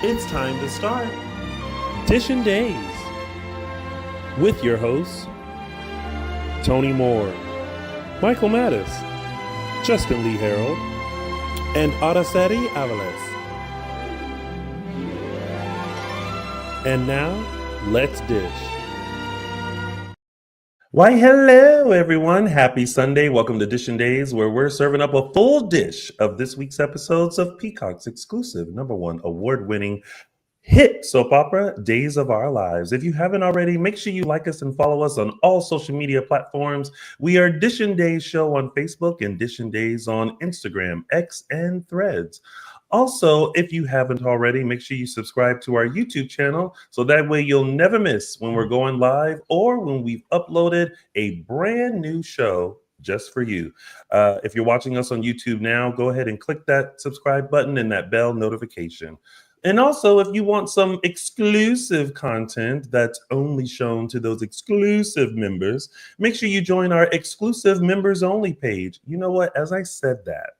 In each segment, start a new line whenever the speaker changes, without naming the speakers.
It's time to start Dishin Days with your hosts, Tony Moore, Michael Mattis, Justin Lee Hareld, and Araceli Aviles. And now, let's dish. Why, hello, everyone. Happy Sunday. Welcome to Dishin Days, where we're serving up a full dish of this week's episodes of Peacock's exclusive #1 award-winning hit soap opera, Days of Our Lives. If you haven't already, make sure you like us and follow us on all social media platforms. We are Dishin Days Show on Facebook and Dishin Days on Instagram, X, and Threads. Also, if you haven't already, make sure you subscribe to our YouTube channel so that way you'll never miss when we're going live or when we've uploaded a brand new show just for you. If you're watching us on YouTube now, go ahead and click that subscribe button and that bell notification. And also, if you want some exclusive content that's only shown to those exclusive members, make sure you join our exclusive members only page. You know what? As I said that,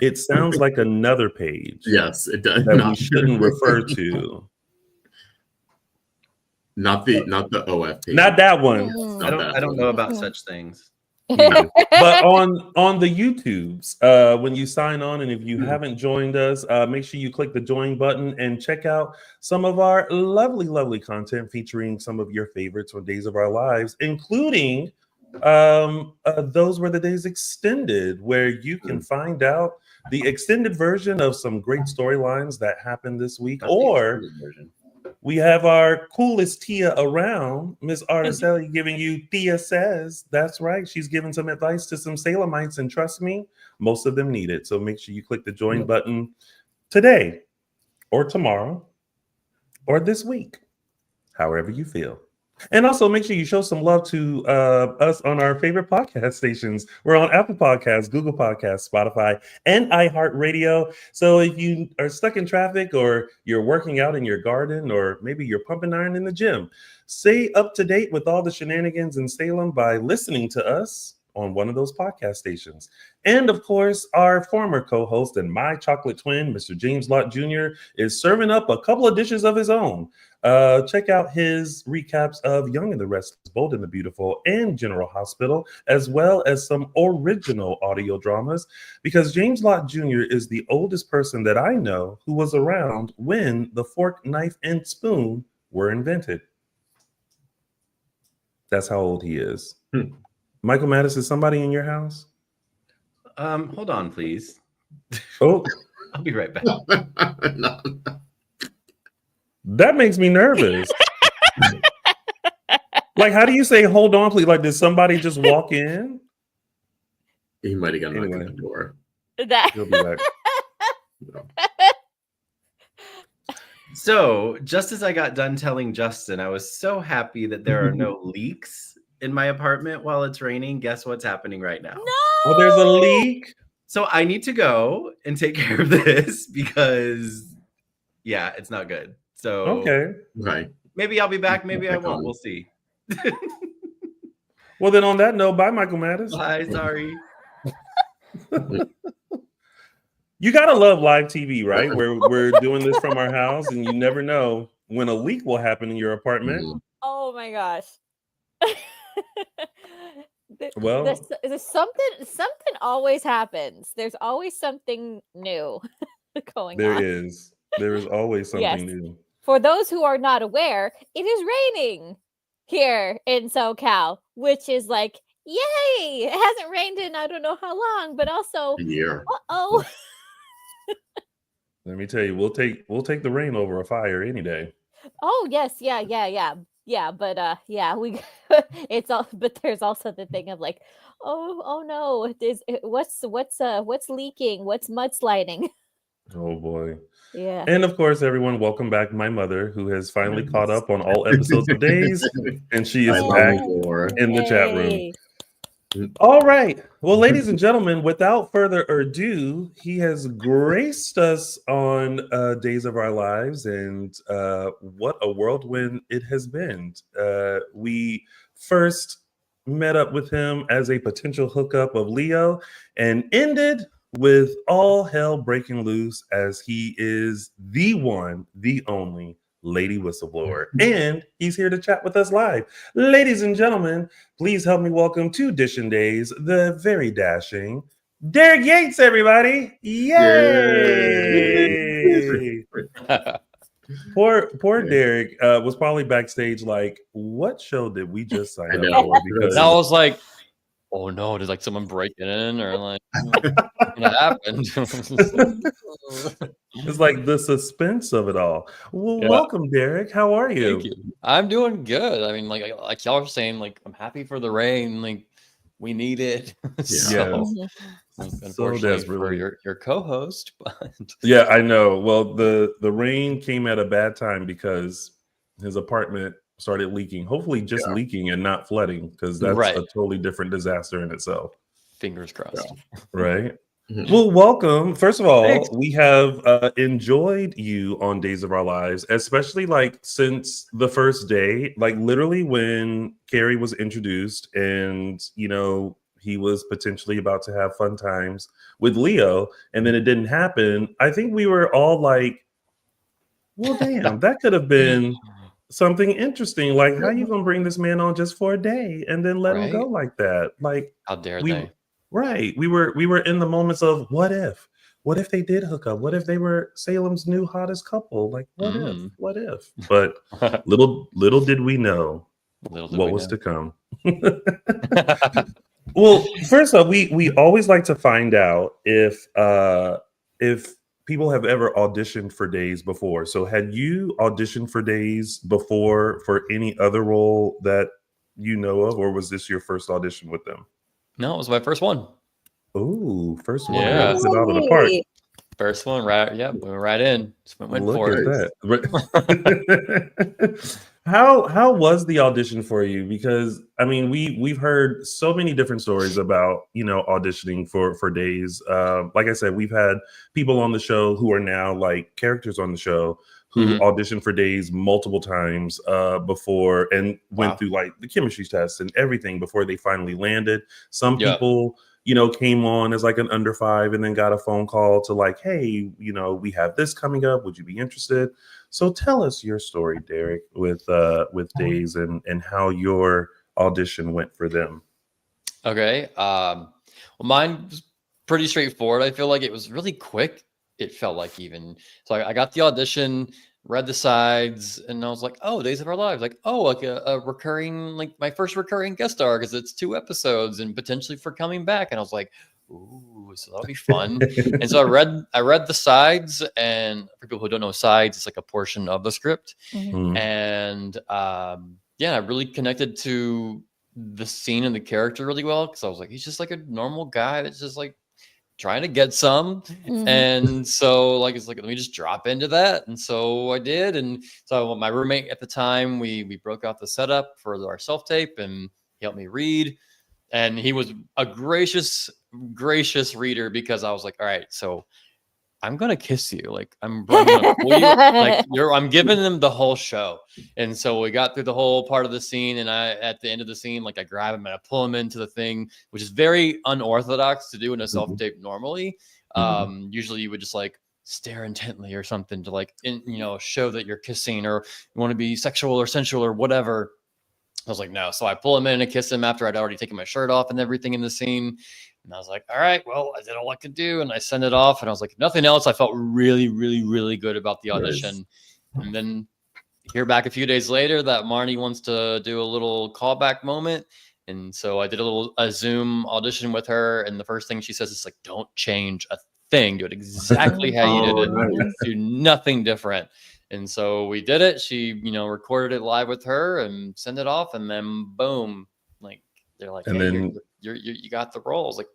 it sounds like another page.
Yes, it does.
That we shouldn't refer to.
Not the OF page.
Not that one.
I don't know about such things.
But on the YouTubes, when you sign on, and if you haven't joined us, make sure you click the join button and check out some of our lovely content featuring some of your favorites on Days of Our Lives, including Those Were the Days Extended, where you can find out the extended version of some great storylines that happened this week. Or we have our coolest Tia around, Miss Araceli, giving you Tia Says. That's right. She's giving some advice to some Salemites, and trust me, most of them need it. So make sure you click the join button today or tomorrow or this week, however you feel. And also make sure you show some love to us on our favorite podcast stations. We're on Apple Podcasts, Google Podcasts, Spotify, and iHeartRadio. So if you are stuck in traffic, or you're working out in your garden, or maybe you're pumping iron in the gym, stay up to date with all the shenanigans in Salem by listening to us on one of those podcast stations. And of course, our former co-host and my chocolate twin, Mr. James Lott Jr., is serving up a couple of dishes of his own. Check out his recaps of Young and the Restless, Bold and the Beautiful, and General Hospital, as well as some original audio dramas, because James Lott Jr. is the oldest person that I know who was around when the fork, knife, and spoon were invented. That's how old he is. Michael Mattis, is somebody in your house?
Hold on, please.
Oh,
I'll be right back.
No.
That makes me nervous. Like, how do you say hold on, please? Like, did somebody just walk in?
He might have gotten knocked on the door.
He'll be back.
No.
So, just as I got done telling Justin, I was so happy that there are no leaks in my apartment while it's raining. Guess what's happening right now?
No!
Oh, there's a leak?
So I need to go and take care of this because, yeah, it's not good. So
Okay.
Right.
maybe I'll be back. Maybe I won't. We'll see.
Well, then on that note, bye, Michael Mattis.
Bye. Sorry.
You gotta love live TV, right? Where we're doing this from our house, and you never know when a leak will happen in your apartment.
Oh my gosh.
Well,
there's something always happens. There's always something new going on.
There is always something
Yes.
new.
For those who are not aware, it is raining here in SoCal, which is like, yay! It hasn't rained in I don't know how long, but also,
A year.
oh,
Let me tell you, we'll take the rain over a fire any day.
oh yes, yeah, but we it's all, but there's also the thing of like, oh no, what's leaking, what's mudsliding.
Oh boy.
Yeah.
And of course, everyone, welcome back my mother, who has finally caught up on all episodes of Days, and she is back in the chat room.
Yay.
All right. Well, ladies and gentlemen, without further ado, he has graced us on Days of Our Lives, and what a whirlwind it has been. We first met up with him as a potential hookup of Leo and ended with all hell breaking loose as he is the one, the only Lady Whistleblower. And he's here to chat with us live. Ladies and gentlemen, please help me welcome to Dishin Days, the very dashing Derek Yates, everybody. Yay! Poor Derek was probably backstage like, what show did we just sign
I
up
know.
for? Because
And I was like, oh no, did like someone break in or like what happened?
it's like the suspense of it all. Well,
Yeah.
welcome, Derek. How are you?
Thank you. I'm doing good. I mean, like y'all were saying, like I'm happy for the rain. Like we need it. So, unfortunately for your co-host, but
yeah, I know. Well, the rain came at a bad time because his apartment started leaking. Hopefully, just leaking and not flooding, because that's a totally different disaster in itself.
Fingers crossed.
Right. Well, welcome. First of all,
Thanks.
we have enjoyed you on Days of Our Lives, especially like since the first day, like literally when Kerry was introduced and, you know, he was potentially about to have fun times with Leo and then it didn't happen. I think we were all like, well, damn, that could have been something interesting. Like, how you going to bring this man on just for a day and then let him go like that? Like,
how dare they?
Right. We were in the moments of what if they did hook up? What if they were Salem's new hottest couple? Like what if? But little did we know what was to come. Well, first off, we always like to find out if people have ever auditioned for Days before. So had you auditioned for Days before for any other role that you know of, or was this your first audition with them?
No, it was my first one.
Oh, first one.
Yeah.
Knocks it out of the park.
First one, right? Yeah, went right in. Just went
Look
for
at
it.
that. How was the audition for you? Because I mean, we've heard so many different stories about, you know, auditioning for Days. Like I said, we've had people on the show who are now like characters on the show who auditioned for Days multiple times before and went through like the chemistry tests and everything before they finally landed. Some people, you know, came on as like an under 5 and then got a phone call to like, hey, you know, we have this coming up. Would you be interested? So tell us your story, Derek, with Days and how your audition went for them.
Okay. Well, mine was pretty straightforward. I feel like it was really quick. It felt like even. So I got the audition, read the sides, and I was like, oh, Days of Our Lives. Like, oh, like a recurring, like my first recurring guest star because it's 2 episodes and potentially for coming back. And I was like, ooh, so that'll be fun. And so I read the sides, and for people who don't know sides, it's like a portion of the script. And I really connected to the scene and the character really well because I was like, he's just like a normal guy that's just like trying to get some. And so like it's like, let me just drop into that. And so I did. And so my roommate at the time, we broke out the setup for our self-tape and he helped me read. And he was a gracious reader because I was like, all right, so I'm gonna kiss you. Like I'm I'm giving them the whole show. And so we got through the whole part of the scene, and at the end of the scene, like I grab him and I pull him into the thing, which is very unorthodox to do in a self-tape normally. Usually you would just like stare intently or something to like show that you're kissing or you want to be sexual or sensual or whatever. I was like, no. So I pull him in and kiss him after I'd already taken my shirt off and everything in the scene. And I was like, all right, well, I did all I could do. And I sent it off. And I was like, nothing else. I felt really, really, really good about the audition. Nice. And then hear back a few days later that Marnie wants to do a little callback moment. And so I did a Zoom audition with her. And the first thing she says is like, don't change a thing. Do it exactly how you did it. Nice. Do nothing different. And so we did it. She, recorded it live with her and sent it off. And then boom, like they're like, and hey, then you got the role. I was like,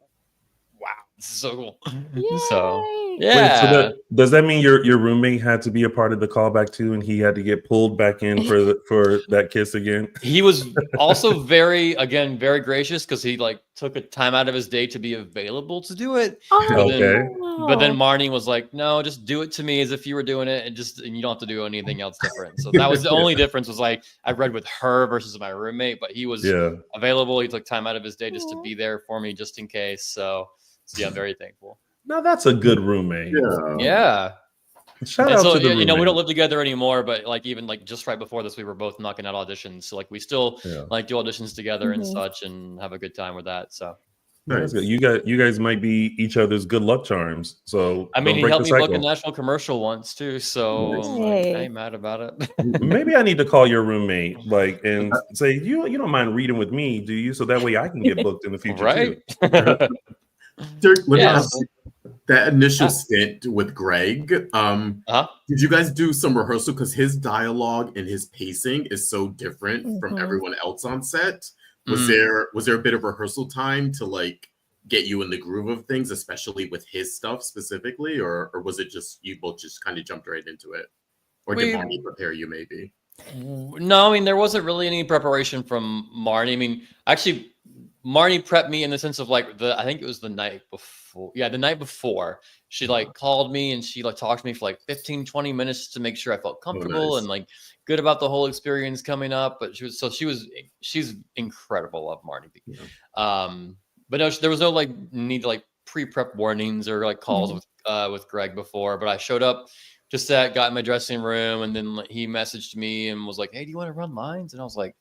wow, this is so cool. Yay! So yeah.
Wait, so does that mean your roommate had to be a part of the callback too, and he had to get pulled back in for that kiss again?
He was also very gracious because he like took a time out of his day to be available to do it. But then Marnie was like, no, just do it to me as if you were doing it, and you don't have to do anything else different. So that was the only difference. Was like I read with her versus my roommate, but he was available. He took time out of his day just to be there for me, just in case. So yeah, I'm very thankful.
Now that's a good roommate.
Yeah.
Shout
And
out
so,
to the
you know, we
roommate.
don't live together anymore, but like even like just right before this, we were both knocking out auditions. So like we still like do auditions together and such, and have a good time with that. So
that's good. You guys might be each other's good luck charms. So
I mean,
don't
he
break
helped
the
me book a
cycle.
national commercial once too. So I'm like, I ain't mad about it.
Maybe I need to call your roommate, like, and say, you don't mind reading with me, do you? So that way I can get booked in the future
Right?
Dirk, let me
Yeah,
ask you, that initial stint with Greg, did you guys do some rehearsal? Because his dialogue and his pacing is so different from everyone else on set. Was there a bit of rehearsal time to like get you in the groove of things, especially with his stuff specifically, or was it just you both just kind of jumped right into it? Or did Marnie prepare you maybe?
No, I mean, there wasn't really any preparation from Marnie. I mean, actually, Marnie prepped me in the sense of like I think it was the night before. Yeah, the night before. She like called me and she like talked to me for like 15, 20 minutes to make sure I felt comfortable and like good about the whole experience coming up. But she's incredible. Love Marnie. But no, there was no like need to like pre-prep warnings or like calls with Greg before. But I showed up, just got in my dressing room, and then he messaged me and was like, "Hey, do you want to run lines?" And I was like,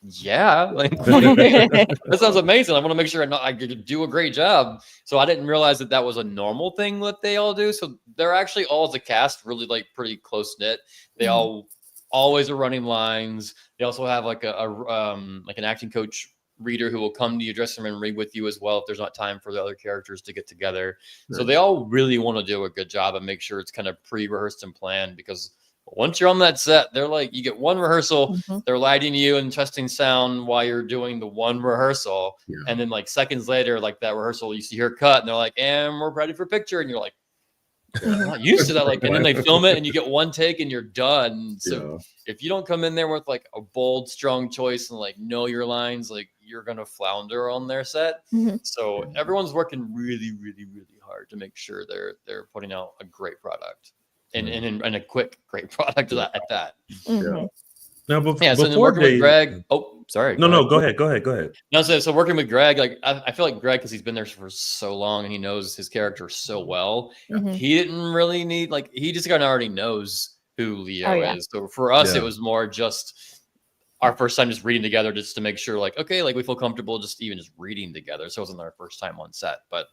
"Yeah, like that sounds amazing. I want to make sure I do a great job." So I didn't realize that was a normal thing that they all do. So they're actually all as a cast really like pretty close knit. They all always are running lines. They also have like like an acting coach reader who will come to your dressing room and read with you as well if there's not time for the other characters to get together. So they all really want to do a good job and make sure it's kind of pre-rehearsed and planned, because once you're on that set, they're like, you get one rehearsal, they're lighting you and testing sound while you're doing the one rehearsal. And then like seconds later, like that rehearsal, you see her cut and they're like, and we're ready for picture. And you're like, I'm not used to that. Like, and then they film it and you get one take and you're done. So if you don't come in there with like a bold, strong choice and like know your lines, like you're going to flounder on their set. So everyone's working really, really, really hard to make sure they're putting out a great product and a quick, great product at that.
Now,
so
before
working with Greg, sorry.
No, go ahead.
No, so working with Greg, like I feel like Greg, because he's been there for so long and he knows his character so well, he didn't really need, like, he just kind of already knows who Leo is. So for us, it was more just our first time just reading together, just to make sure, like, okay, like we feel comfortable just reading together. So it wasn't our first time on set, but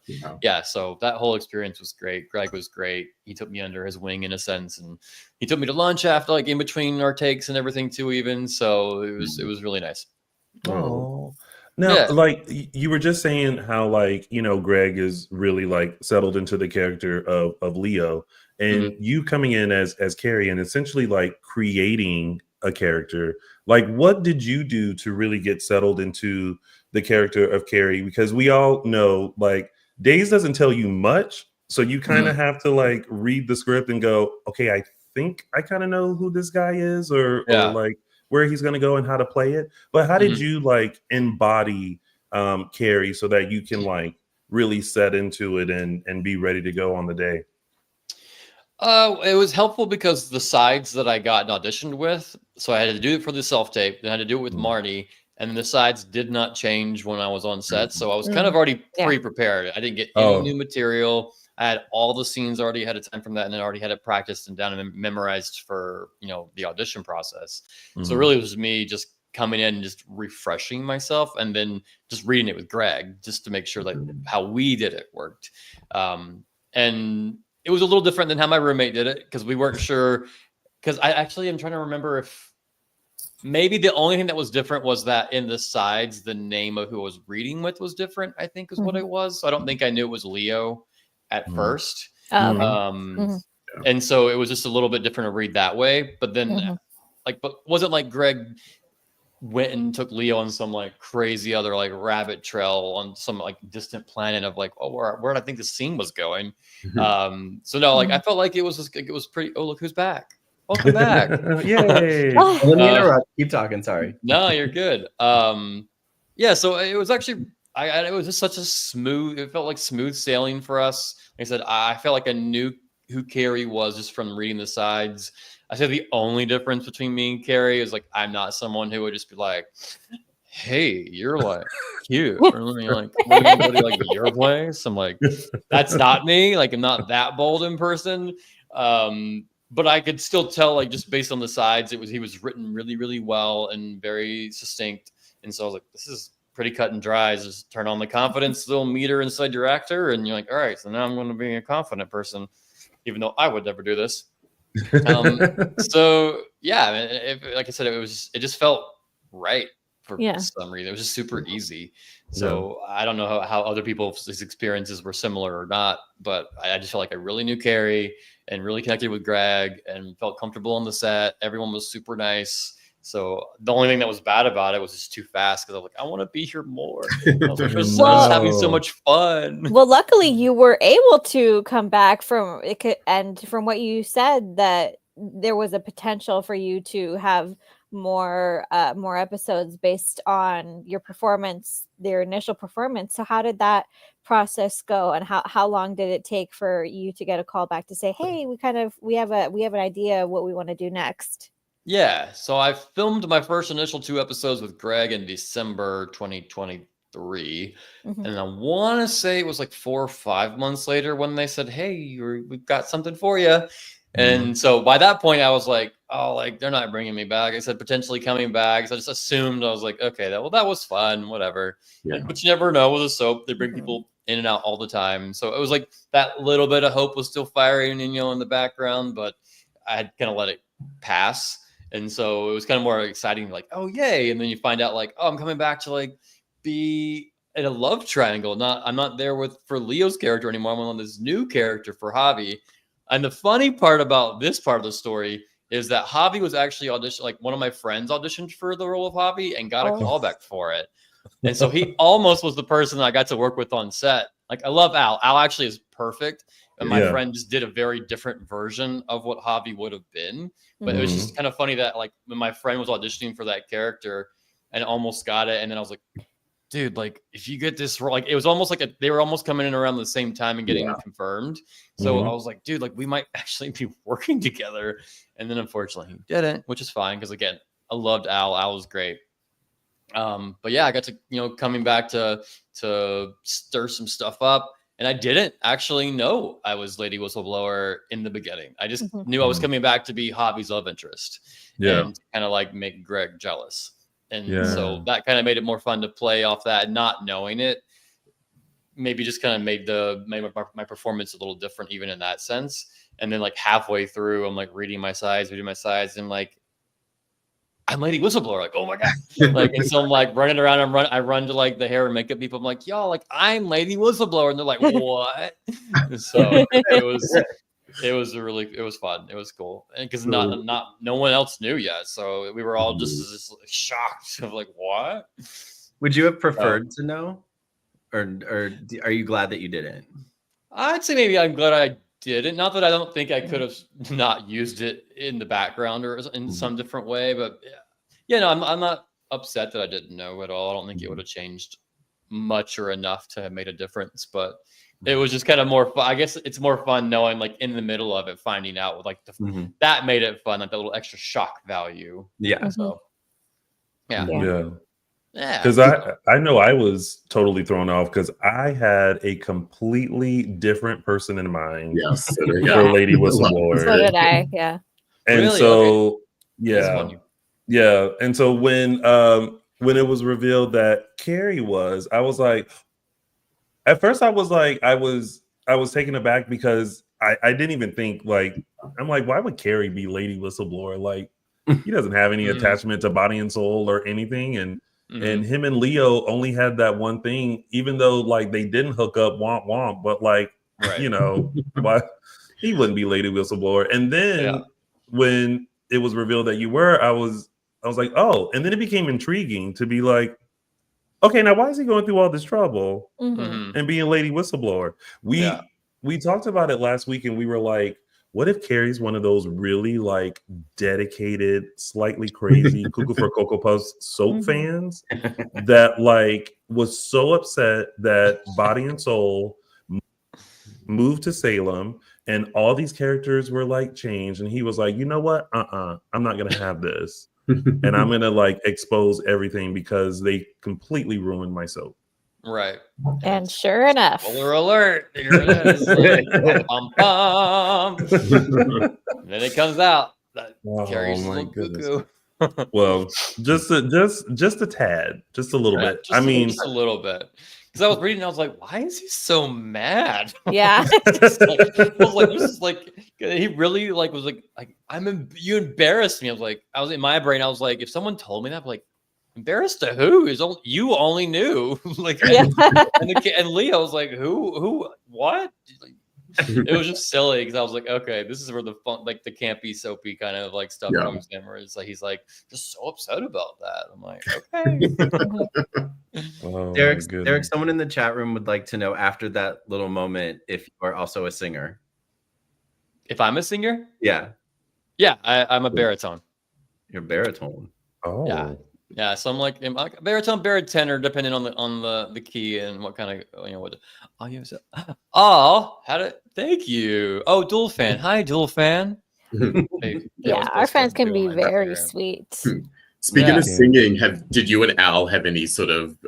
so that whole experience was great. Greg was great. He took me under his wing in a sense, and he took me to lunch after, like in between our takes and everything too, even. So it was really nice.
Oh, now, like you were just saying how, like, Greg is really like settled into the character of Leo, and you coming in as Kerry and essentially like creating a character. Like, what did you do to really get settled into the character of Kerry? Because we all know, like, Days doesn't tell you much, so you kind of have to like read the script and go, okay, I think I kind of know who this guy is, or like where he's going to go and how to play it. But how did you like embody Kerry so that you can like really set into it and be ready to go on the day?
It was helpful because the sides that I got auditioned with, so I had to do it for the self-tape, then I had to do it with Marnie, and then the sides did not change when I was on set. So I was kind of already pre-prepared. I didn't get any new material. I had all the scenes already ahead of time from that, and then already had it practiced and down and memorized for, the audition process. So really it was me just coming in and just refreshing myself and then just reading it with Greg just to make sure like how we did it worked. And it was a little different than how my roommate did it, because we weren't sure. Because I actually am trying to remember if maybe the only thing that was different was that in the sides, the name of who I was reading with was different, I think is what it was. So I don't think I knew it was Leo at first. And so it was just a little bit different to read that way. But then but wasn't like Greg went and took Leo on some like crazy other like rabbit trail on some like distant planet of like, where did I think the scene was going? So no, like I felt like it was pretty. Oh, look who's back! Welcome back!
Yay!
Let me interrupt. Keep talking. Sorry.
No, you're good. So it was actually it was just such a smooth. It felt like smooth sailing for us. Like I said, I felt like I knew who Kerry was just from reading the sides. I said the only difference between me and Kerry is like I'm not someone who would just be like, hey, you're like cute. Or like, we're gonna go to like your place. I'm like, that's not me. Like, I'm not that bold in person. But I could still tell, like, just based on the sides, he was written really, really well and very succinct. And so I was like, this is pretty cut and dry. Just turn on the confidence little meter inside your actor, and you're like, all right, so now I'm going to be a confident person, even though I would never do this. So yeah, like I said, it just felt right for some reason. It was just super easy. So I don't know how other people's experiences were similar or not, but I just felt like I really knew Kerry and really connected with Greg and felt comfortable on the set. Everyone was super nice. So the only thing that was bad about it was just too fast, because I was like, I want to be here more. I was like, just having so much fun.
Well, luckily you were able to come back from it, and from what you said, that there was a potential for you to have more episodes based on your performance, their initial performance. So how did that process go, and how long did it take for you to get a call back to say, hey, we have an idea of what we want to do next?
Yeah, so I filmed my first initial 2 episodes with Greg in December 2023. And I want to say it was like 4 or 5 months later when they said, hey, we've got something for you. And so by that point, I was like, oh, like, they're not bringing me back. I said potentially coming back. So I just assumed, I was like, okay, that was fun, whatever. Yeah. But you never know with a soap. They bring people in and out all the time. So it was like that little bit of hope was still firing, in the background, but I had kind of let it pass. And so it was kind of more exciting, like, oh, yay. And then you find out, like, oh, I'm coming back to, like, be in a love triangle. I'm not there for Leo's character anymore. I'm on this new character for Javi. And the funny part about this part of the story is that Javi was actually like one of my friends auditioned for the role of Javi and got a callback for it. And so he almost was the person that I got to work with on set. Like, I love Al. Al actually is perfect. And my friend just did a very different version of what Javi would have been. But it was just kind of funny that, like, when my friend was auditioning for that character and almost got it, and then I was like, dude, like, if you get this role, like, it was almost like they were almost coming in around the same time and getting it confirmed. So I was like, dude, like, we might actually be working together. And then unfortunately he didn't, which is fine, because again, I loved Al. Al was great. But yeah, I got to, coming back to stir some stuff up. And I didn't actually know I was Lady Whistleblower in the beginning. I just knew I was coming back to be Javi's love interest. And kind of like make Greg jealous. And so that kind of made it more fun to play off that, not knowing it. Maybe just kind of made my performance a little different, even in that sense. And then, like, halfway through, I'm like reading my sides, and like, I'm Lady Whistleblower. Like, oh my god! Like, and so I'm like running around. I run to like the hair and makeup people. I'm like, y'all, like, I'm Lady Whistleblower, and they're like, what? So it was fun. It was cool, and because no one else knew yet, so we were all just shocked of like, what?
Would you have preferred to know, or are you glad that you didn't?
I'd say maybe I'm glad I didn't. Not that I don't think I could have not used it in the background or in some different way, but no, I'm not upset that I didn't know at all. I don't think it would have changed much or enough to have made a difference, but it was just kind of more fun. I guess it's more fun knowing, like, in the middle of it, finding out with, like, that made it fun, like the little extra shock value.
Yeah.
So yeah.
Because I know I was totally thrown off because I had a completely different person in mind for Lady Whistleblower.
So did I, yeah.
And
really?
so,
Okay.
yeah. And so when it was revealed that Kerry was, I was like, at first I was like, I was taken aback because I didn't even think, like, I'm like, why would Kerry be Lady Whistleblower? Like, he doesn't have any attachment to body and soul or anything, and him and Leo only had that one thing, even though, like, they didn't hook up, womp womp, but, like, why he wouldn't be Lady Whistleblower. And then when it was revealed that you were, I was like, oh, and then it became intriguing to be like, okay, now why is he going through all this trouble and being Lady Whistleblower? We talked about it last week, and we were like, what if Kerry's one of those really, like, dedicated, slightly crazy Cuckoo for Cocoa Puffs soap fans that, like, was so upset that Body and Soul moved to Salem and all these characters were, like, changed, and he was like, you know what? I'm not gonna have this. and I'm gonna like expose everything because they completely ruined my soap.
Right.
And sure enough,
Spoiler alert! Here it is. Like, bum, bum, bum. Then it comes out that Carrie's a little cuckoo.
Well, just a tad, just a little bit.
Just a little bit. Because I was reading, I was like, why is he so mad?
yeah.
I was like, this is like, he really like was like you embarrassed me. I was in my brain. I was like, if someone told me that, I'd be like, embarrassed to who? You only knew. Like,
Yeah.
and Leo was like, who, what? Like, it was just silly because I was like, okay, this is where the fun, like the campy, soapy kind of like stuff comes in. Where it's like he's like just so upset about that. I'm like, okay.
Oh,
Derek, someone in the chat room would like to know after that little moment if you are also a singer.
If I'm a singer,
yeah,
I'm a baritone.
You're baritone.
Oh,
yeah. So I'm like baritone, tenor, depending on the key and what kind of what. Oh, you said, thank you. Oh, Dual Fan. Hi, Dual Fan. Hey,
our fans can be very sweet.
Speaking of singing, did you and Al have any sort of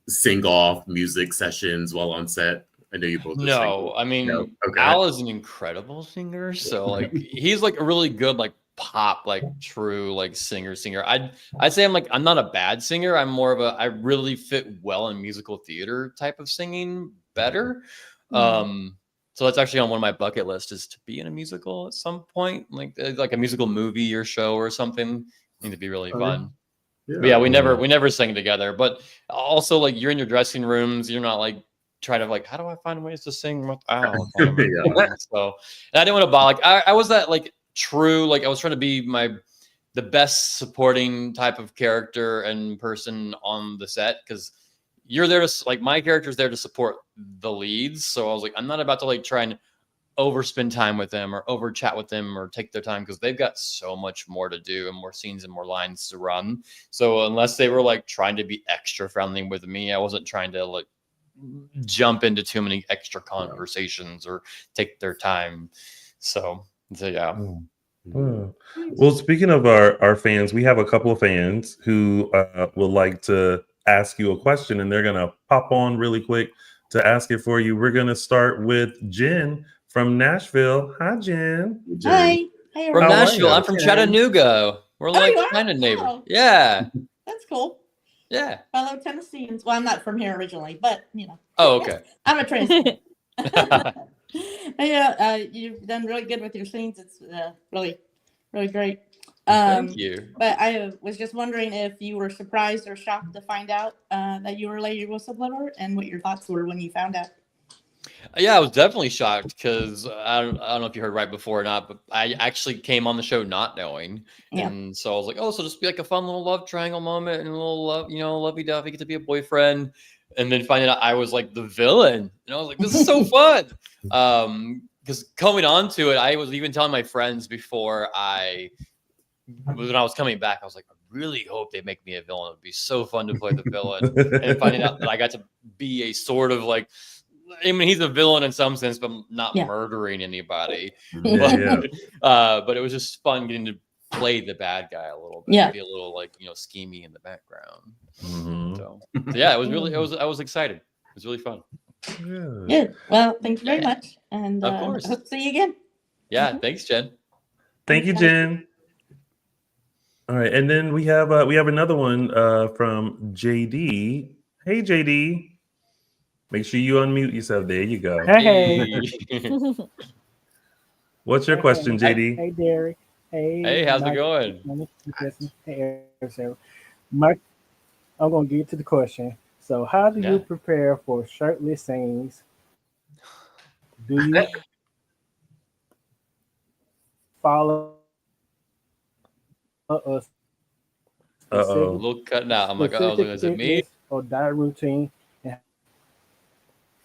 sing-off music sessions while on set? I know you both.
No, I mean, okay. Al is an incredible singer, so like he's like a really good like pop, like true like singer. I'd say I'm not a bad singer. I'm more of I really fit well in musical theater type of singing better. So that's actually on one of my bucket lists is to be in a musical at some point, like a musical movie or show or something. I think it'd be really fun. Yeah, we never sang together, but also like you're in your dressing rooms, you're not like trying to like, how do I find ways to sing with Al? So, and I didn't want to buy like I was that like true, like I was trying to be the best supporting type of character and person on the set because you're there to like my character's there to support the leads. So I was like, I'm not about to like try and overspend time with them or over chat with them or take their time because they've got so much more to do and more scenes and more lines to run. So unless they were like trying to be extra friendly with me, I wasn't trying to like jump into too many extra conversations or take their time. So yeah.
Well, speaking of our fans, we have a couple of fans who would like to ask you a question, and they're gonna pop on really quick to ask it for you. We're gonna start with Jen from Nashville. Hi, Jen.
Hi.
From Nashville. I'm from Chattanooga. We're like kind of neighbors. Oh. Yeah.
That's cool.
Yeah.
Fellow Tennesseans. Well, I'm not from here originally, but you know.
Oh, okay.
I'm a transplant. Yeah, you've done really good with your scenes. It's really, really great.
Thank you.
But I was just wondering if you were surprised or shocked to find out that you were Lady Whistleblower and what your thoughts were when you found out.
Yeah, I was definitely shocked because I don't know if you heard right before or not, but I actually came on the show not knowing. Yeah. And so I was like, oh, so just be like a fun little love triangle moment and a little love, lovey-dovey, get to be a boyfriend. And then finding out I was like the villain. And I was like, this is so fun. Because coming on to it, I was even telling my friends before when I was coming back, I was like, I really hope they make me a villain. It would be so fun to play the villain. And finding out that I got to be a sort of like, I mean, he's a villain in some sense, but not murdering anybody. But it was just fun getting to play the bad guy a little bit. Yeah. Be a little like, schemy in the background. Mm-hmm. So yeah, it was really, I was excited. It was really fun.
Good. Well, thank you very much. And
of course.
I hope to see you again.
Yeah. Thanks, Jen.
Thank you, Jen. All right. And then we have another one from JD. Hey, JD. Make sure you unmute yourself. There you go.
Hey.
What's your question, JD?
Hey, Derek.
Hey, how's it going?
Hey, I'm going to get to the question. So how do you prepare for shirtless scenes? Do you follow a
little cutting out. I'm like, is it me?
Or diet routine?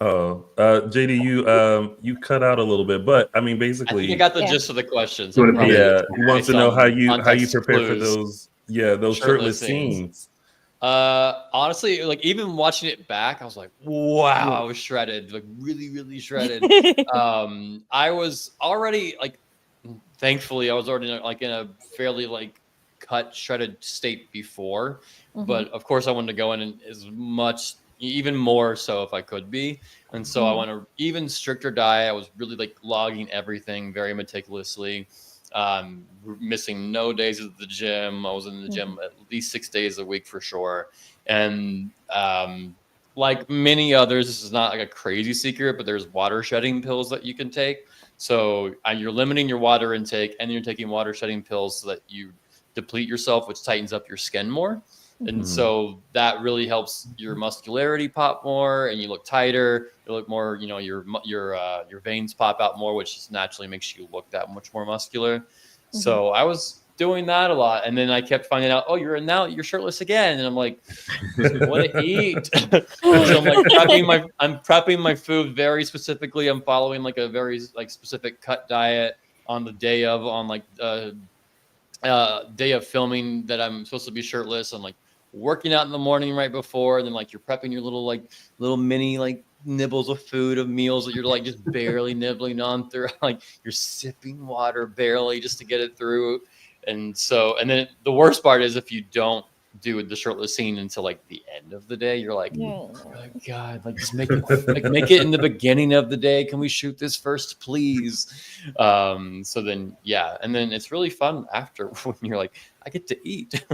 JD, you cut out a little bit, but I mean, basically,
I think I got the gist of the question. So
he wants to know how you prepare for those shirtless scenes.
Honestly, like even watching it back, I was like, wow, I was shredded, like really, really shredded. I was already like, thankfully, I was already like in a fairly like cut shredded state before, but of course I wanted to go in as much, even more so if I could be. And so I went an even stricter diet. I was really like logging everything very meticulously, missing no days at the gym. I was in the gym at least 6 days a week for sure. And like many others, this is not like a crazy secret, but there's water shedding pills that you can take. So you're limiting your water intake, and you're taking water shedding pills so that you deplete yourself, which tightens up your skin more. And so that really helps your muscularity pop more, and you look tighter. You look more, you know, your veins pop out more, which just naturally makes you look that much more muscular. So I was doing that a lot, and then I kept finding out, oh, you're shirtless again, and I'm like, what to eat? So I'm like I'm prepping my food very specifically. I'm following like a very like specific cut diet on the day of day of filming that I'm supposed to be shirtless. I'm like working out in the morning right before, and then like you're prepping your little mini like nibbles of food, of meals that you're like just barely nibbling on through, like you're sipping water barely just to get it through. And then the worst part is if you don't do the shirtless scene until like the end of the day, you're like, oh God, like just make it in the beginning of the day. Can we shoot this first, please? So then, yeah. And then it's really fun after when you're like, I get to eat.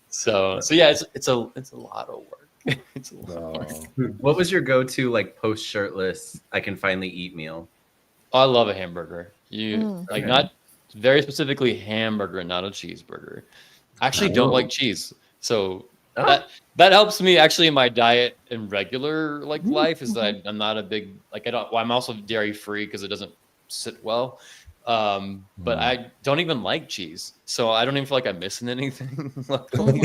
So yeah, it's a lot of work. It's a lot of work.
What was your go-to like post shirtless I can finally eat meal?
Oh, I love a hamburger. Not very specifically hamburger, not a cheeseburger. I actually don't like cheese. So that helps me actually in my diet in regular like life, is that I'm not a big I'm also dairy free because it doesn't sit well. But I don't even like cheese. So I don't even feel like I'm missing anything. Luckily.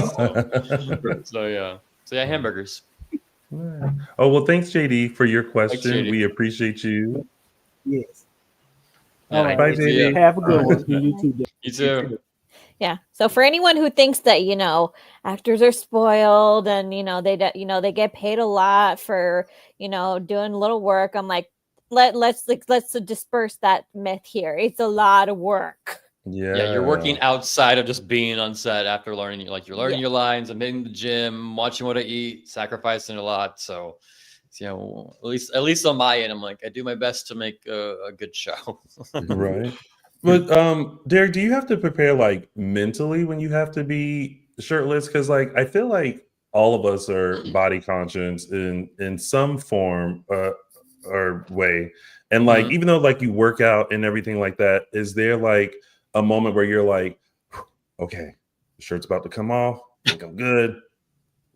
So yeah, hamburgers.
Oh, well, thanks, JD, for your question.
Thanks,
we appreciate you.
Yes.
All
right,
bye, JD.
Have a good one. You too.
You too.
Yeah. So for anyone who thinks that, you know, actors are spoiled and, you know, they get paid a lot for, you know, doing little work, I'm like, let's disperse that myth here. It's a lot of work.
Yeah, you're working outside of just being on set after learning. You're learning your lines, I'm hitting the gym, watching what I eat, sacrificing a lot. So, you know, at least on my end, I'm like, I do my best to make a good show.
Right. But Derek, do you have to prepare like mentally when you have to be shirtless? Because like I feel like all of us are body conscious in some form or way, and like even though like you work out and everything like that, is there like a moment where you're like, okay, the shirt's about to come off, I think I'm good,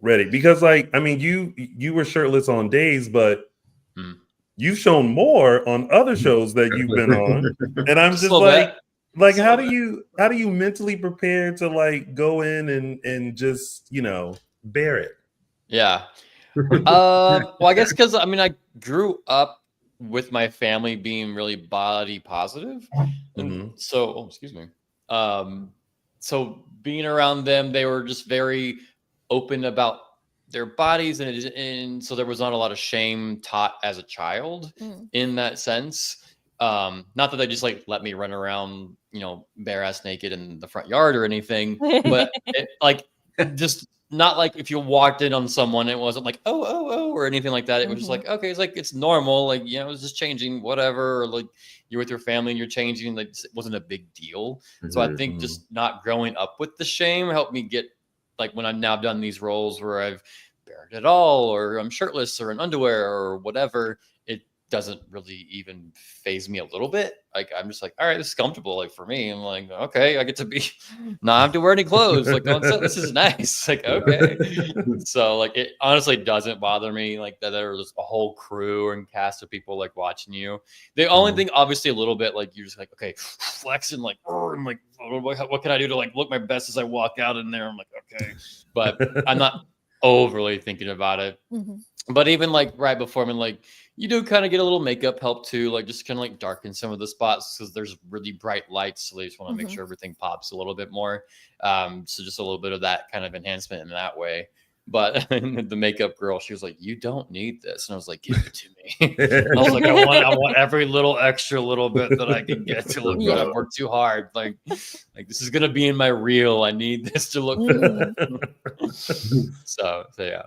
ready? Because like I mean, you were shirtless on days, but you've shown more on other shows that you've been on, and I'm just like, how do you mentally prepare to like go in and just, you know, bear it?
Yeah. Well, I guess because I mean I grew up with my family being really body positive, and so excuse me. So being around them, they were just very open about their bodies, and so there was not a lot of shame taught as a child in that sense. Not that they just like let me run around, you know, bare ass naked in the front yard or anything, but just not like if you walked in on someone, it wasn't like oh or anything like that. It was just like, okay, it's like it's normal, like, you know, it's just changing, whatever. Or like you're with your family and you're changing, like it wasn't a big deal. So I think just not growing up with the shame helped me get, like, when I've now done these roles where I've bared it all, or I'm shirtless or in underwear or whatever, it doesn't really even phase me a little bit. Like I'm just like, all right, this is comfortable. Like for me, I'm like, okay, I get to be not have to wear any clothes. Like on set, this is nice. Like, okay. So like it honestly doesn't bother me like that there's a whole crew and cast of people like watching you. The only thing, obviously, a little bit like you're just like, okay, flexing, like, I'm like, what can I do to like look my best as I walk out in there? I'm like, okay, but I'm not overly thinking about it. But even like right before, I mean, like you do kind of get a little makeup help too, like just kind of like darken some of the spots because there's really bright lights, so they just want to make sure everything pops a little bit more. So just a little bit of that kind of enhancement in that way. But the makeup girl, she was like, "You don't need this," and I was like, "Give it to me." I was like, I want every little extra little bit that I can get to look good. I've worked too hard. Like this is gonna be in my reel. I need this to look good. So yeah.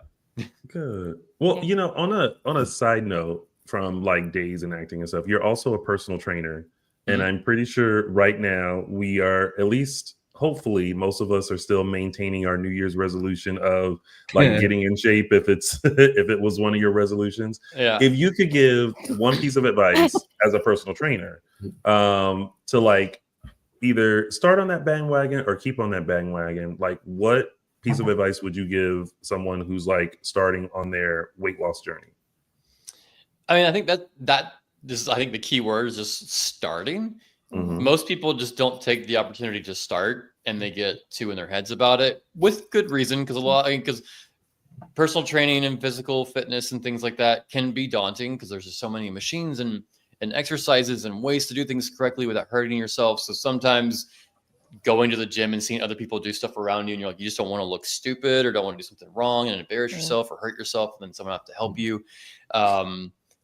Good. Well, on a side note, from like days and acting and stuff, you're also a personal trainer, and I'm pretty sure right now we are, at least hopefully most of us are still maintaining our New Year's resolution of like getting in shape, if it was one of your resolutions.
Yeah.
If you could give one piece of advice as a personal trainer, to like either start on that bandwagon or keep on that bandwagon, like what piece of advice would you give someone who's like starting on their weight loss journey?
I mean, I think that this is, I think the key word is just starting. Most people just don't take the opportunity to start, and they get too in their heads about it, with good reason, because personal training and physical fitness and things like that can be daunting because there's just so many machines and exercises and ways to do things correctly without hurting yourself. So sometimes going to the gym and seeing other people do stuff around you, and you're like, you just don't want to look stupid or don't want to do something wrong and embarrass yourself or hurt yourself, and then someone have to help you.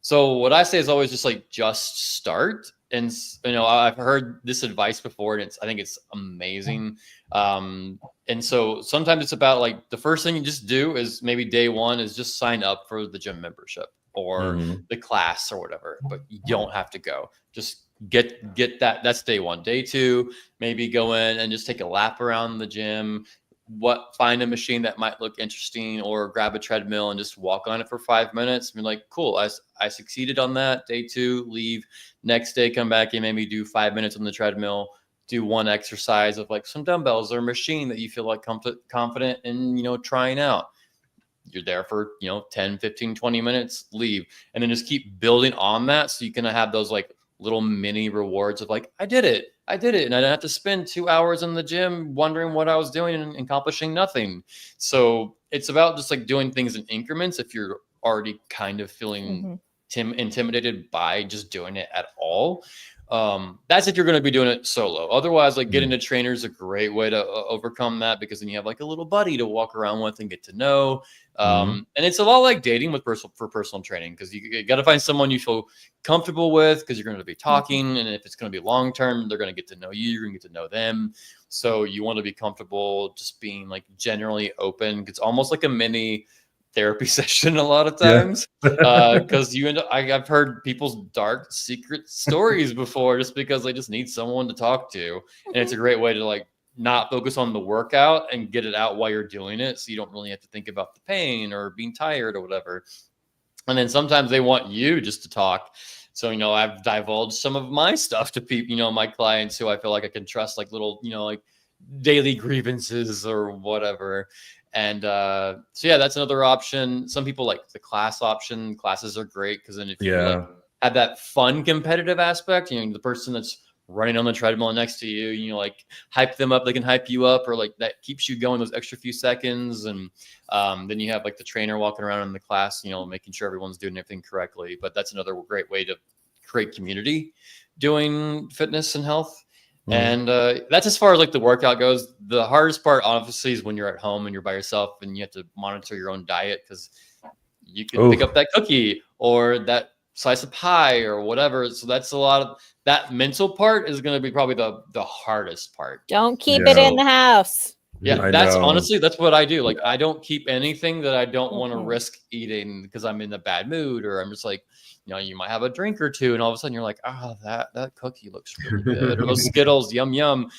So what I say is always just start. And I've heard this advice before, and I think it's amazing. And so sometimes it's about like the first thing you just do is maybe day one is just sign up for the gym membership or the class or whatever, but you don't have to go. Just get that. That's day one. Day two, maybe go in and just take a lap around the gym. Find a machine that might look interesting, or grab a treadmill and just walk on it for 5 minutes and be like, cool, I succeeded on that. Day two, leave. Next day, come back and maybe do 5 minutes on the treadmill, do one exercise of like some dumbbells or a machine that you feel like confident in, trying out. You're there for, 10, 15, 20 minutes, leave. And then just keep building on that. So you can have those like little mini rewards of like, I did it. And I didn't have to spend 2 hours in the gym wondering what I was doing and accomplishing nothing. So it's about just like doing things in increments. If you're already kind of feeling intimidated by just doing it at all, that's if you're going to be doing it solo. Otherwise, like getting a trainer is a great way to overcome that, because then you have like a little buddy to walk around with and get to know. And it's a lot like dating with personal training, because you got to find someone you feel comfortable with, because you're going to be talking, and if it's going to be long term, they're going to get to know you, you're going to get to know them. So you want to be comfortable just being like generally open. It's almost like a mini therapy session a lot of times, because I've heard people's dark secret stories before, just because they just need someone to talk to, and it's a great way to like not focus on the workout and get it out while you're doing it, so you don't really have to think about the pain or being tired or whatever. And then sometimes they want you just to talk. So, I've divulged some of my stuff to people, my clients who I feel like I can trust, like little, like daily grievances or whatever. And so, yeah, that's another option. Some people like the class option. Classes are great, because then if you have that fun competitive aspect, the person that's running on the treadmill next to you, like hype them up, they can hype you up, or like that keeps you going those extra few seconds. And then you have like the trainer walking around in the class, making sure everyone's doing everything correctly. But that's another great way to create community doing fitness and health. And that's as far as like the workout goes. The hardest part, obviously, is when you're at home and you're by yourself and you have to monitor your own diet, because you can pick up that cookie or that slice of pie or whatever. So that's a lot of that mental part is going to be probably the hardest part.
Don't keep it in the house.
Yeah, that's honestly, that's what I do. Like, I don't keep anything that I don't want to risk eating because I'm in a bad mood, or I'm just like, you might have a drink or two, and all of a sudden you're like, that cookie looks really good, or those Skittles, yum.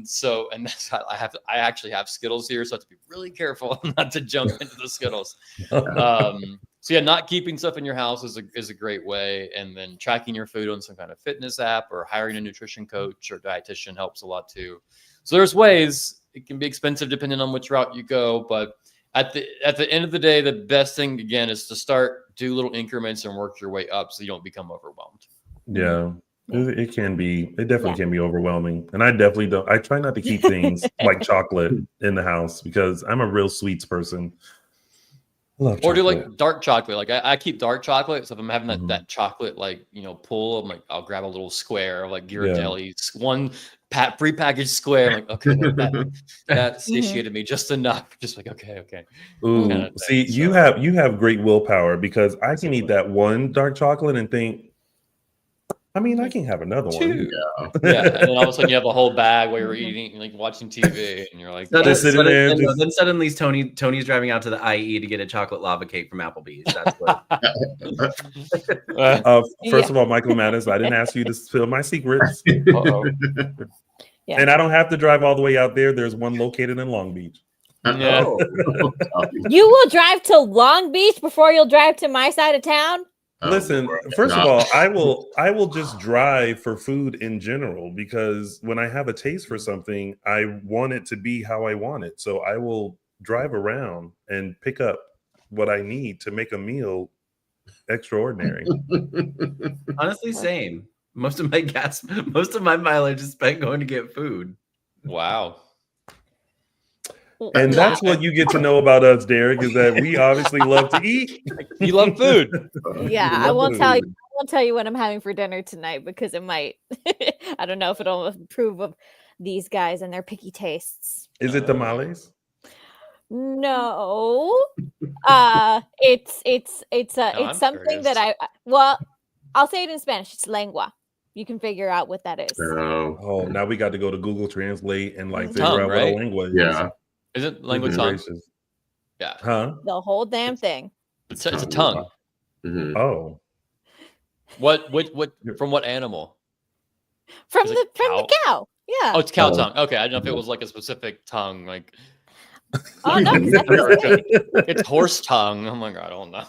So, and that's how I actually have Skittles here, so I have to be really careful not to jump into the Skittles. So yeah, not keeping stuff in your house is a great way, and then tracking your food on some kind of fitness app or hiring a nutrition coach or dietitian helps a lot too. So there's ways. It can be expensive depending on which route you go, but at the end of the day, the best thing again is to start, do little increments and work your way up so you don't become overwhelmed.
Yeah, it can be. It definitely can be overwhelming, and I definitely don't. I try not to keep things like chocolate in the house because I'm a real sweets person. Love chocolate.
Or do like dark chocolate. Like I keep dark chocolate. So if I'm having that chocolate, like, pull, I'm like, I'll grab a little square of like Ghirardelli's, one prepackaged square. I'm like, okay, that satiated me just enough. Just like, okay.
Ooh,
Kind of
see,
thing,
you have great willpower because I can eat that one dark chocolate and think, I mean, I can have another one.
Yeah, and then all of a sudden you have a whole bag while you're eating, like watching TV, and you're like,
Just sitting there.
Then suddenly Tony's driving out to the IE to get a chocolate lava cake from Applebee's. That's what.
First of all, Michael Maddox, I didn't ask you to spill my secrets.
Yeah.
And I don't have to drive all the way out there. There's one located in Long Beach.
Yeah.
You will drive to Long Beach before you'll drive to my side of town?
Listen, first of all, I will just drive for food in general because when I have a taste for something, I want it to be how I want it. So I will drive around and pick up what I need to make a meal extraordinary.
Honestly, same. Most of my mileage is spent going to get food.
Wow.
And that's what you get to know about us, Derek, is that we obviously love to eat.
You love food.
Yeah, I won't tell you. I won't tell you what I'm having for dinner tonight because it might. I don't know if it'll approve of these guys and their picky tastes.
Is it tamales?
No. It's something that I'll say it in Spanish. It's lengua. You can figure out what that is.
Oh, now we got to go to Google Translate and figure
Tongue,
out
right?
what a lengua is.
Yeah.
Is it language tongue? Yeah.
Huh?
The whole damn thing.
It's a tongue.
Mm-hmm.
Oh.
What from what animal?
From the cow. Yeah.
Oh, it's cow tongue. Okay, I don't know if it was like a specific tongue, like
Oh no,
it's horse tongue. Oh my god, I don't know.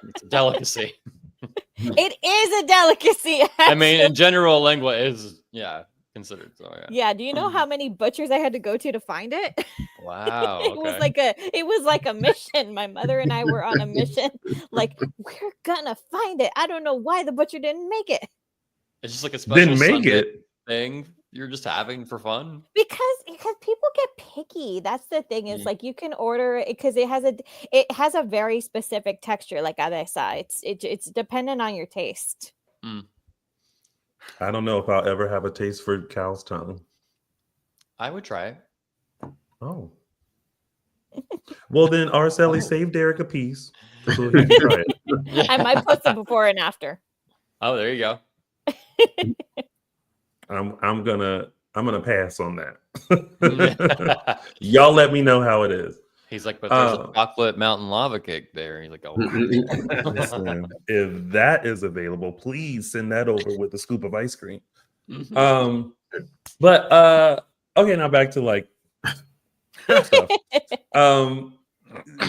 It's a delicacy.
It is a delicacy. Actually.
I mean, in general, lengua is considered. So
yeah. Do you know how many butchers I had to go to find it?
Wow.
It was like a mission. My mother and I were on a mission. Like, we're gonna find it. I don't know why the butcher didn't make it.
It's just like a special
Didn't make
Sunday
it
thing you're just having for fun.
Because people get picky. That's the thing. Is like you can order it because it has a very specific texture. Like I said, it's dependent on your taste.
I don't know if I'll ever have a taste for cow's tongue.
I would try it.
Oh. Well, then Araceli, save Derek a piece so he can try it.
I might put some before and after.
Oh, there you go.
I'm gonna pass on that. Y'all let me know how it is.
He's like, but there's a chocolate mountain lava cake there. He's like, oh.
Listen, if that is available, please send that over with a scoop of ice cream. But okay, now back to like stuff.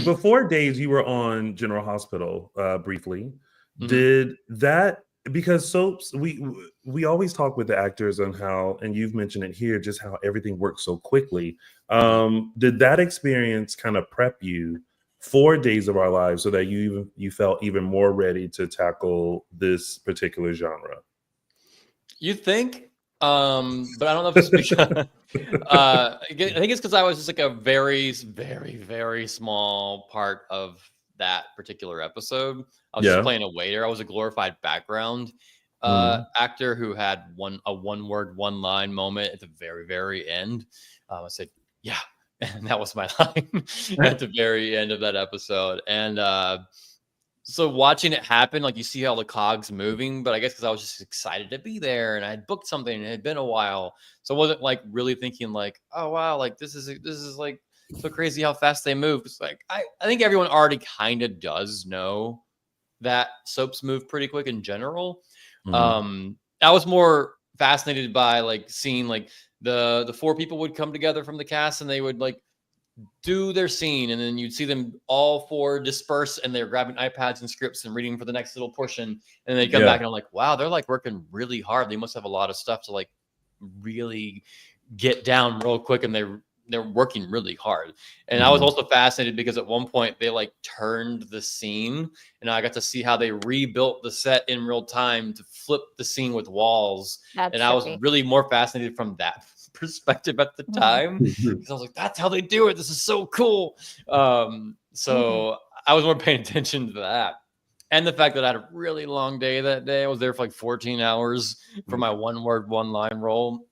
Before Days, you were on General Hospital briefly. Did that, because soaps, we always talk with the actors on how, and you've mentioned it here, just how everything works so quickly. Did that experience kind of prep you for Days of Our Lives so that you felt even more ready to tackle this particular genre?
You think? But I don't know if it's because I think it's because I was just like a very, very, very small part of that particular episode. I was just playing a waiter. I was a glorified background actor who had a one-word, one-line moment at the very, very end. I said, "Yeah," and that was my line at the very end of that episode. And so watching it happen, like you see all the cogs moving, but I guess because I was just excited to be there and I had booked something and it had been a while, so I wasn't like really thinking like, "Oh wow, like this is like so crazy how fast they move." It's like I think everyone already kind of does know that soaps move pretty quick in general. I was more fascinated by like seeing like the four people would come together from the cast and they would like do their scene, and then you'd see them all four disperse and they're grabbing iPads and scripts and reading for the next little portion, and they come back and I'm like, wow, they're like working really hard. They must have a lot of stuff to like really get down real quick, and they're working really hard. And I was also fascinated because at one point they like turned the scene and I got to see how they rebuilt the set in real time to flip the scene with walls. And I was really more fascinated from that perspective at the time because I was like, that's how they do it. This is so cool. So I was more paying attention to that. And the fact that I had a really long day that day. I was there for like 14 hours for my 1-word, 1-line role.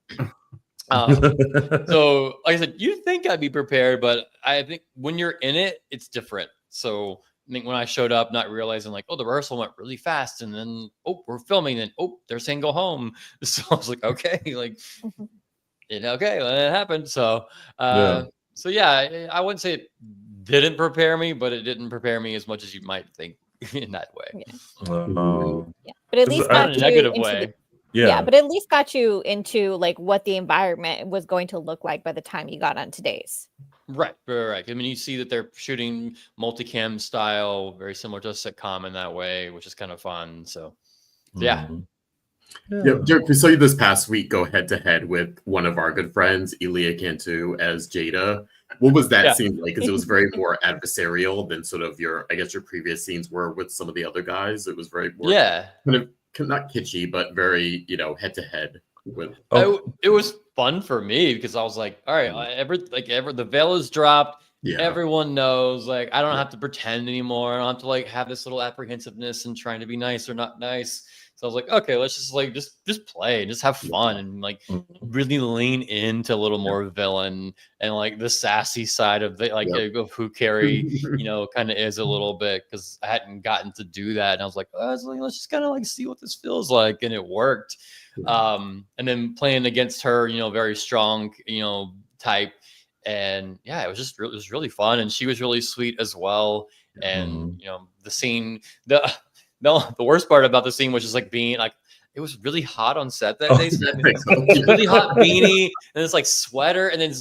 So like I said, you think I'd be prepared, but I think when you're in it, it's different. So I think when I showed up, not realizing like, oh, the rehearsal went really fast, and then we're filming, and they're saying go home. So I was like, okay, like, okay, well, it happened. So so yeah, I wouldn't say it didn't prepare me, but it didn't prepare me as much as you might think in that way.
But at least
not in a negative way.
Yeah, but at least got you into like what the environment was going to look like by the time you got on today's.
Right. I mean, you see that they're shooting multicam style, very similar to a sitcom in that way, which is kind of fun. So, yeah.
Derek, we saw you this past week go head to head with one of our good friends, Elia Cantu, as Jada. What was that scene like? Because it was very more adversarial than sort of your previous scenes were with some of the other guys. It was very more kind of not kitschy, but very, head to head with.
It was fun for me because I was like, all right, the veil is dropped. Yeah. Everyone knows, like, I don't have to pretend anymore. I don't have to like have this little apprehensiveness and trying to be nice or not nice. So I was like, okay, let's just like just play and just have fun and like really lean into a little more villain and like the sassy side of the of who Kerry, kind of is a little bit, because I hadn't gotten to do that. And I was like, let's just kind of like see what this feels like, and it worked. And then playing against her, very strong, type. And yeah, it was really fun, and she was really sweet as well. And the scene, the worst part about the scene was just like being like, it was really hot on set that day. So really hot beanie and this like sweater, and then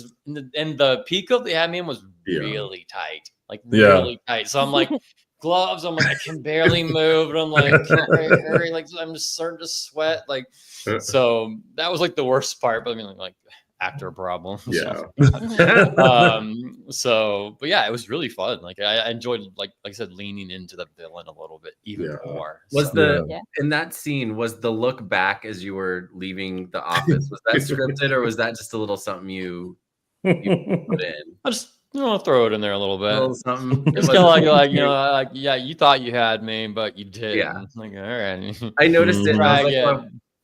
the peacoat they had me in was really tight, like really tight. So I'm like, gloves. I'm like, I can barely move, and I'm like, hurry, like I'm just starting to sweat, like. So that was like the worst part. But I mean, like actor problem. But yeah, it was really fun. Like I enjoyed, like I said, leaning into the villain a little bit even more.
In that scene, was the look back as you were leaving the office, was that scripted, or was that just a little something you put in?
I just throw it in there a little bit.
A little something.
It's kind of like you thought you had me, but you didn't.
Yeah.
Like, all right.
I noticed it.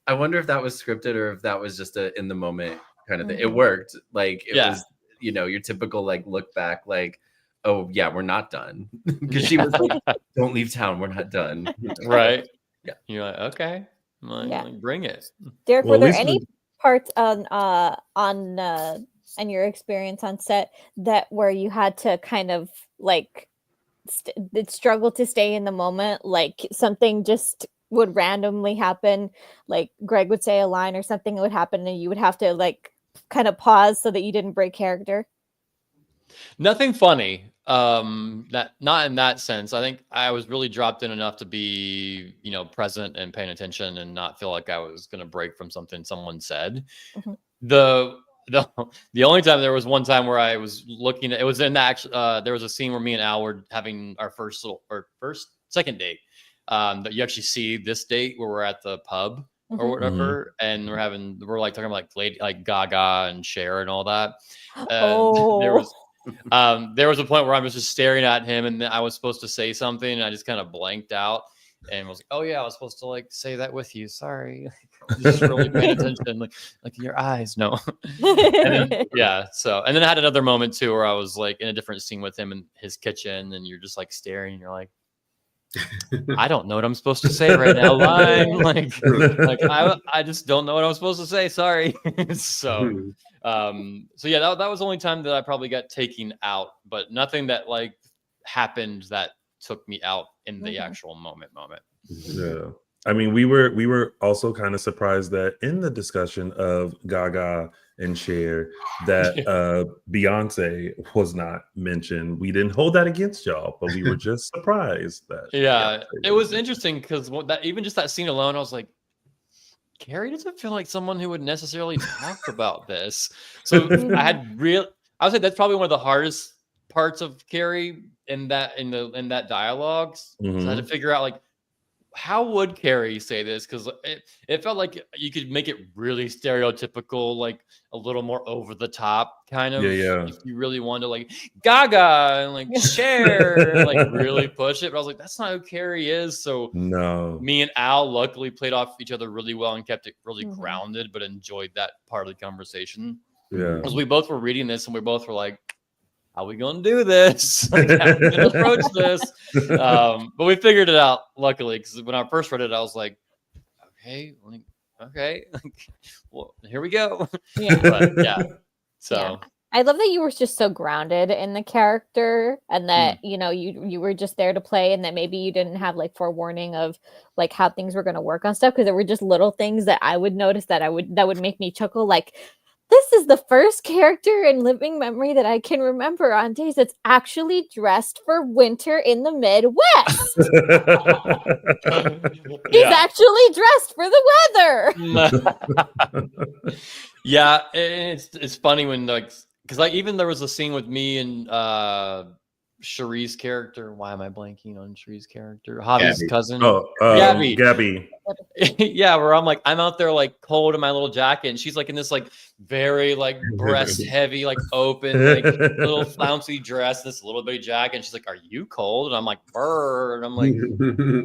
I wonder if that was scripted or if that was just a in the moment kind of thing. It worked. Like it was, your typical like look back, like, oh yeah, we're not done. Because she was like, don't leave town, we're not done.
Right. Yeah. You're like, okay. Like, bring it.
Derek, were there any parts on your experience on set that where you had to kind of like struggle to stay in the moment, like something just would randomly happen, like Greg would say a line or something would happen and you would have to like kind of pause so that you didn't break character?
Nothing funny. That not in that sense. I think I was really dropped in enough to be, present and paying attention and not feel like I was going to break from something someone said. The only time, there was one time where I was looking at, it was in the there was a scene where me and Al were having our second date. That you actually see this date where we're at the pub or whatever, and we're like talking about like Gaga and Cher and all that. There was a point where I was just staring at him, and I was supposed to say something, and I just kind of blanked out and was like, "Oh yeah, I was supposed to like say that with you. Sorry." Just really paying attention, like your eyes, no. And then I had another moment too where I was like in a different scene with him in his kitchen, and you're just like staring, and you're like, I don't know what I'm supposed to say right now. I just don't know what I'm supposed to say. Sorry. So yeah, that was the only time that I probably got taken out, but nothing that like happened that took me out in the actual moment.
Yeah. I mean, we were also kind of surprised that in the discussion of Gaga and Cher that Beyonce was not mentioned. We didn't hold that against y'all, but we were just surprised that.
Yeah, it was interesting because even just that scene alone, I was like, Kerry doesn't feel like someone who would necessarily talk about this. So I would say that's probably one of the hardest parts of Kerry in that dialogue. So I had to figure out like, how would Kerry say this? Because it felt like you could make it really stereotypical, like a little more over the top kind of.
Yeah.
If you really wanted to like Gaga and like Cher, like really push it. But I was like, that's not who Kerry is. So
no,
me and Al luckily played off each other really well and kept it really grounded, but enjoyed that part of the conversation.
Yeah.
Because we both were reading this and we both were like, how are we going to do this? Like, how are we going to approach this? But we figured it out, luckily, because when I first read it, I was like, okay, well, here we go.
Yeah.
But, yeah. So
yeah. I love that you were just so grounded in the character, and that you know you were just there to play, and that maybe you didn't have like forewarning of like how things were going to work on stuff, because there were just little things that I would notice that would make me chuckle, like, this is the first character in living memory that I can remember on Days that's actually dressed for winter in the Midwest. He's actually dressed for the weather.
Yeah, it's funny when like, because like even there was a scene with me and Cherie's character. Why am I blanking on Cherie's character? Javi's cousin.
Oh, Gabby.
Yeah, where I'm like, I'm out there like cold in my little jacket, and she's like in this like very like breast heavy, like open, like little flouncy dress, this little bitty jacket. And she's like, "Are you cold?" And I'm like, "Brr." And I'm like,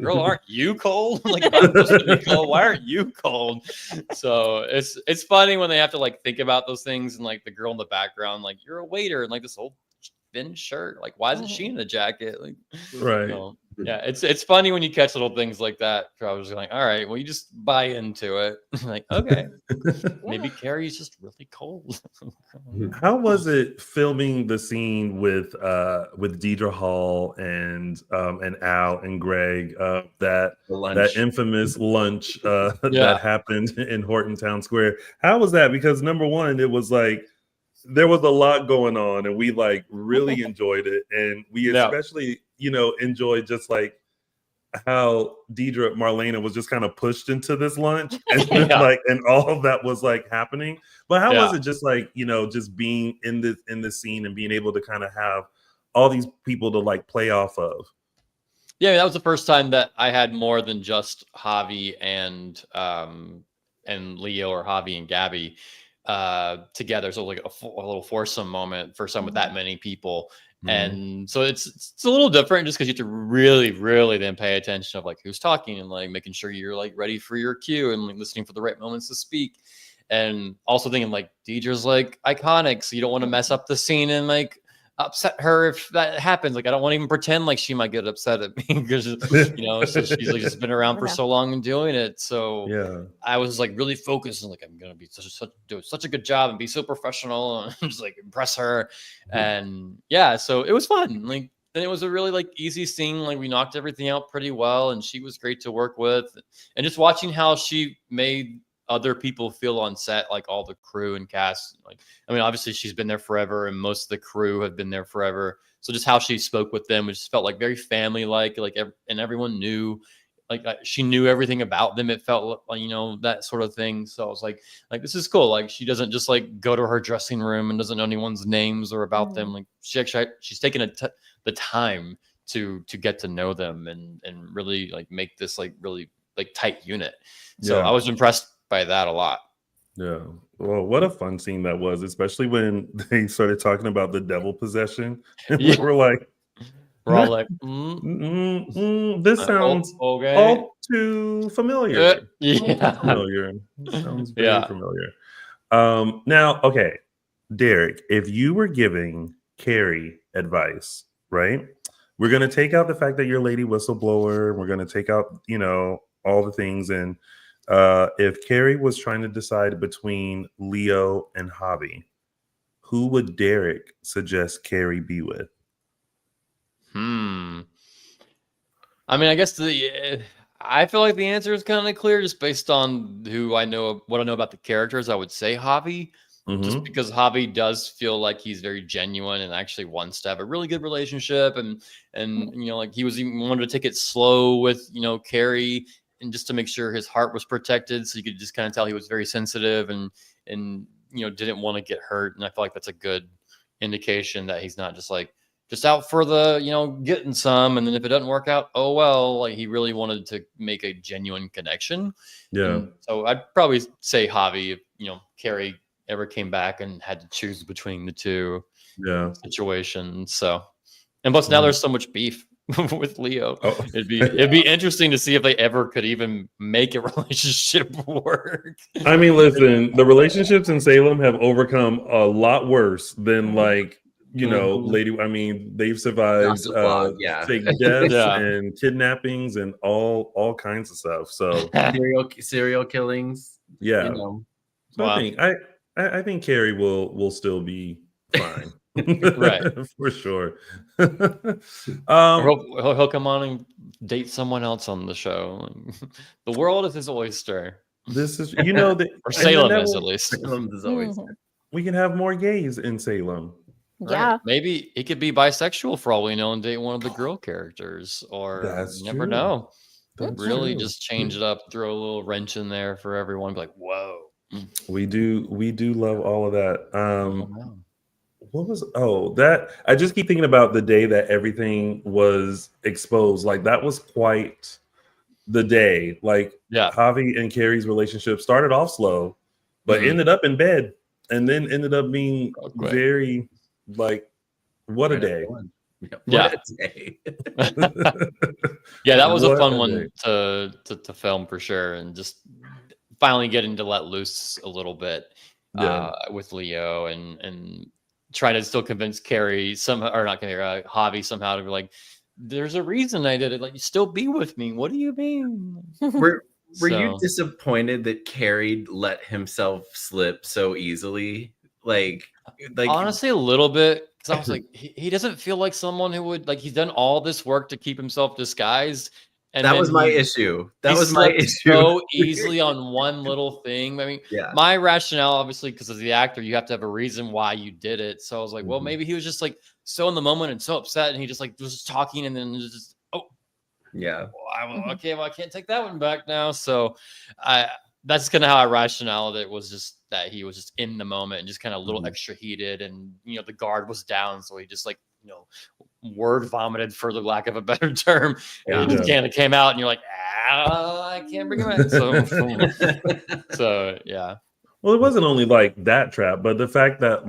"Girl, aren't you cold? Like, I'm supposed to be cold. Why aren't you cold?" So it's funny when they have to like think about those things, and like the girl in the background, like, "You're a waiter," and like this old thin shirt, like, why isn't she in a jacket? Like,
right.
You know, yeah, it's funny when you catch little things like that. I was like, all right, well, you just buy into it. Like, okay, maybe Kerry's just really cold.
How was it filming the scene with Deidre Hall and Al and Greg, that infamous lunch that happened in Horton Town Square? How was that? Because number one, it was like there was a lot going on, and we like really enjoyed it, and we especially enjoyed just like how Marlena was just kind of pushed into this lunch, and like, and all of that was like happening. But how was it just like just being in the scene and being able to kind of have all these people to like play off of?
Yeah, that was the first time that I had more than just Javi and Leo, or Javi and Gabby together. So like a little foursome moment for some with that many people. And so it's a little different just because you have to really, really then pay attention of like who's talking, and like making sure you're like ready for your cue, and like listening for the right moments to speak. And also thinking like Deidre's like iconic, so you don't want to mess up the scene and like upset her if that happens. Like, I don't want to even pretend like she might get upset at me because so she's like just been around for so long and doing it. So I was like really focused and like, I'm gonna be do such a good job and be so professional and just like impress her. And so it was fun. Like, and it was a really like easy scene. Like, we knocked everything out pretty well, and she was great to work with. And just watching how she made other people feel on set, like all the crew and cast. Like, I mean, obviously she's been there forever, and most of the crew have been there forever. So just how she spoke with them, which felt like very family-like, and everyone knew, like, she knew everything about them. It felt like, that sort of thing. So I was like, this is cool. Like, she doesn't just like go to her dressing room and doesn't know anyone's names or about them. Like, she's taken the time to get to know them and really like make this like really like tight unit. So I was impressed by that a lot.
Yeah. Well, what a fun scene that was, especially when they started talking about the devil possession. And we were all like, this sounds all too familiar. Familiar. Sounds very familiar. Now, okay, Derek, if you were giving Kerry advice, right? We're going to take out the fact that you're Lady Whistleblower. We're going to take out, all the things. And if Kerry was trying to decide between Leo and Javi, who would Derek suggest Kerry be with?
I mean, I guess I feel like the answer is kind of clear just based on what I know about the characters. I would say Javi, just because Javi does feel like he's very genuine and actually wants to have a really good relationship, and like he was even wanted to take it slow with Kerry, and just to make sure his heart was protected, so you could just kind of tell he was very sensitive and didn't want to get hurt. And I feel like that's a good indication that he's not just like just out for the, getting some. And then if it doesn't work out, oh, well, like he really wanted to make a genuine connection.
Yeah.
And so I'd probably say Javi, if, Kerry ever came back and had to choose between the two situations. So, and plus now there's so much beef with Leo. Oh. It'd be interesting to see if they ever could even make a relationship work.
I mean, listen, the relationships in Salem have overcome a lot worse than Lady. I mean, they've survived fake deaths and kidnappings and all kinds of stuff. So
serial killings.
Yeah. So I think Kerry will still be fine. Right. For sure.
He'll come on and date someone else on the show. The world is his oyster.
This is that
or Salem is at least.
Salem is always
we can have more gays in Salem.
Yeah.
Right. Maybe he could be bisexual for all we know and date one of the girl characters. Or you never know. Really just change it up, throw a little wrench in there for everyone. Be like, whoa.
We do love all of that. What was that? I just keep thinking about the day that everything was exposed. Like that was quite the day. Like Javi and Kerry's relationship started off slow, but ended up in bed, and then ended up being very what a day.
Yeah. Yeah, that was a fun one to film for sure, and just finally getting to let loose a little bit with Leo and trying to still convince Kerry Javi somehow to be like, there's a reason I did it. Like, you still be with me. What do you mean?
Were you disappointed that Kerry let himself slip so easily? Like
honestly, a little bit. Because I was like, he doesn't feel like someone who would he's done all this work to keep himself disguised. And
that was my issue. That was my issue.
So easily on one little thing. I mean, my rationale, obviously, because as the actor, you have to have a reason why you did it. So I was like, well, maybe he was just so in the moment and so upset, and he just was talking, and then just okay, well, I can't take that one back now. So that's kind of how I rationale it was just that he was just in the moment and just kind of a little extra heated, and the guard was down, so he just word vomited, for the lack of a better term. And it just kind of came out, and you're like, I can't bring him back. So yeah.
Well, it wasn't only that trap, but the fact that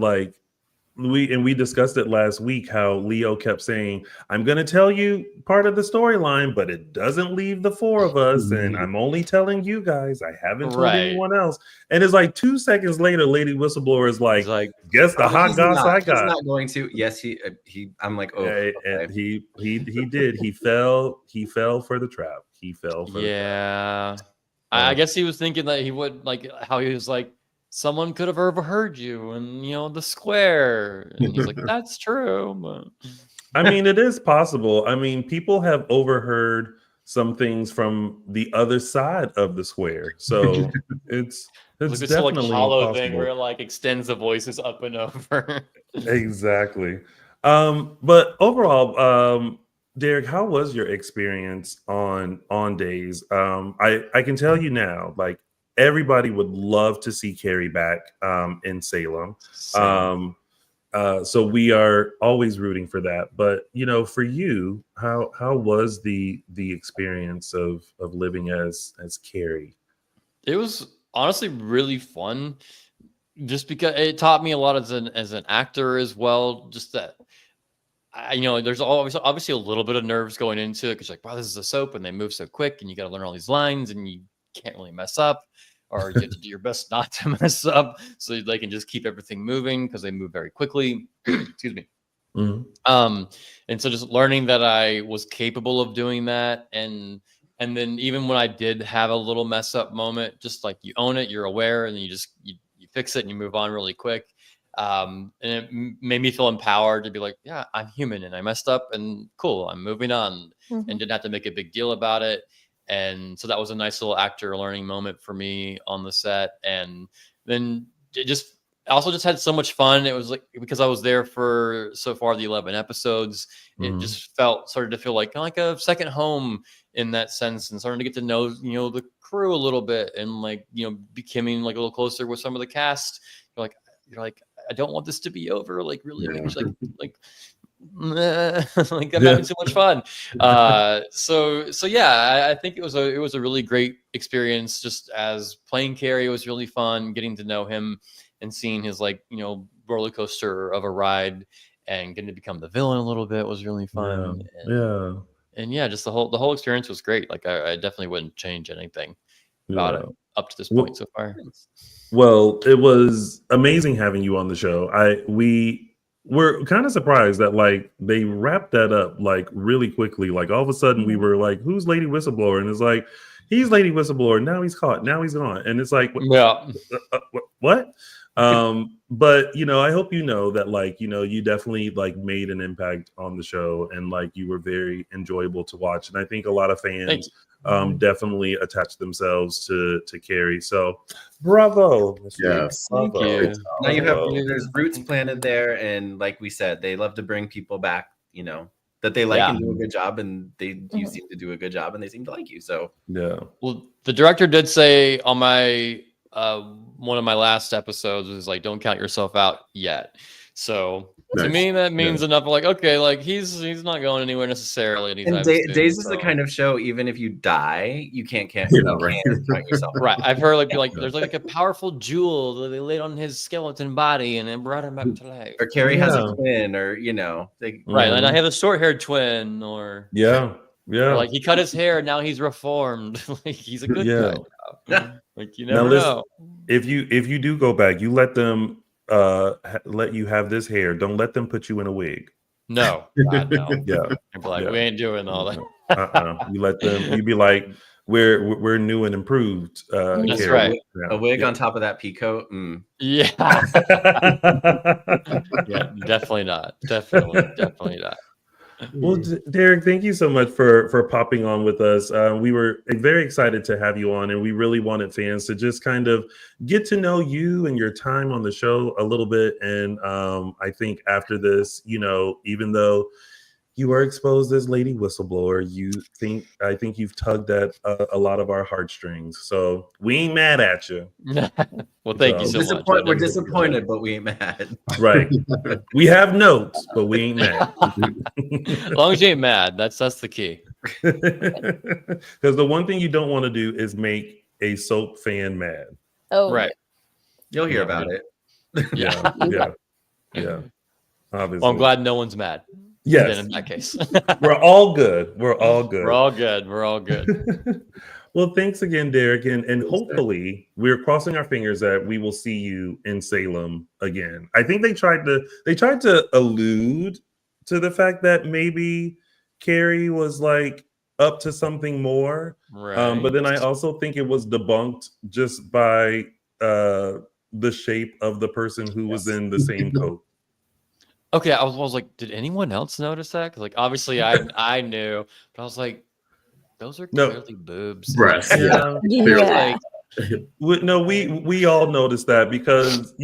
we discussed it last week, how Leo kept saying, I'm going to tell you part of the storyline, but it doesn't leave the four of us. And I'm only telling you guys. I haven't told anyone else. And it's 2 seconds later, Lady Whistleblower is like, guess the hot goss I got.
He's not going to. Yes, he I'm like, okay.
And he did. He fell for the trap. He fell for the trap.
I guess he was thinking that he would, how he was like, someone could have overheard you and the square, and he's like, that's true. But
I mean, it is possible. I mean, people have overheard some things from the other side of the square, so it's definitely
hollow
possible.
Thing where extends the voices up and over.
Exactly. But overall, Derek, how was your experience on Days? I can tell you now, everybody would love to see Kerry back in Salem. So we are always rooting for that. But for you, how was the experience of living as Kerry?
It was honestly really fun, just because it taught me a lot as an actor as well. Just that there's always obviously a little bit of nerves going into it, because wow, this is a soap and they move so quick, and you got to learn all these lines, and you can't really mess up. Or you have to do your best not to mess up, so they can just keep everything moving, because they move very quickly. Excuse me. And so just learning that I was capable of doing that, and then even when I did have a little mess up moment, just you own it, you're aware, and then you fix it and you move on really quick. And it made me feel empowered to be like, yeah, I'm human and I messed up, and cool, I'm moving on, and didn't have to make a big deal about it. And so that was a nice little actor learning moment for me on the set. And then it also just had so much fun. It was because I was there for so far the 11 episodes, it just started to feel like a second home in that sense, and starting to get to know, the crew a little bit, and becoming a little closer with some of the cast. You're like, I don't want this to be over. Really, like I'm having so much fun. So yeah, I think it was a really great experience. Just as playing Kerry was really fun, getting to know him and seeing his roller coaster of a ride and getting to become the villain a little bit was really fun. And yeah, just the whole experience was great. Like I definitely wouldn't change anything about it up to this point so far.
Well, it was amazing having you on the show. We're kind of surprised that like they wrapped that up like really quickly. Like all of a sudden we were like, who's Lady Whistleblower? And it's like, he's Lady Whistleblower. Now he's caught. Now he's gone. And it's like, what? But I hope that like, you definitely like made an impact on the show and like you were very enjoyable to watch. And I think a lot of fans definitely attached themselves to Kerry. So bravo.
Yes.
Thank you. Now you have there's roots planted there, and like we said, they love to bring people back, that they like and do a good job, and you seem to do a good job and they seem to like you. So
well, the director did say on my one of my last episodes was like, don't count yourself out yet. So to me that means enough. Like, okay, like he's not going anywhere necessarily.
And Days is the kind of show, even if you die, you can't count yourself.
Right. I've heard like there's like a powerful jewel that they laid on his skeleton body and then brought him back to life.
Or Kerry has a twin, or
right. And I have a short-haired twin, or or like he cut his hair and now he's reformed. Like he's a good guy. Like you never know.
If you do go back, you let them let you have this hair. Don't let them put you in a wig.
No, God, no.
Yeah,
like we ain't doing all that.
You let them. You be like, we're new and improved.
That's right.
A wig on top of that pea coat.
Yeah. Yeah, definitely not. Definitely not.
Well, Derek, thank you so much for popping on with us. We were very excited to have you on, and we really wanted fans to just kind of get to know you and your time on the show a little bit. And I think after this, even though you were exposed as Lady Whistleblower, I think you've tugged at a lot of our heartstrings. So we ain't mad at you.
Well, thank you so much.
We're disappointed, but we ain't mad.
Right. We have notes, but we ain't mad.
As long as you ain't mad, that's the key.
Because the one thing you don't want to do is make a soap fan mad.
Oh,
right.
You'll hear about it.
Yeah. Obviously.
Well, I'm glad no one's mad.
Yes.
In that case.
We're all good. We're all good. Well, thanks again, Derek. And hopefully we're crossing our fingers that we will see you in Salem again. I think they tried to allude to the fact that maybe Kerry was like up to something more.
Right.
But then I also think it was debunked just by the shape of the person who was in the same coat.
Okay, I was like, did anyone else notice that? Because like obviously I knew, but I was like, those are clearly boobs.
Breasts.
Yeah. No, we all noticed that because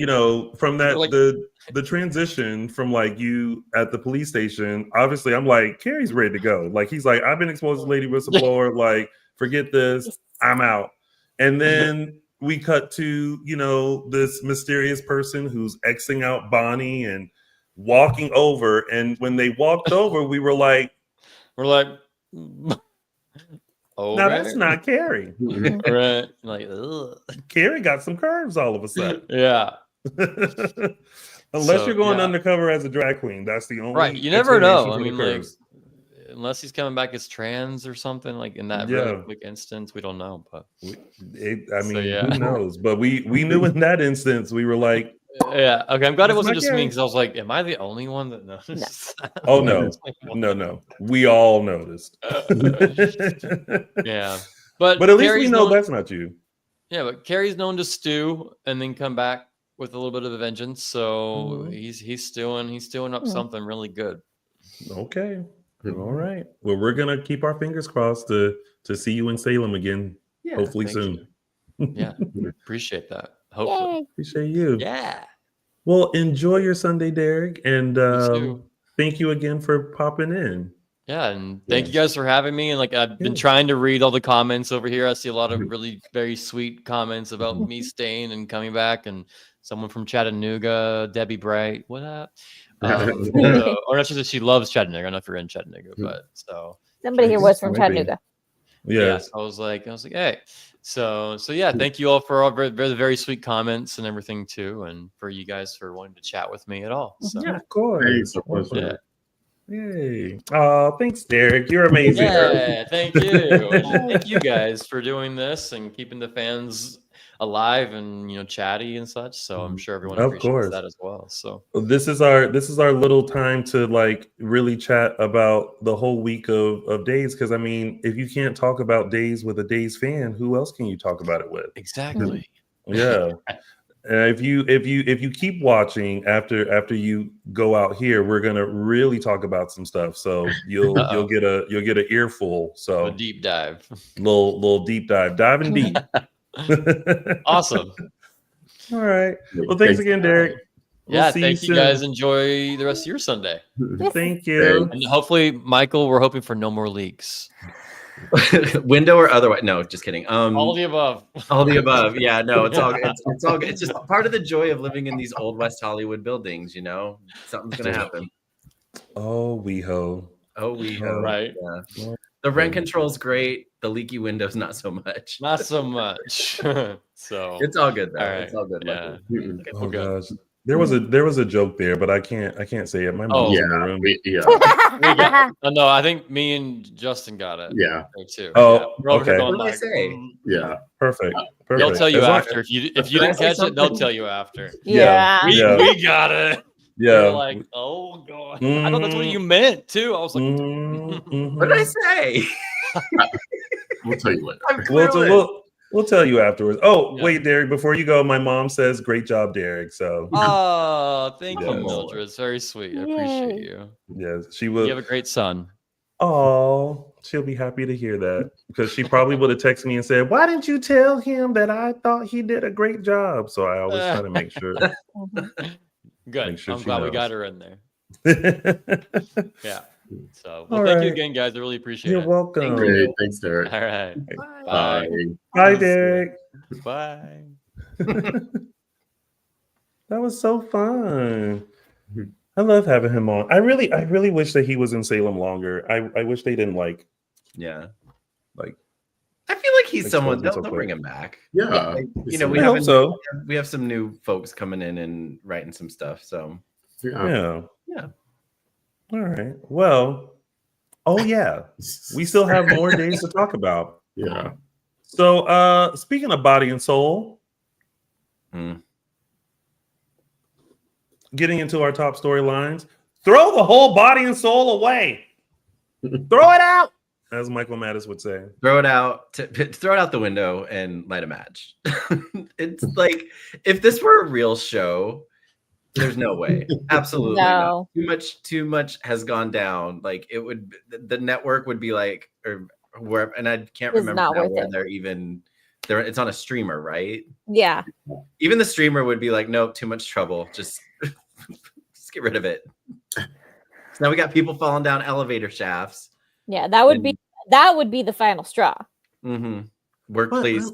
from that like, the transition from like you at the police station, obviously I'm like, Kerry's ready to go. Like he's like, I've been exposed to Lady Whistleblower, like forget this, I'm out. And then we cut to this mysterious person who's Xing out Bonnie and walking over, and when they walked over, we're like,
oh,
now that's not Kerry.
Right? Like, ugh.
Kerry got some curves all of a sudden.
Yeah.
Unless you're going undercover as a drag queen, that's the only
right. You never know. I mean, like, unless he's coming back as trans or something, like in that really quick instance, we don't know. But
who knows? But we knew in that instance, we were like.
Yeah. Okay. I'm glad it wasn't just me because I was like, "Am I the only one that noticed?"
Oh no, no. We all noticed.
Yeah, but
at least we know that's not you.
Yeah, but Kerry's known to stew and then come back with a little bit of a vengeance. So he's stewing up something really good.
Okay. All right. Well, we're gonna keep our fingers crossed to see you in Salem again. Yeah, hopefully soon.
Yeah, appreciate that. Hopefully.
Yay.
Appreciate you.
Yeah.
Well, enjoy your Sunday, Derek, and thank you again for popping in.
Yeah, and thank you guys for having me. And like I've been trying to read all the comments over here. I see a lot of really very sweet comments about me staying and coming back, and someone from Chattanooga, Debbie Bright. What up? Or not just she loves Chattanooga. I don't know if you're in Chattanooga, but so
somebody here was from Chattanooga.
Yeah.
So I was like, hey. So yeah, thank you all for all very, very, very sweet comments and everything too, and for you guys for wanting to chat with me at all. So
Yeah, of course.
Yeah.
Yay. Oh, thanks, Derek. You're amazing.
Yeah, thank you. And thank you guys for doing this and keeping the fans alive and chatty and such. So I'm sure everyone appreciates that as well. So
this is our little time to like really chat about the whole week of Days, because I mean, if you can't talk about Days with a Days fan, who else can you talk about it with?
Exactly.
Yeah. If you keep watching after you go out here, we're gonna really talk about some stuff. So you'll get an earful. So
a deep dive,
little deep dive, diving deep.
Awesome.
All right. Well, thanks again, Derek.
Yeah, thank you guys. Enjoy the rest of your Sunday.
Thank you.
And hopefully, Michael, we're hoping for no more leaks.
Window or otherwise? No, just kidding.
All the above.
All the above. Yeah, no, it's all it's all good. It's just part of the joy of living in these old West Hollywood buildings. Something's gonna happen.
Oh, WeHo.
Right. Yeah. The rent control's great. The leaky windows, not so much.
Not so much. So
it's all good though.
All right.
It's all good.
Yeah.
Okay,
Oh gosh. There was a joke there, but I can't say it. My mom's in the room.
No, I think me and Justin got it.
Yeah.
There too.
Oh, okay.
What did I say?
Yeah.
Perfect.
They'll tell you after. If you didn't catch it, they'll tell you after.
Yeah.
We got it.
Yeah.
They're like, oh god. I thought that's what you meant too. I was like,
what did I say?
We'll tell you later.
We'll tell you afterwards. Oh, wait, Derek, before you go, my mom says, great job, Derek. So
thank you, Mildred. It's very sweet. I appreciate you.
Yes, she will.
You have a great son.
Oh, she'll be happy to hear that, because she probably would have texted me and said, why didn't you tell him that I thought he did a great job? So I always try to make sure.
Good.
Sure
I'm glad we got her in there. Yeah. So, thank you again, guys. I really appreciate it.
You're welcome.
Great. Thanks, Derek.
All right.
Bye.
Bye, Derek.
Bye.
That was so fun. I love having him on. I really wish that he was in Salem longer. I wish they didn't
Yeah.
Like.
I feel like he's someone. They'll bring him back.
Yeah.
We have some new folks coming in and writing some stuff. So.
Yeah. All right. Well, we still have more days to talk about.
Yeah.
So, speaking of body and soul, getting into our top storylines, throw the whole body and soul away. Throw it out, as Michael Mattis would say.
Throw it out. Throw it out the window and light a match. It's like, if this were a real show, there's no way. Absolutely
no.
Not. Too much has gone down. Like, it would, the network would be like, or where, and I can't remember now where they're even there. It's on a streamer, right?
Yeah.
Even the streamer would be like, nope, too much trouble. Just get rid of it. So now we got people falling down elevator shafts.
Yeah, that would be the final straw.
Workplace,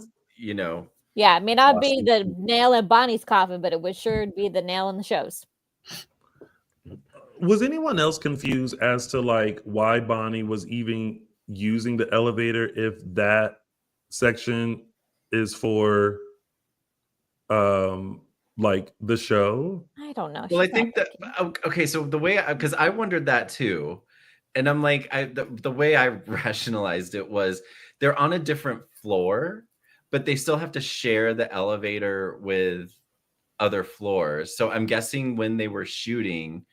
Yeah, it may not be the nail in Bonnie's coffin, but it would sure be the nail in the shows.
Was anyone else confused as to like why Bonnie was even using the elevator if that section is for like the show?
I don't know.
Well, I think that okay, so the way, because I wondered that too, and I'm like, the way I rationalized it was they're on a different floor, but they still have to share the elevator with other floors. So I'm guessing when they were shooting,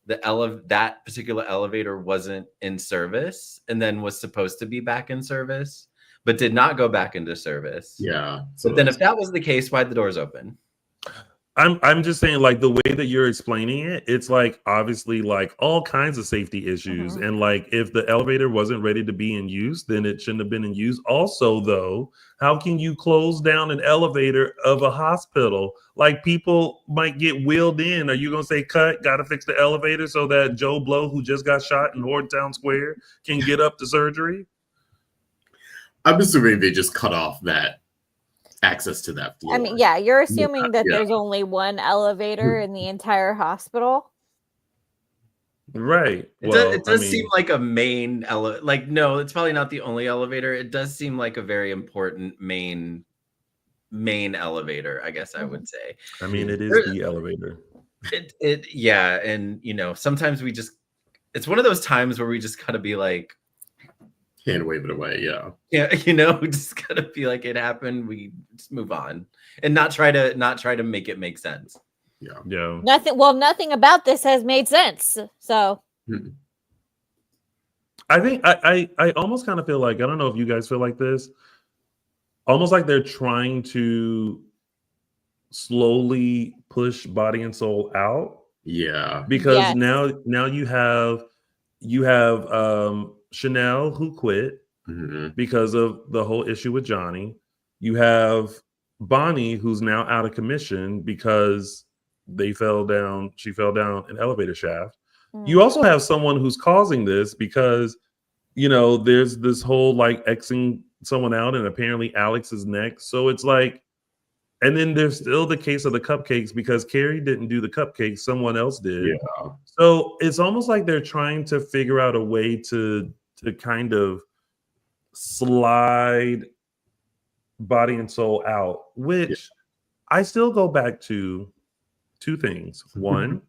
that particular elevator wasn't in service and then was supposed to be back in service, but did not go back into service.
Yeah.
So then if that was the case, why'd the doors open?
I'm just saying, like, the way that you're explaining it, it's like obviously like all kinds of safety issues. And like if the elevator wasn't ready to be in use, then it shouldn't have been in use. Also, though, how can you close down an elevator of a hospital? Like, people might get wheeled in. Are you gonna say cut, gotta fix the elevator so that Joe Blow, who just got shot in Town Square, can get up to surgery?
I'm assuming they just cut off that access to that floor.
I mean, yeah, you're assuming that there's only one elevator in the entire hospital.
Right.
It does seem like a main like, no, it's probably not the only elevator. It does seem like a very important main elevator, I guess I would say.
I mean, it is the elevator.
Yeah, and sometimes it's one of those times where we just gotta be like,
can't wave it away. Yeah,
we just gotta be like, it happened, we just move on and not try to make it make sense.
Yeah.
Nothing about this has made sense. So
I think I almost kind of feel like, I don't know if you guys feel like this, almost like they're trying to slowly push Body and Soul out.
Yeah.
Because now you have Chanel, who quit because of the whole issue with Johnny. You have Bonnie, who's now out of commission because she fell down an elevator shaft. You also have someone who's causing this because there's this whole like Xing someone out, and apparently Alex is next. So it's like, and then there's still the case of the cupcakes because Kerry didn't do the cupcakes, someone else did.
Yeah.
So it's almost like they're trying to figure out a way to kind of slide Body and Soul out, which I still go back to two things. One,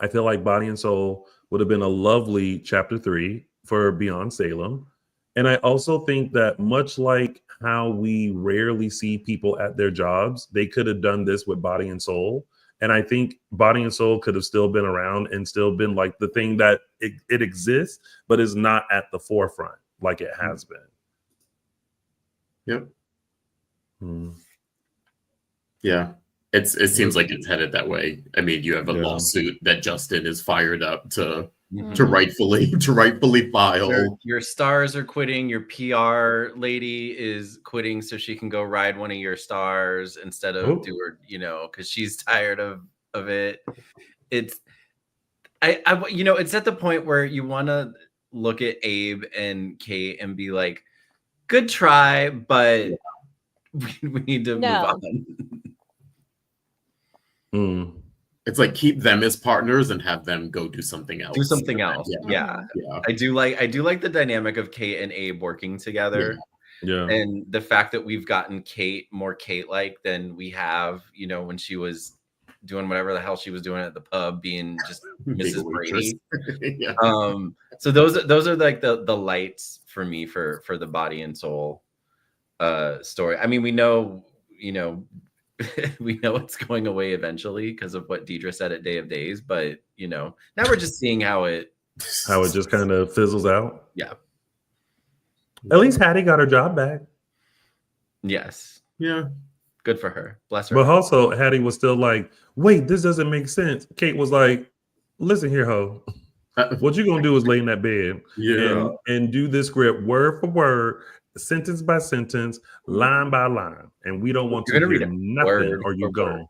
I feel like Body and Soul would have been a lovely chapter 3 for Beyond Salem. And I also think that much like how we rarely see people at their jobs, they could have done this with Body and Soul. And I think Body and Soul could have still been around and still been like the thing that it exists, but is not at the forefront like it has been.
Yep. Yeah. It seems like it's headed that way. I mean, you have a lawsuit that Justin is fired up to rightfully file.
Your stars are quitting. Your PR lady is quitting so she can go ride one of your stars instead of do her, because she's tired of it. It's at the point where you want to look at Abe and Kate and be like, good try, but we need to move on.
It's like, keep them as partners and have them go do something else.
Yeah. I do like the dynamic of Kate and Abe working together.
Yeah.
And the fact that we've gotten Kate more Kate-like than we have, when she was doing whatever the hell she was doing at the pub, being just Mrs. Brady. So those are like the lights for me for the Body and Soul story. I mean, we know it's going away eventually because of what Deidre said at Day of Days, but now we're just seeing how it
just kind of fizzles out.
Yeah.
At least Hattie got her job back.
Yes.
Yeah.
Good for her. Bless her.
But also Hattie was still like, wait, this doesn't make sense. Kate was like, listen here, ho. What you gonna do is lay in that bed and do this script word for word, sentence by sentence, line by line, and we don't want to hear nothing or you go.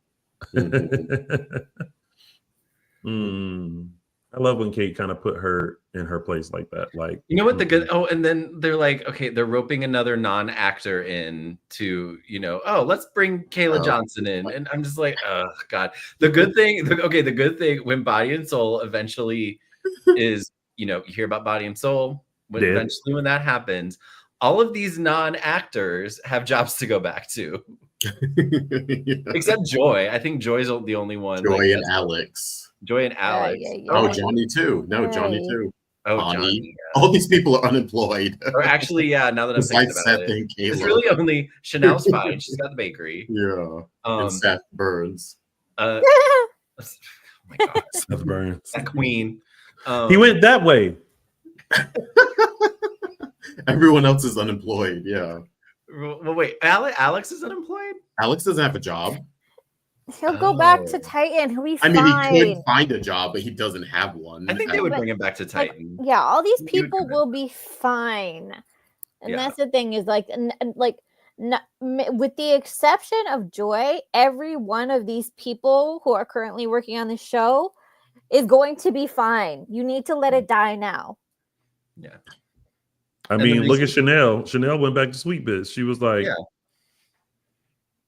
I love when Kate kind of put her in her place like that. Like,
and then they're like, okay, they're roping another non-actor in to, let's bring Kayla Johnson in. And I'm just like, oh God. The good thing when Body and Soul eventually is, you hear about Body and Soul, eventually when that happens, all of these non-actors have jobs to go back to. Except Joy. I think Joy's the only one.
Joy and Alex.
Joy and Alex.
Oh, Johnny too. No, Johnny too.
Oh, Johnny.
All these people are unemployed.
Or actually, now that I'm thinking about it, it's really only Chanel's fine. She's got the bakery.
Yeah. And Seth Burns.
Oh my God,
Seth Burns.
That queen.
He went that way.
Everyone else is unemployed. Yeah.
Well, wait. Alex is unemployed?
Alex doesn't have a job.
He'll go back to Titan. He'll be fine.
I mean, he could find a job, but he doesn't have one.
I think they would bring him back to Titan.
All these people will be fine. And that's the thing is with the exception of Joy, every one of these people who are currently working on the show is going to be fine. You need to let it die now.
Yeah.
I mean, look at Chanel. Chanel went back to Sweet Bits. She was like,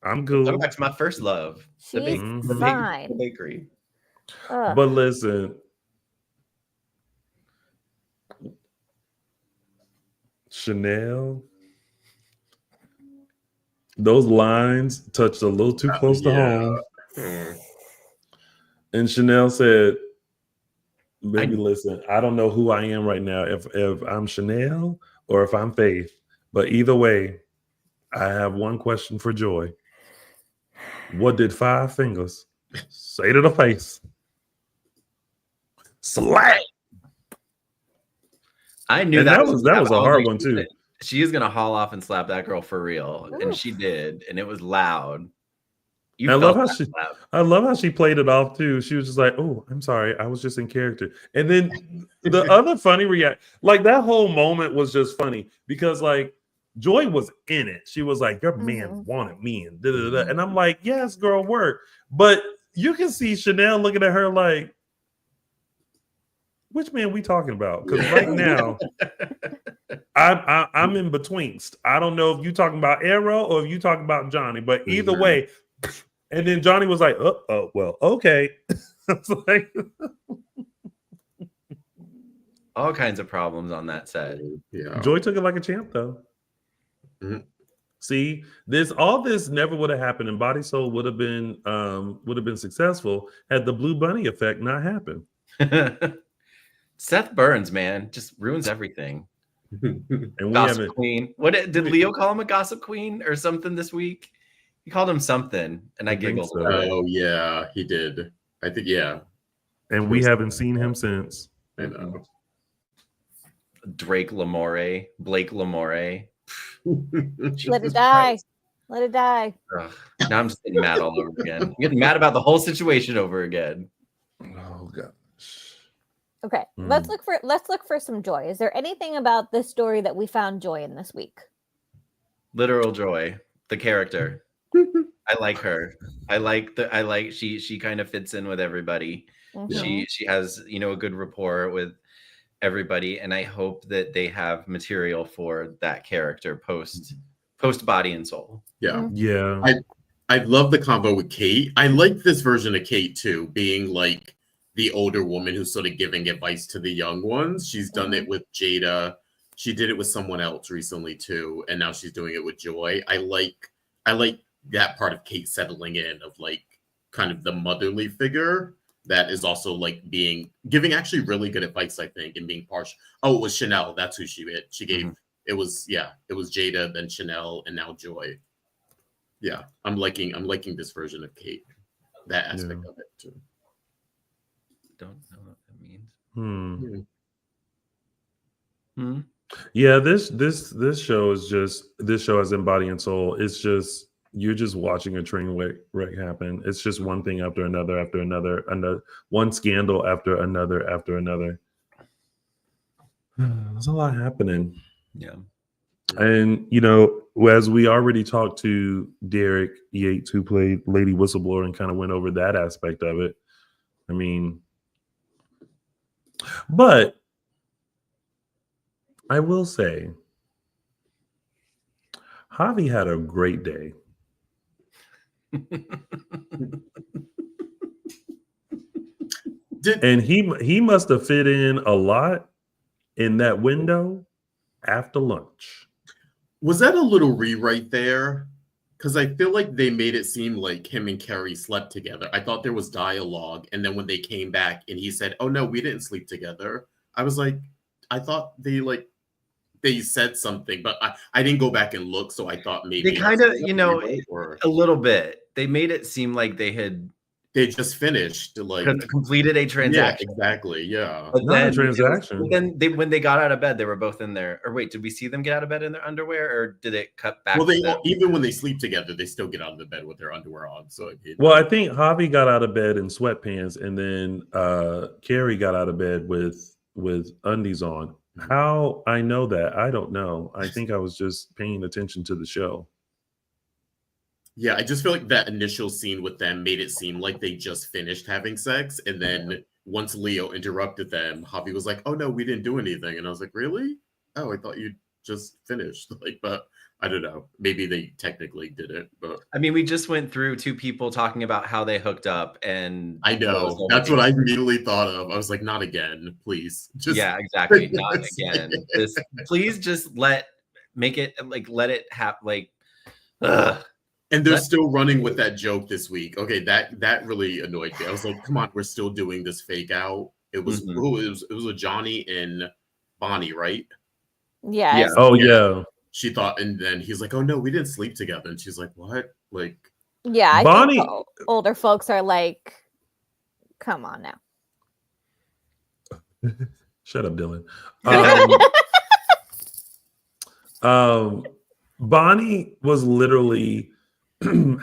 I'm good.
Go back to my first love.
She's fine.
The bakery.
But listen, Chanel, those lines touched a little too close to home. And Chanel said, "Baby, listen, I don't know who I am right now, if I'm Chanel or if I'm Faith. But either way, I have one question for Joy. What did 5 fingers say to the face?" Slap.
I knew
and that was a hard one too.
She is gonna haul off and slap that girl for real, and she did, and it was loud.
I love how she played it off too. She was just like, "Oh, I'm sorry, I was just in character." And then the other funny react, like that whole moment was just funny because like Joy was in it. She was like, "Your man wanted me," and da-da-da-da. And I'm like, "Yes, girl, work." But you can see Chanel looking at her like, which man we talking about? Because right now, I'm in betweenst. I don't know if you talking about Arrow or if you talking about Johnny, but either way. And then Johnny was like, "Oh, well, okay." It's like
all kinds of problems on that set.
Yeah,
Joy took it like a champ, though. See, all this never would have happened, and Body Soul would have been successful had the Blue Bunny effect not happened.
Seth Burns, man, just ruins everything.
And we
gossip queen. What did Leo call him, a gossip queen or something this week? He called him something, and I giggled.
So. Oh yeah, he did. I think
And we haven't seen him since.
I know.
Blake Lamore.
Let it die. Let it die.
Ugh. Now I'm just getting mad all over again. I'm getting mad about the whole situation over again.
Oh god.
Okay, let's look for some joy. Is there anything about this story that we found joy in this week?
Literal joy, the character. I like her. She kind of fits in with everybody. She has, a good rapport with everybody, and I hope that they have material for that character post Body and Soul.
Yeah.
Yeah.
I love the combo with Kate. I like this version of Kate too, being like the older woman who's sort of giving advice to the young ones. She's done it with Jada. She did it with someone else recently too, and now she's doing it with Joy. I like that part of Kate settling in, of like kind of the motherly figure that is also like giving actually really good advice, I think, and being partial. Oh, it was Chanel. That's who she gave. It was Jada, then Chanel, and now Joy. Yeah, I'm liking this version of Kate. That aspect of it too.
Don't know what that means.
Yeah, this show is just, this show as in Body and Soul, it's just, you're just watching a train wreck happen. It's just one thing after another, one scandal after another. There's a lot happening.
Yeah.
And, as we already talked to Derek Yates, who played Lady Whistleblower, and kind of went over that aspect of it. I mean, but I will say, Javi had a great day. And he must have fit in a lot in that window after lunch.
Was that a little rewrite there? Because I feel like they made it seem like him and Kerry slept together. I thought there was dialogue, and then when they came back and he said, "Oh no, we didn't sleep together," I was like, I thought they said something, but I didn't go back and look, so I thought maybe
they kind of, a little bit. They made it seem like they
just finished, like
completed a transaction.
Yeah, exactly. Yeah,
but
not a transaction.
Then when they got out of bed, they were both in there. Or wait, did we see them get out of bed in their underwear, or did it cut back?
Well, even when they sleep together, they still get out of the bed with their underwear on. So,
well, I think Javi got out of bed in sweatpants, and then Kerry got out of bed with undies on. How I know that, I don't know. I think I was just paying attention to the show.
Yeah, I just feel like that initial scene with them made it seem like they just finished having sex. And then once Leo interrupted them, Javi was like, "Oh no, we didn't do anything." And I was like, "Really? Oh, I thought you just finished." But I don't know. Maybe they technically did it, but
I mean, we just went through two people talking about how they hooked up, and
I know that's what I immediately thought of. I was like, not again, please.
Yeah, exactly. Not again. Please just let it happen. Like,
and they're still running with that joke this week. Okay, that really annoyed me. I was like, come on, we're still doing this fake out. It was it was with Johnny and Bonnie, right?
Yeah.
Yeah. Oh yeah.
She thought, and then he's like, "Oh no, we didn't sleep together." And she's like, "What?" Like,
yeah, I
Bonnie.
think older folks are like, "Come on now."
Shut up, Dylan. Bonnie was literally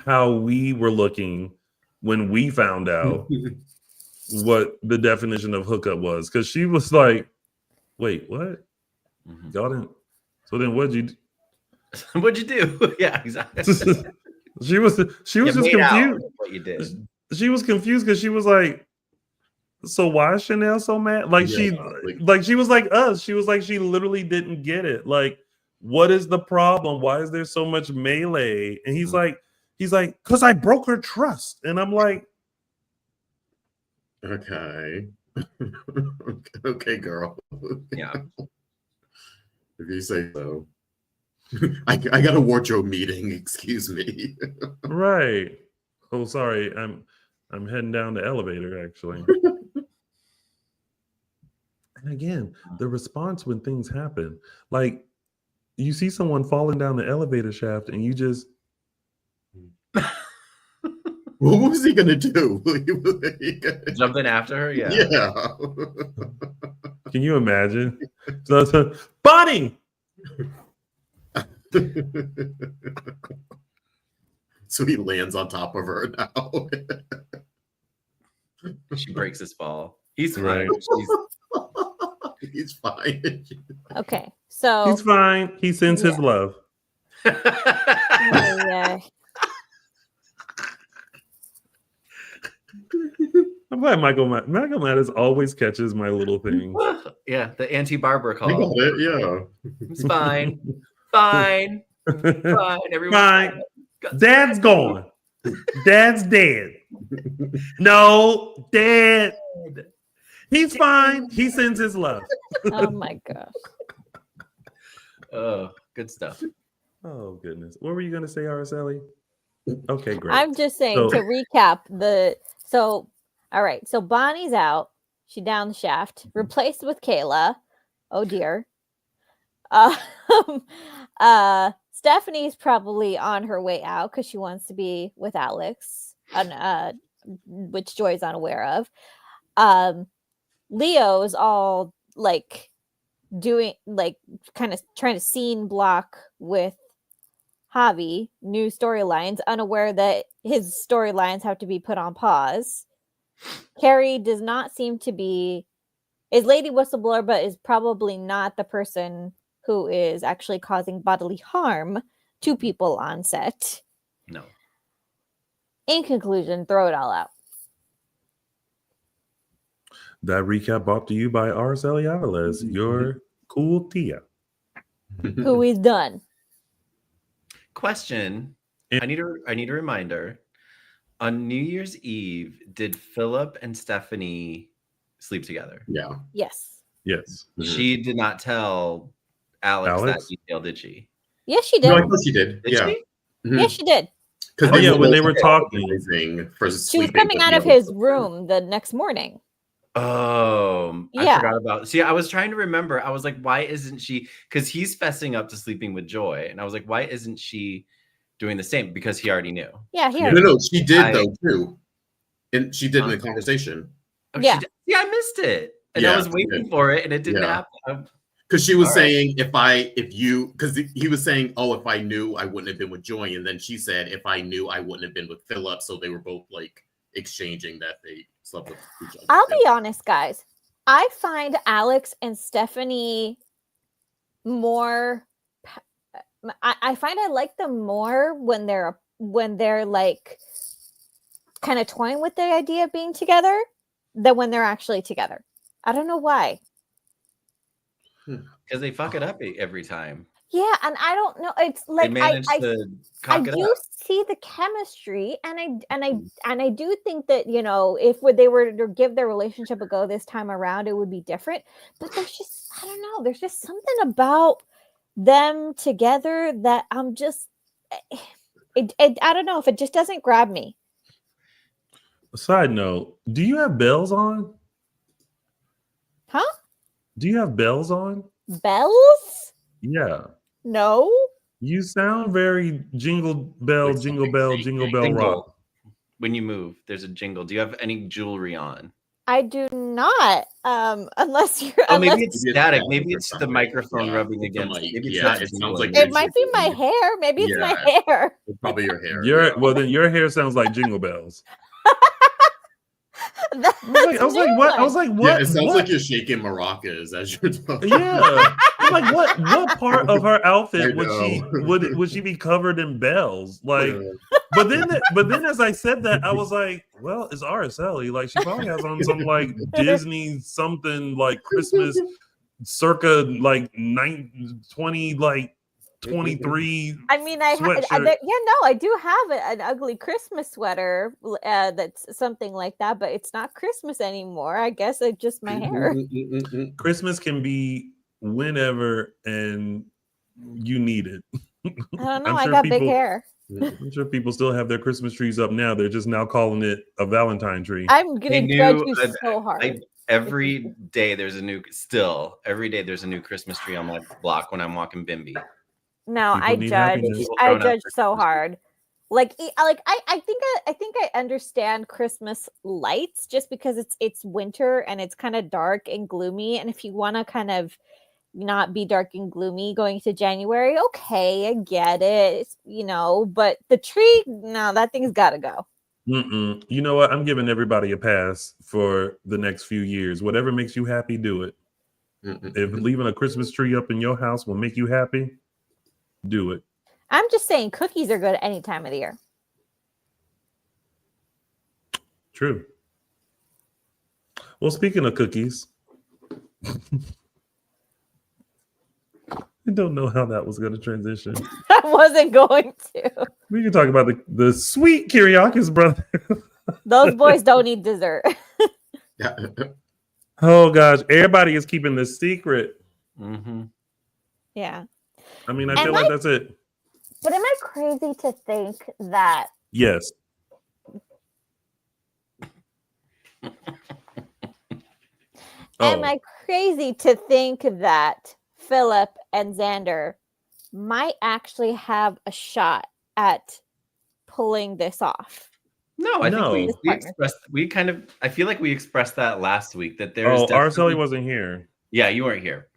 how we were looking when we found out what the definition of hookup was, because she was like, "Wait, what? Y'all didn't? So then, what'd you do?"
What'd you do? Yeah, exactly.
she was just confused.
What you did?
She was confused because she was like, "So why is Chanel so mad?" Like she was like us. She was like, she literally didn't get it. Like, what is the problem? Why is there so much melee? And he's like, because I broke her trust. And I'm like,
okay, okay, girl.
Yeah,
if you say so. I got a wardrobe meeting. Excuse me.
Right. Oh, sorry. I'm heading down the elevator, actually. And again, the response when things happen, like you see someone falling down the elevator shaft, and you just.
What was he gonna do?
Jump in after her? Yeah.
Yeah.
Can you imagine? So, Bonnie.
So he lands on top of her now.
She breaks his fall. He's
right.
He's fine.
Okay, so
he's fine. He sends his love.
Yeah.
I'm glad Michael Mattis always catches my little things.
Yeah, the anti-Barbara call.
I got it, yeah.
It's fine. Fine. Fine. Everyone's
fine. Dad's gone. Dad's dead. No, Dad. He's fine. He sends his love.
Oh my gosh.
Oh, good stuff.
Oh goodness. What were you gonna say, Araceli? Okay, great.
I'm just saying to recap all right. So Bonnie's out. She down the shaft, replaced with Kayla. Oh dear. Stephanie probably on her way out because she wants to be with Alex, which Joy's unaware of. Leo is all like doing like kind of trying to scene block with Javi, new storylines, unaware that his storylines have to be put on pause. Kerry does not seem to be is Lady Whistleblower, but is probably not the person who is actually causing bodily harm to people on set.
No.
In
conclusion, throw it all out.
That recap brought to you by Araceli Aviles, your cool Tia.
Who is done.
Question. I need a reminder. On New Year's Eve, did Philip and Stephanie sleep together?
Yeah.
Yes.
Yes.
She did not tell Alex that detail, did she?
Yes, she did.
No, I thought she did.
Did she?
Mm-hmm.
Yes, she did.
When they were talking.
She was coming out of his room the next morning.
Oh,
yeah.
I forgot about. See, I was trying to remember. I was like, why isn't she? Because he's fessing up to sleeping with Joy, and I was like, why isn't she doing the same? Because he already knew.
Yeah,
No, she did though too, and she did in the conversation.
Oh, yeah, I missed it, and I was waiting for it, and it didn't happen.
Because she was saying, because he was saying, oh, if I knew, I wouldn't have been with Joy, and then she said, if I knew, I wouldn't have been with Philip. So they were both like exchanging that they slept with each other.
I'll be honest, guys. I find Alex and Stephanie more. I find I like them more when they're like kind of toying with the idea of being together than when they're actually together. I don't know why.
Because they fuck it up every time.
Yeah, and I don't know. It's
They
like
managed to
I
cock it
do
up.
see the chemistry, and I do think that, you know, if they were to give their relationship a go this time around, it would be different. But there's just, I don't know, there's just something about them together that I'm just, I don't know, if it just doesn't grab me.
Side note, do you have bells on?
Huh?
Do you have bells on?
Bells?
Yeah.
No.
You sound very jingle bell, jingle bell, jingle bell rock.
When you move, there's a jingle. Do you have any jewelry on?
I do not. Unless you're.
Oh,
unless
maybe it's static. Maybe it's the microphone rubbing against. Maybe it's not.
It sounds like
it might be my hair. Maybe it's my hair.
It's probably your hair.
Well, then your hair sounds like jingle bells.
I
was like, what? I was like, what?
Yeah, it sounds
what?
like you're shaking maracas as you're talking.
Yeah. I'm like, what part of her outfit would she be covered in bells? Like, but then as I said that, I was like, well, it's Araceli. Like, she probably has on some like Disney something like Christmas circa like 20 like 23.
I mean, I do have an ugly Christmas sweater that's something like that, but it's not Christmas anymore. I guess it's just my hair.
Christmas can be whenever and you need it.
I don't know. I got big hair.
I'm sure people still have their Christmas trees up now. They're just now calling it a Valentine tree.
I'm gonna judge you so hard.
Every day there's a new Christmas tree on my block when I'm walking Bimby.
No, I judge so hard. I think I understand Christmas lights just because it's winter and it's kind of dark and gloomy. And if you want to kind of not be dark and gloomy going to January, okay, I get it. You know, but the tree, no, that thing's got to go.
You know what? I'm giving everybody a pass for the next few years. Whatever makes you happy, do it. If leaving a Christmas tree up in your house will make you happy, do it.
I'm just saying cookies are good any time of the year.
True. Well, speaking of cookies, I don't know how that was going to transition.
I wasn't going to.
We can talk about the sweet Kyriakis brother.
Those boys don't eat dessert.
Oh, gosh. Everybody is keeping this secret.
Yeah.
I mean, I feel like that's it.
But am I crazy to think that?
Yes.
Am I crazy to think that Philip and Xander might actually have a shot at pulling this off?
No, I think I feel like we expressed that last week that there's
Araceli wasn't here.
Yeah, you weren't here.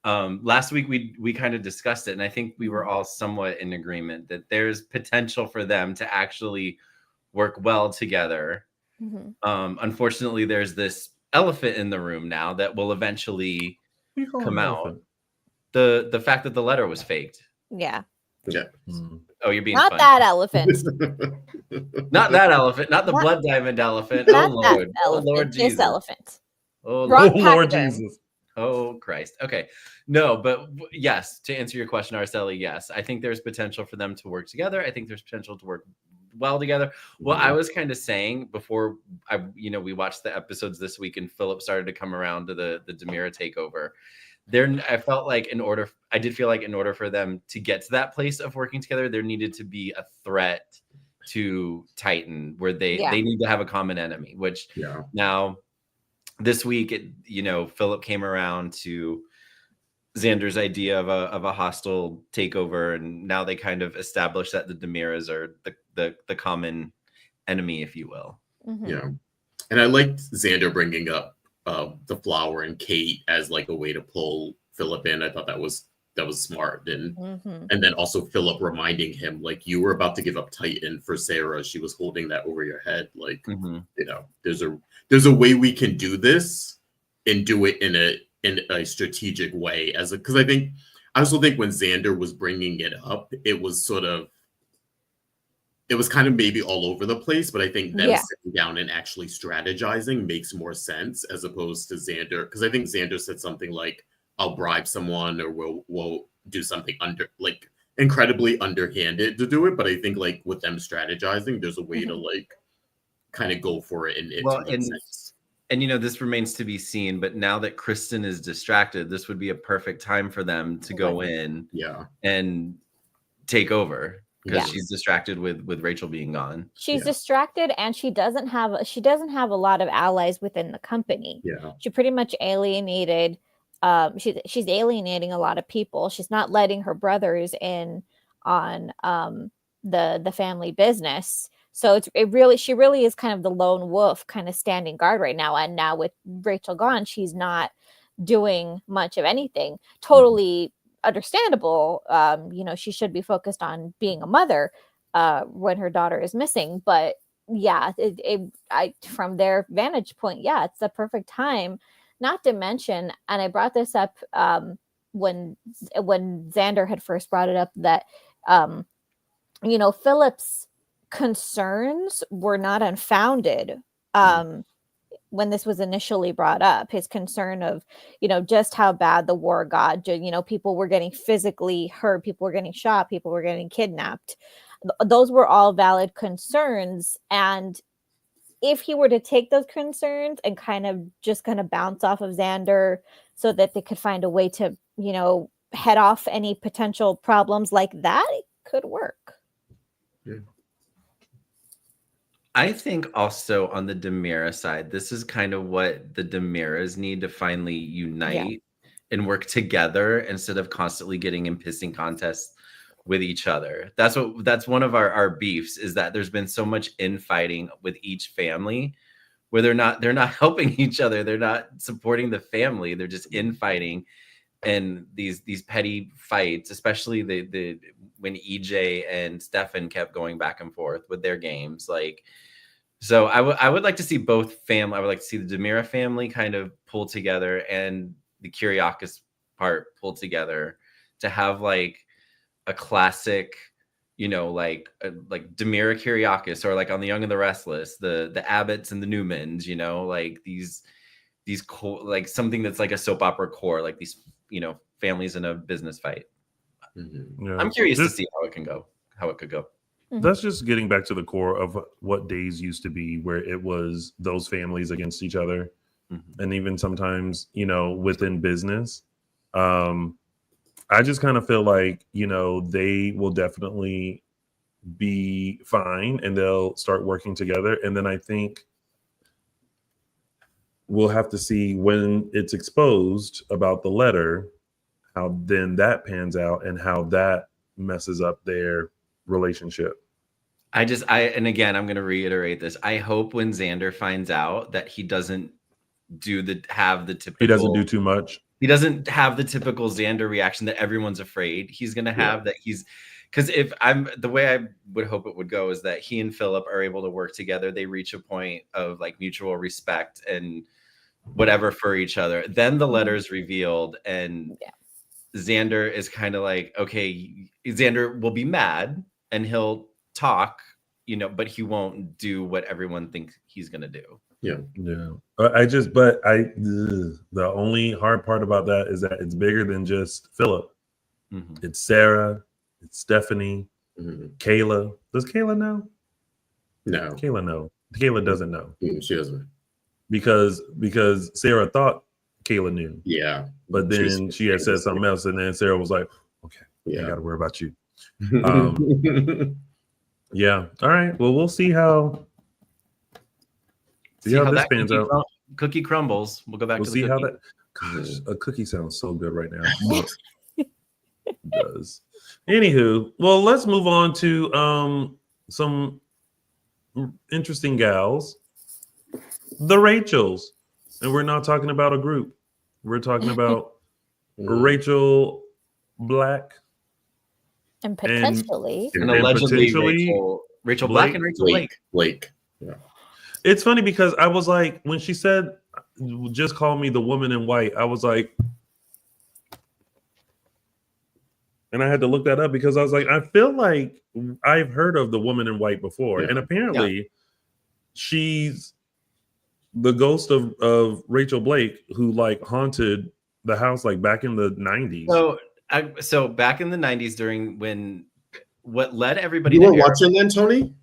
Last week we kind of discussed it, and I think we were all somewhat in agreement that there's potential for them to actually work well together. Unfortunately, there's this elephant in the room now that will eventually come out. The fact that the letter was faked.
Yeah.
Oh, you're being
not
funny.
That elephant.
Not that elephant. Not the blood diamond elephant. Oh Lord. Oh Lord Jesus.
This elephant.
Oh
Lord Jesus.
Oh Christ. Okay. No, but yes, to answer your question, Araceli, yes. I think there's potential for them to work together. I think there's potential to work well together. Well, I was kind of saying before we watched the episodes this week and Philip started to come around to the Demira takeover. I did feel like in order for them to get to that place of working together, there needed to be a threat to Titan where they need to have a common enemy, which now this week, Philip came around to Xander's idea of a hostile takeover, and now they kind of established that the Demiras are the common enemy, if you will.
Yeah, and I liked Xander bringing up the flower and Kate as like a way to pull Philip in. I thought that was smart, and then also Philip reminding him like you were about to give up Titan for Sarah. She was holding that over your head. Like there's a way we can do this and do it in a strategic way because I also think when Xander was bringing it up, it was kind of maybe all over the place, but I think them sitting down and actually strategizing makes more sense as opposed to Xander. Because I think Xander said something like, I'll bribe someone or we'll do something incredibly underhanded to do it, but I think like with them strategizing, there's a way to like kind of go for it and it to make sense.
And this remains to be seen, but now that Kristen is distracted, this would be a perfect time for them to go in and take over, because she's distracted with Rachel being gone.
She's distracted, and she doesn't have a lot of allies within the company. She pretty much alienated. She's alienating a lot of people. She's not letting her brothers in on the family business. So she really is kind of the lone wolf, kind of standing guard right now. And now with Rachel gone, she's not doing much of anything. Totally understandable. She should be focused on being a mother when her daughter is missing. But yeah, from their vantage point, it's the perfect time. Not to mention, and I brought this up when Xander had first brought it up, that Philip's concerns were not unfounded when this was initially brought up. His concern of just how bad the war got, people were getting physically hurt, people were getting shot, people were getting kidnapped. Those were all valid concerns, and if he were to take those concerns and kind of bounce off of Xander so that they could find a way to head off any potential problems like that, it could work.
I think also on the Demira side, this is kind of what the Demiras need to finally unite and work together instead of constantly getting in pissing contests with each other. That's one of our beefs, is that there's been so much infighting with each family where they're not helping each other. They're not supporting the family. They're just infighting, and these petty fights, especially the when EJ and Stefan kept going back and forth with their games. So I would like to see both family. I would like to see the Demira family kind of pull together and the Kyriakis part pull together to have like a classic, like Demira Kyriakis, or like on The Young and the Restless, the Abbotts and the Newmans, like these like something that's like a soap opera core, like these, families in a business fight. I'm curious to see how it could go.
That's just getting back to the core of what Days used to be, where it was those families against each other. And even sometimes, within business. I just kind of feel like, they will definitely be fine and they'll start working together. And then I think we'll have to see when it's exposed about the letter, how then that pans out and how that messes up their relationship.
And again, I'm going to reiterate this. I hope when Xander finds out that he doesn't have the typical.
He doesn't do too much.
He doesn't have the typical Xander reaction that everyone's afraid he's going to have. That because the way I would hope it would go is that he and Philip are able to work together. They reach a point of like mutual respect and whatever for each other. Then the letter's revealed, and Xander is kind of like, okay, Xander will be mad and he'll talk, but he won't do what everyone thinks he's going to do.
The only hard part about that is that it's bigger than just Philip. It's Sarah, it's Stephanie, Kayla. Does Kayla know?
No.
Kayla doesn't know.
She doesn't.
Because Sarah thought Kayla knew.
Yeah.
But then she had said something else, and then Sarah was like, okay, I got to worry about you. All right. Well, we'll see how this pans out.
Cookie crumbles. We'll go back to the cookie.
How that. Gosh, a cookie sounds so good right now. It does. Anywho, well, let's move on to some interesting gals, the Rachels, and we're not talking about a group. We're talking about Rachel Black.
And potentially.
And allegedly Rachel Black and Rachel
Blake. Yeah.
It's funny because I was like, when she said, just call me the woman in white, I was like, and I had to look that up because I was like, I feel like I've heard of the woman in white before. And apparently she's the ghost of Rachel Blake, who like haunted the house like back in the 90s.
So So back in the 90s, during what led everybody
you
to
were watching then, Tony?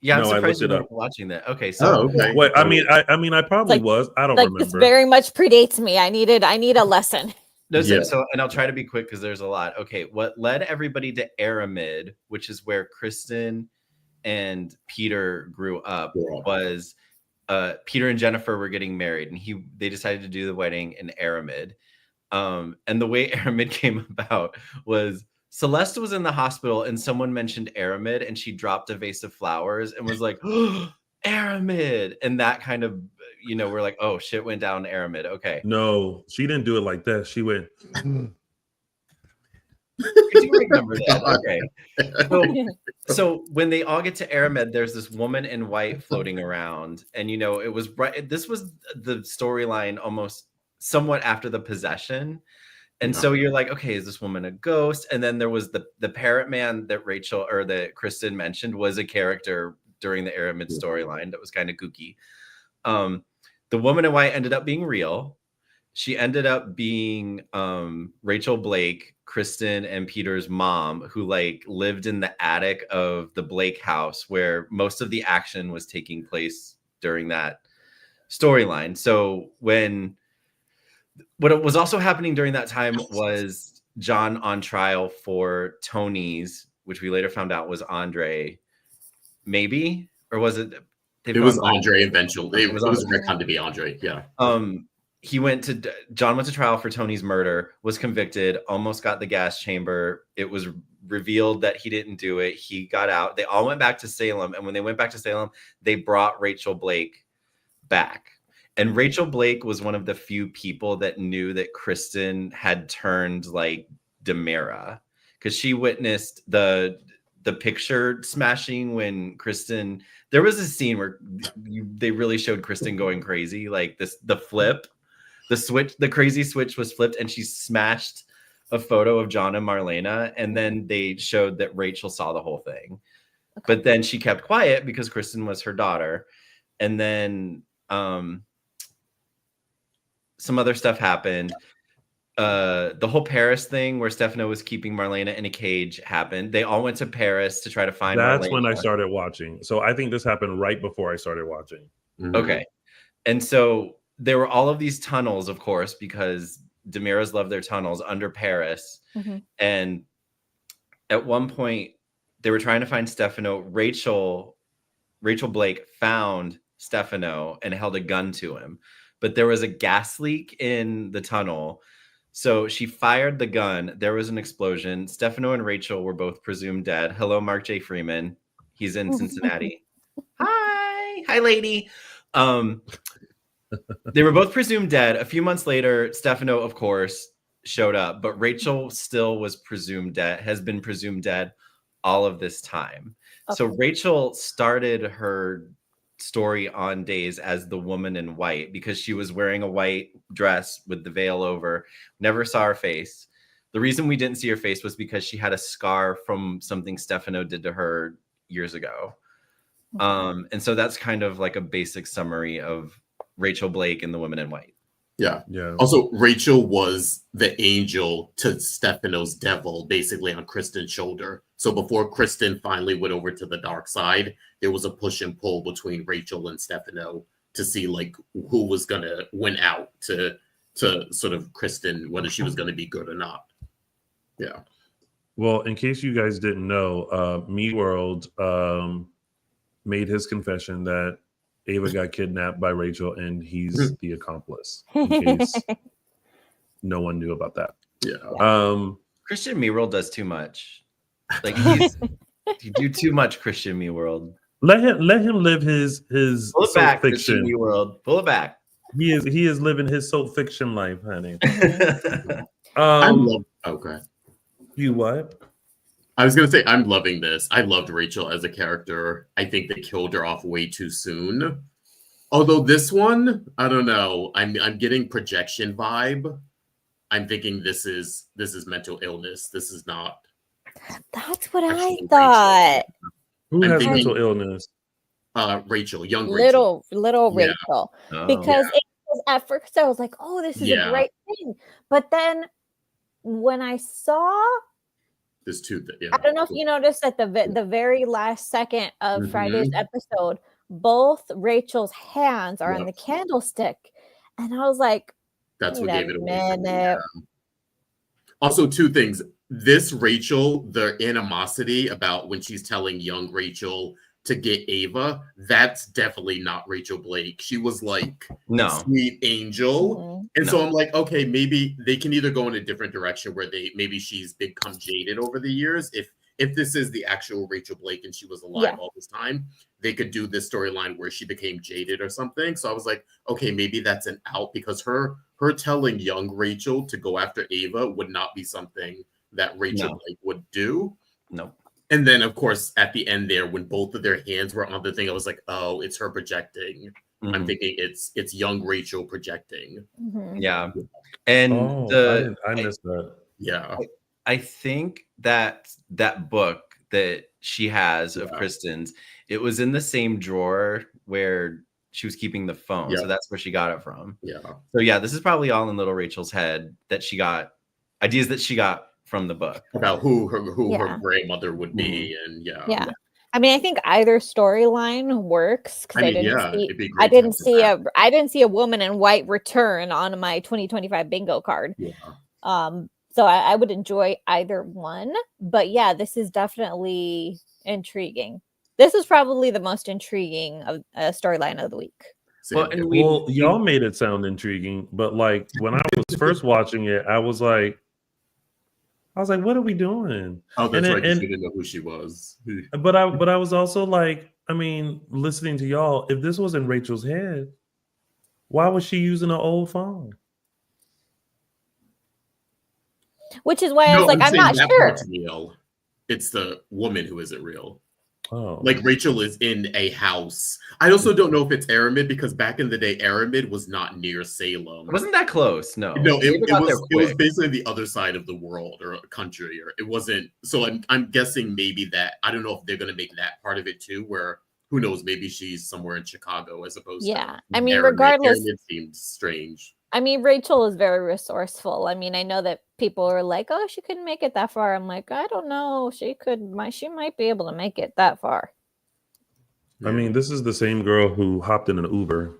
Yeah, I'm
No, I
surprised
looked
you
it
weren't
up.
watching that. Okay, so
okay.
What I mean, I probably was. I don't remember.
This very much predates me. I need a lesson.
No, so and I'll try to be quick because there's a lot. Okay, what led everybody to Aramid, which is where Kristen and Peter grew up, was Peter and Jennifer were getting married, and they decided to do the wedding in Aramid. And the way Aramid came about was Celeste was in the hospital and someone mentioned Aramid and she dropped a vase of flowers and was like, oh, Aramid. And that kind of, we're like, oh, shit went down Aramid. Okay.
No, she didn't do it like that. She went.
I do remember that. Okay. So when they all get to Aramid, there's this woman in white floating around. And, it was right. This was the storyline almost somewhat after the possession. And so you're like, okay, is this woman a ghost? And then there was the parrot man that that Kristen mentioned was a character during the Aramid storyline that was kind of kooky. The woman in white ended up being real. She ended up being Rachel Blake, Kristen and Peter's mom, who lived in the attic of the Blake house where most of the action was taking place during that storyline. So what was also happening during that time was John on trial for Tony's, which we later found out was Andre, maybe, or was it?
It was Andre eventually. It was retconned to be Andre. Yeah.
John went to trial for Tony's murder, was convicted, almost got the gas chamber. It was revealed that he didn't do it. He got out. They all went back to Salem, and when they went back to Salem, they brought Rachel Blake back. And Rachel Blake was one of the few people that knew that Kristen had turned Demira, because she witnessed the picture smashing when Kristen. There was a scene where they really showed Kristen going crazy, the flip, the crazy switch was flipped, and she smashed a photo of John and Marlena, and then they showed that Rachel saw the whole thing, but then she kept quiet because Kristen was her daughter, and then some other stuff happened. The whole Paris thing where Stefano was keeping Marlena in a cage happened. They all went to Paris to try to find
That's
Marlena.
when I started watching. So I think this happened right before I started watching.
Mm-hmm.
Okay. And so there were all of these tunnels, of course, because Demiras love their tunnels under Paris. Mm-hmm. And at one point they were trying to find Stefano. Rachel Blake found Stefano and held a gun to him, but there was a gas leak in the tunnel. So she fired the gun. There was an explosion. Stefano and Rachel were both presumed dead. Hello, Mark J. Freeman. He's in Cincinnati. Hi, lady. They were both presumed dead. A few months later, Stefano, of course, showed up, but Rachel still was has been presumed dead all of this time. Okay. So Rachel started her story on Days as the woman in white because she was wearing a white dress with the veil over. Never saw her face. The reason we didn't see her face was because she had a scar from something Stefano did to her years ago. And so that's kind of like a basic summary of Rachel Blake and the woman in white.
Yeah. Also, Rachel was the angel to Stefano's devil, basically on Kristen's shoulder. So before Kristen finally went over to the dark side, there was a push and pull between Rachel and Stefano to see who was gonna win out to sort of Kristen, whether she was gonna be good or not. Yeah.
Well, in case you guys didn't know, Me World made his confession that Ava got kidnapped by Rachel and he's the accomplice, in case no one knew about that.
Yeah.
Christian Meworld does too much. You do too much, Christian Meworld.
Let him live his
Pull it back,
fiction.
Christian Meworld. Pull it back.
He is living his soap fiction life, honey.
Okay.
You what?
I was gonna say I'm loving this. I loved Rachel as a character. I think they killed her off way too soon. Although this one, I don't know. I'm getting projection vibe. I'm thinking this is mental illness. This is not.
That's what I thought.
Who has mental illness?
Rachel, young Rachel.
Little
Yeah.
Rachel. Because it was, at first I was like, oh, this is a great thing. But then when I saw,
there's two.
I don't know if you noticed at the very last second of Friday's episode, both Rachel's hands are on the candlestick, and I was like,
that's what
wait
gave it
a
away.
minute.
Also, two things. This Rachel, the animosity about when she's telling young Rachel to get Ava, that's definitely not Rachel Blake. She was like sweet angel. And so I'm like, okay, maybe they can either go in a different direction where maybe she's become jaded over the years. If this is the actual Rachel Blake and she was alive all this time, they could do this storyline where she became jaded or something. So I was like, okay, maybe that's an out, because her telling young Rachel to go after Ava would not be something that Rachel Blake would do.
No.
And then, of course, at the end there, when both of their hands were on the thing, I was like, oh, it's her projecting. I'm thinking it's young Rachel projecting.
Yeah. And
I missed that.
Yeah.
I think that book that she has of Kristen's, it was in the same drawer where she was keeping the phone. So that's where she got it from.
Yeah.
So yeah, this is probably all in little Rachel's head that she got ideas that she got from the book
about who her grandmother would be. And
I mean, I think either storyline works, because I didn't see a woman in white return on my 2025 bingo card. So I would enjoy either one, but yeah, this is definitely intriguing. This is probably the most intriguing of storyline of the week.
Well, y'all made it sound intriguing, but like when I was first watching it, I was like, what are we doing?
Oh, that's right. You didn't know who she was.
But I was also like, I mean, listening to y'all, if this was in Rachel's head, why was she using an old phone?
Which is why I was like, I'm not sure.
Real. It's the woman who isn't real.
Oh.
Like Rachel is in a house. I also don't know if it's Aramid, because back in the day, Aramid was not near Salem.
It wasn't that close. No,
it was basically the other side of the world or a country, or it wasn't. So I'm guessing maybe that, I don't know if they're going to make that part of it too, where who knows, maybe she's somewhere in Chicago as opposed to.
I mean,
Aramid.
regardless,
Aramid seems strange.
I mean, Rachel is very resourceful. I mean, I know that people are like, oh, she couldn't make it that far. I'm like, I don't know. She might be able to make it that far.
I mean, this is the same girl who hopped in an Uber.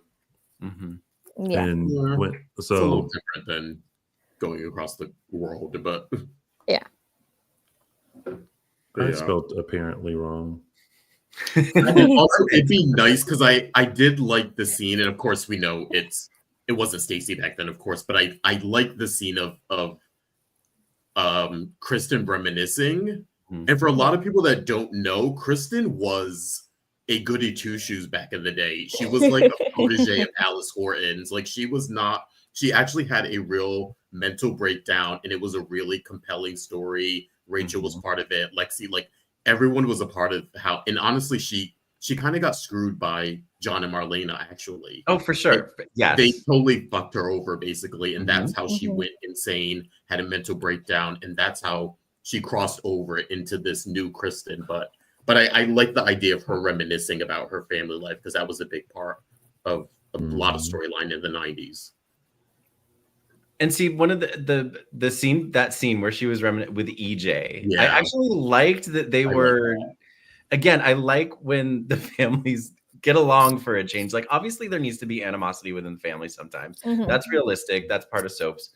Yeah.
And went,
it's a little different than going across the world, but
yeah.
I spelled apparently wrong.
And also, it'd be nice, because I did like the scene, and of course we know it wasn't Stacey back then, of course, but I like the scene of Kristen reminiscing. And for a lot of people that don't know, Kristen was a goody two shoes back in the day. She was like a protege of Alice Horton's. Like she actually had a real mental breakdown, and it was a really compelling story. Rachel was part of it. Lexi, like everyone was a part of how, and honestly, she kind of got screwed by John and Marlena, actually.
Oh, for sure. Yes.
They totally fucked her over, basically. And that's how she went insane, had a mental breakdown. And that's how she crossed over into this new Kristen. But I like the idea of her reminiscing about her family life, because that was a big part of a lot of storyline in the 90s.
And see, one of the scene where she was reminiscing with EJ, I actually liked that they were... Again, I like when the families get along for a change. Like, obviously, there needs to be animosity within the family sometimes. That's realistic. That's part of soaps.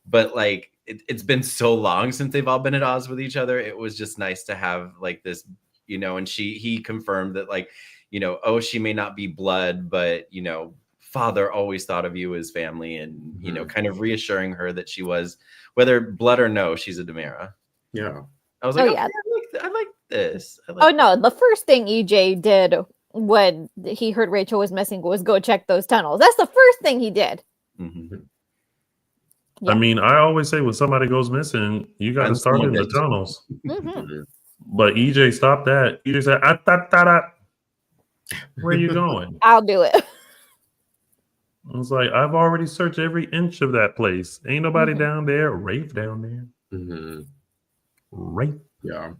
But, like, it's been so long since they've all been at odds with each other. It was just nice to have, like, this, and he confirmed that, like, oh, she may not be blood, but, father always thought of you as family, and, kind of reassuring her that she was, whether blood or no, she's a Demera.
Yeah.
I was like, I like this.
No, the first thing EJ did when he heard Rachel was missing was go check those tunnels. That's the first thing he did.
Yeah. I mean, I always say when somebody goes missing, you got to start in the tunnels. But EJ stopped that. EJ said, where are you going?
I'll do it.
I was like, I've already searched every inch of that place. Ain't nobody down there. Rafe down there. Right.
Yeah.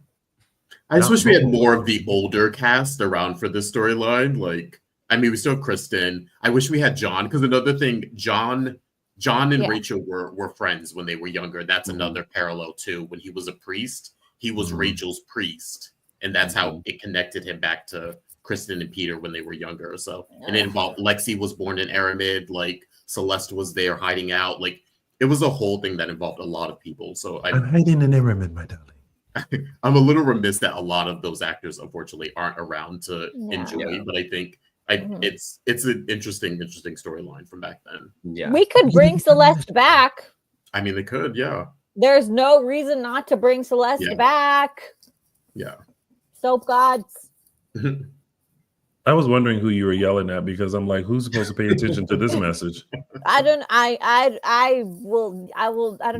I just wish we had more of the older cast around for this storyline. Like, I mean, we still have Kristen. I wish we had John, because another thing, John John and Rachel were friends when they were younger. That's another parallel too. When he was a priest, he was Rachel's priest, and that's how it connected him back to Kristen and Peter when they were younger. So, and it involved Lexi was born in Aramid, like Celeste was there hiding out. Like it was a whole thing that involved a lot of people. So
I'm hiding in Aramid, my darling.
I'm a little remiss that a lot of those actors, unfortunately, aren't around to enjoy. But I think it's an interesting storyline from back then.
Yeah,
we could bring Celeste back.
I mean, they could. Yeah.
There's no reason not to bring Celeste back.
Yeah.
Soap gods.
I was wondering who you were yelling at because I'm like, who's supposed to pay attention to this message?
I don't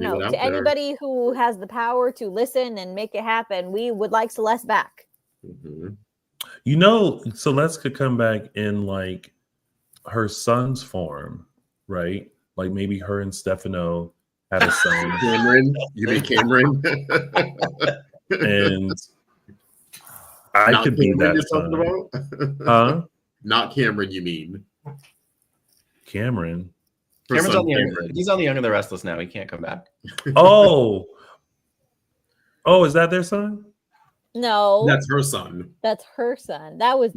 know. To anybody who has the power to listen and make it happen, we would like Celeste back.
You know, Celeste could come back in like her son's form, right? Like maybe her and Stefano had a son.
Cameron, you mean Cameron?
And I could be that son. Huh?
Not Cameron, you mean?
Cameron.
Cameron's on the Young. He's on the Young and the Restless now. He can't come back.
Oh, is that their son?
No,
that's her son.
That's her son. That was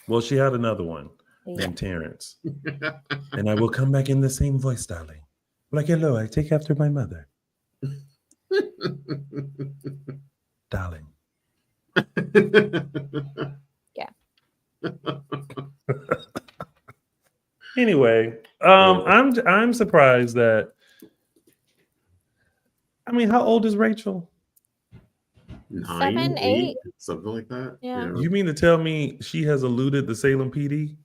Well, she had another one named Terrence, and I will come back in the same voice, darling. Like, hello, I take after my mother, darling. Anyway, I'm surprised that. I mean, how old is Rachel?
9,
7, 8,
something like that.
Yeah.
You mean to tell me she has eluded the Salem PD?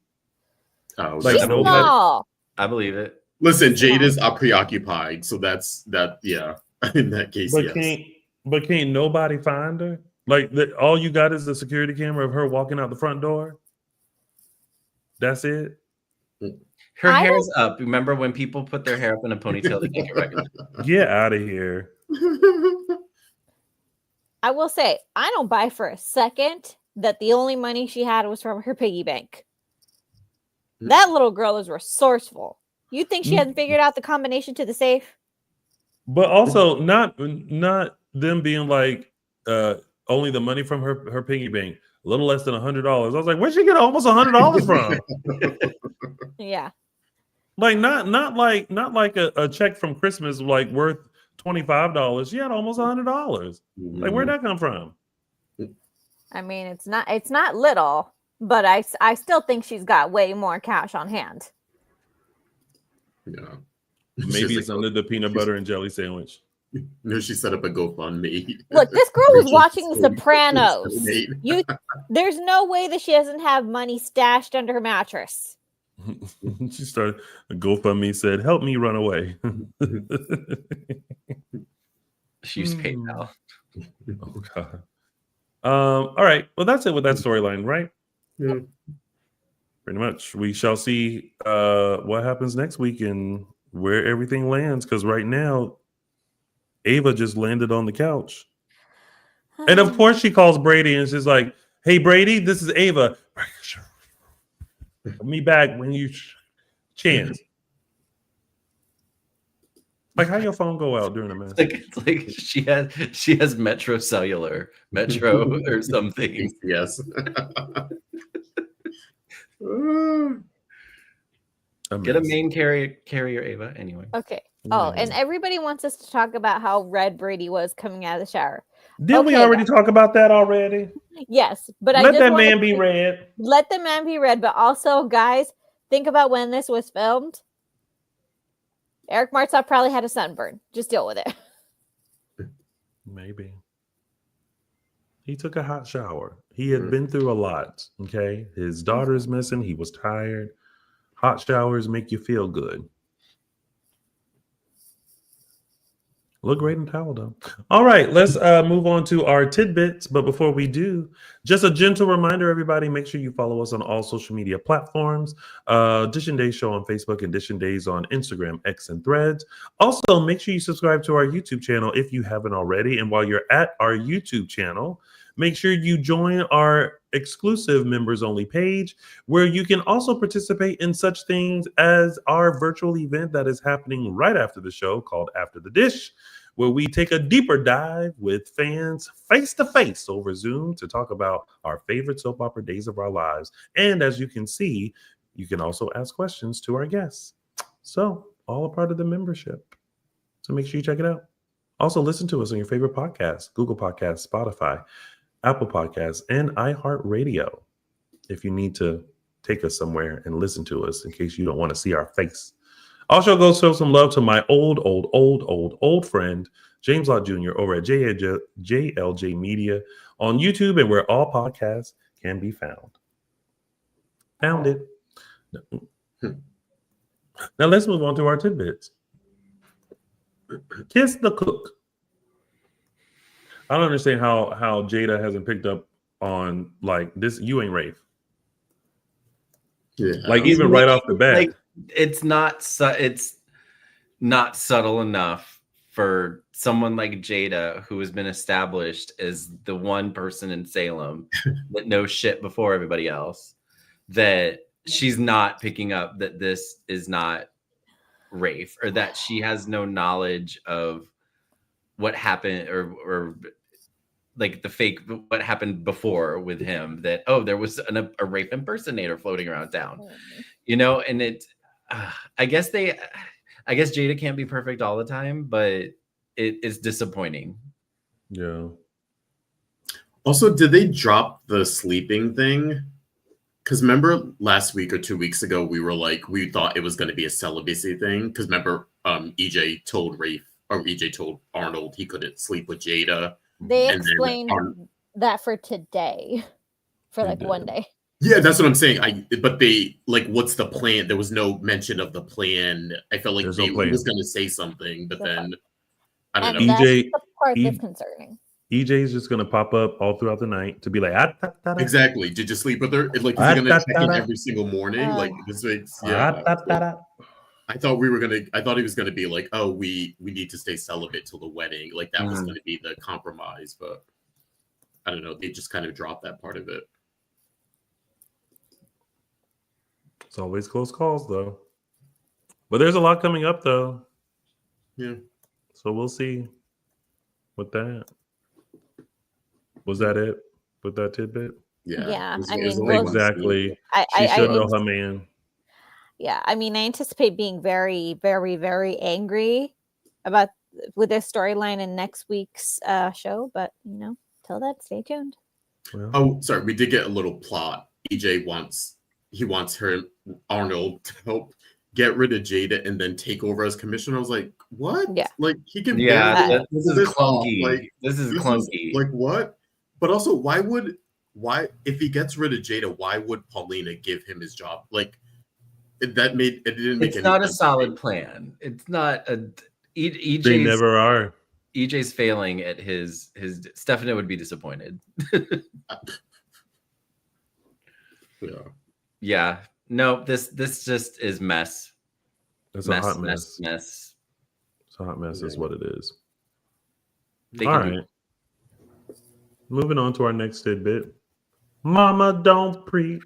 Oh,
like she's small.
I believe it.
Listen, Jade is preoccupied, so that's that. Yeah, in that case,
but can't nobody find her? Like all you got is the security camera of her walking out the front door. That's it.
Her hair's up. Remember when people put their hair up in a ponytail? They can't get recognized.
Get out of here.
I will say, I don't buy for a second that the only money she had was from her piggy bank. That little girl is resourceful. You think she hasn't figured out the combination to the safe?
But also not them being like only the money from her piggy bank, a little less than $100. I was like, where'd she get almost $100 from?
Yeah.
Like not like a check from Christmas like worth $25. She had almost $100. Like, where'd that come from?
I mean, it's not little, but I still think she's got way more cash on hand.
Yeah.
Maybe it's under the peanut butter and jelly sandwich.
No, she set up a GoFundMe.
Look, this girl was watching The Sopranos. There's no way that she doesn't have money stashed under her mattress.
She started a GoFundMe, said, "Help me run away."
She used PayPal.
Oh God. All right. Well, that's it with that storyline, right?
Yeah.
Pretty much. We shall see what happens next week and where everything lands. Because right now, Ava just landed on the couch, and of course she calls Brady and she's like, "Hey, Brady, this is Ava. Me back when you chance." Like, how your phone go out during a match?
It's like she has Metro Cellular, Metro or something.
Yes.
Get a main carrier, Ava. Anyway.
Okay. Oh, and everybody wants us to talk about how red Brady was coming out of the shower.
Didn't we already talk about that already?
Yes, but
let that man be red.
Let the man be red, but also, guys, think about when this was filmed. Eric Martzoff probably had a sunburn. Just deal with it.
Maybe. He took a hot shower. He had been through a lot, okay? His daughter's missing. He was tired. Hot showers make you feel good. Look great in towel, though. All right, let's move on to our tidbits. But before we do, just a gentle reminder, everybody, make sure you follow us on all social media platforms. Dishin Days Show on Facebook and Dishin Days on Instagram, X, and Threads. Also, make sure you subscribe to our YouTube channel if you haven't already. And while you're at our YouTube channel, Make sure you join our exclusive members only page, where you can also participate in such things as our virtual event that is happening right after the show called After the Dish, where we take a deeper dive with fans face to face over Zoom to talk about our favorite soap opera days of our lives. And as you can see, you can also ask questions to our guests. So, all a part of the membership. So make sure you check it out. Also, listen to us on your favorite podcasts, Google Podcasts, Spotify, Apple Podcasts, and iHeartRadio. If you need to take us somewhere and listen to us in case you don't want to see our face. Also, go show some love to my old friend, James Lott Jr. over at JLJ Media on YouTube and where all podcasts can be found. Found it. Now let's move on to our tidbits. Kiss the cook. I don't understand how Jada hasn't picked up on like this. You ain't Rafe.
Yeah.
Like even right off the bat.
Like, it's not subtle enough for someone like Jada, who has been established as the one person in Salem that knows shit before everybody else, that she's not picking up that this is not Rafe, or that she has no knowledge of what happened or like the fake, what happened before with him, that, oh, there was a Rafe impersonator floating around town, you know? And it, I guess Jada can't be perfect all the time, but it is disappointing.
Yeah.
Also, did they drop the sleeping thing? Because remember last week or 2 weeks ago, we thought it was going to be a celibacy thing. Because remember, EJ told Arnold he couldn't sleep with Jada.
They explained that for today, for like one day.
Yeah, that's what I'm saying. But they, like, what's the plan? There was no mention of the plan. I felt like they was going to say something, but then I don't know.
That's the part that's concerning.
EJ's just gonna pop up all throughout the night to be like,
exactly. Did you sleep with her? Like, is he gonna check in every single morning? Like, this makes I thought he was gonna be like, oh, we need to stay celibate till the wedding. Like that was gonna be the compromise, but I don't know. They just kind of dropped that part of it.
It's always close calls though. But there's a lot coming up though.
Yeah.
So we'll see with that. Was that it with that tidbit?
Yeah.
I mean, exactly. She should know her man.
Yeah, I mean, I anticipate being very, very, very angry with this storyline in next week's show. But till that, stay tuned.
Well, oh, sorry, we did get a little plot. EJ wants Arnold to help get rid of Jada and then take over as commissioner. I was like, what?
Yeah,
like he can.
Yeah, this is clunky. Like, this is clunky.
Like what? But also, why if he gets rid of Jada, why would Paulina give him his job? Like it didn't make any sense.
It's not a solid plan. It's not a EJ.
They never are.
EJ's failing at his Stephanie would be disappointed. Yeah. No, this just is mess.
It's a hot mess. It's a hot mess is what it is. All right. Moving on to our next tidbit. Mama, don't preach.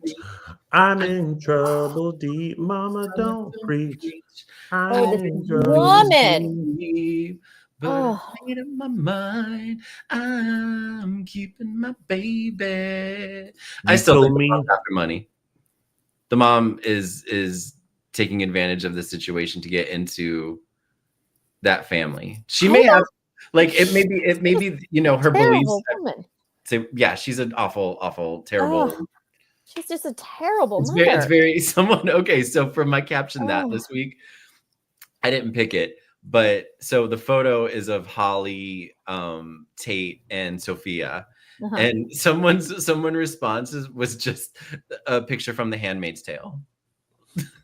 I'm in trouble deep. Mama, don't preach. I'm in trouble deep.
But I made up my mind. I'm keeping my baby. I still think the mom's after money. The mom is taking advantage of the situation to get into that family. She may have, like, it may be her beliefs. So yeah, she's an awful, terrible.
Oh, she's just a terrible mother.
It's very someone. Okay, so for my caption that this week, I didn't pick it, but so the photo is of Holly, Tate, and Sophia. And someone response was just a picture from The Handmaid's Tale.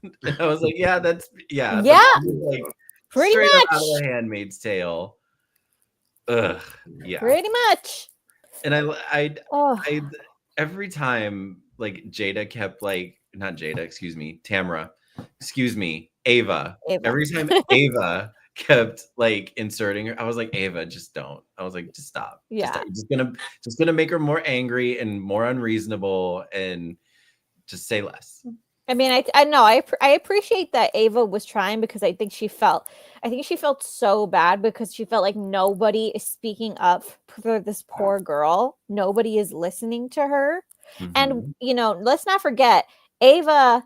And I was like, yeah, that's like
pretty
straight
much
up out of The Handmaid's Tale. Ugh, yeah,
pretty much.
And I every time like Jada kept like not Jada, excuse me, Tamara, excuse me, Ava. Every time Ava kept like inserting her. I was like, Ava, just don't. I was like, just stop.
Yeah.
Just gonna make her more angry and more unreasonable, and just say less.
I mean, I know I appreciate that Ava was trying, because I think she felt so bad, because she felt like nobody is speaking up for this poor girl. Nobody is listening to her. And, let's not forget, Ava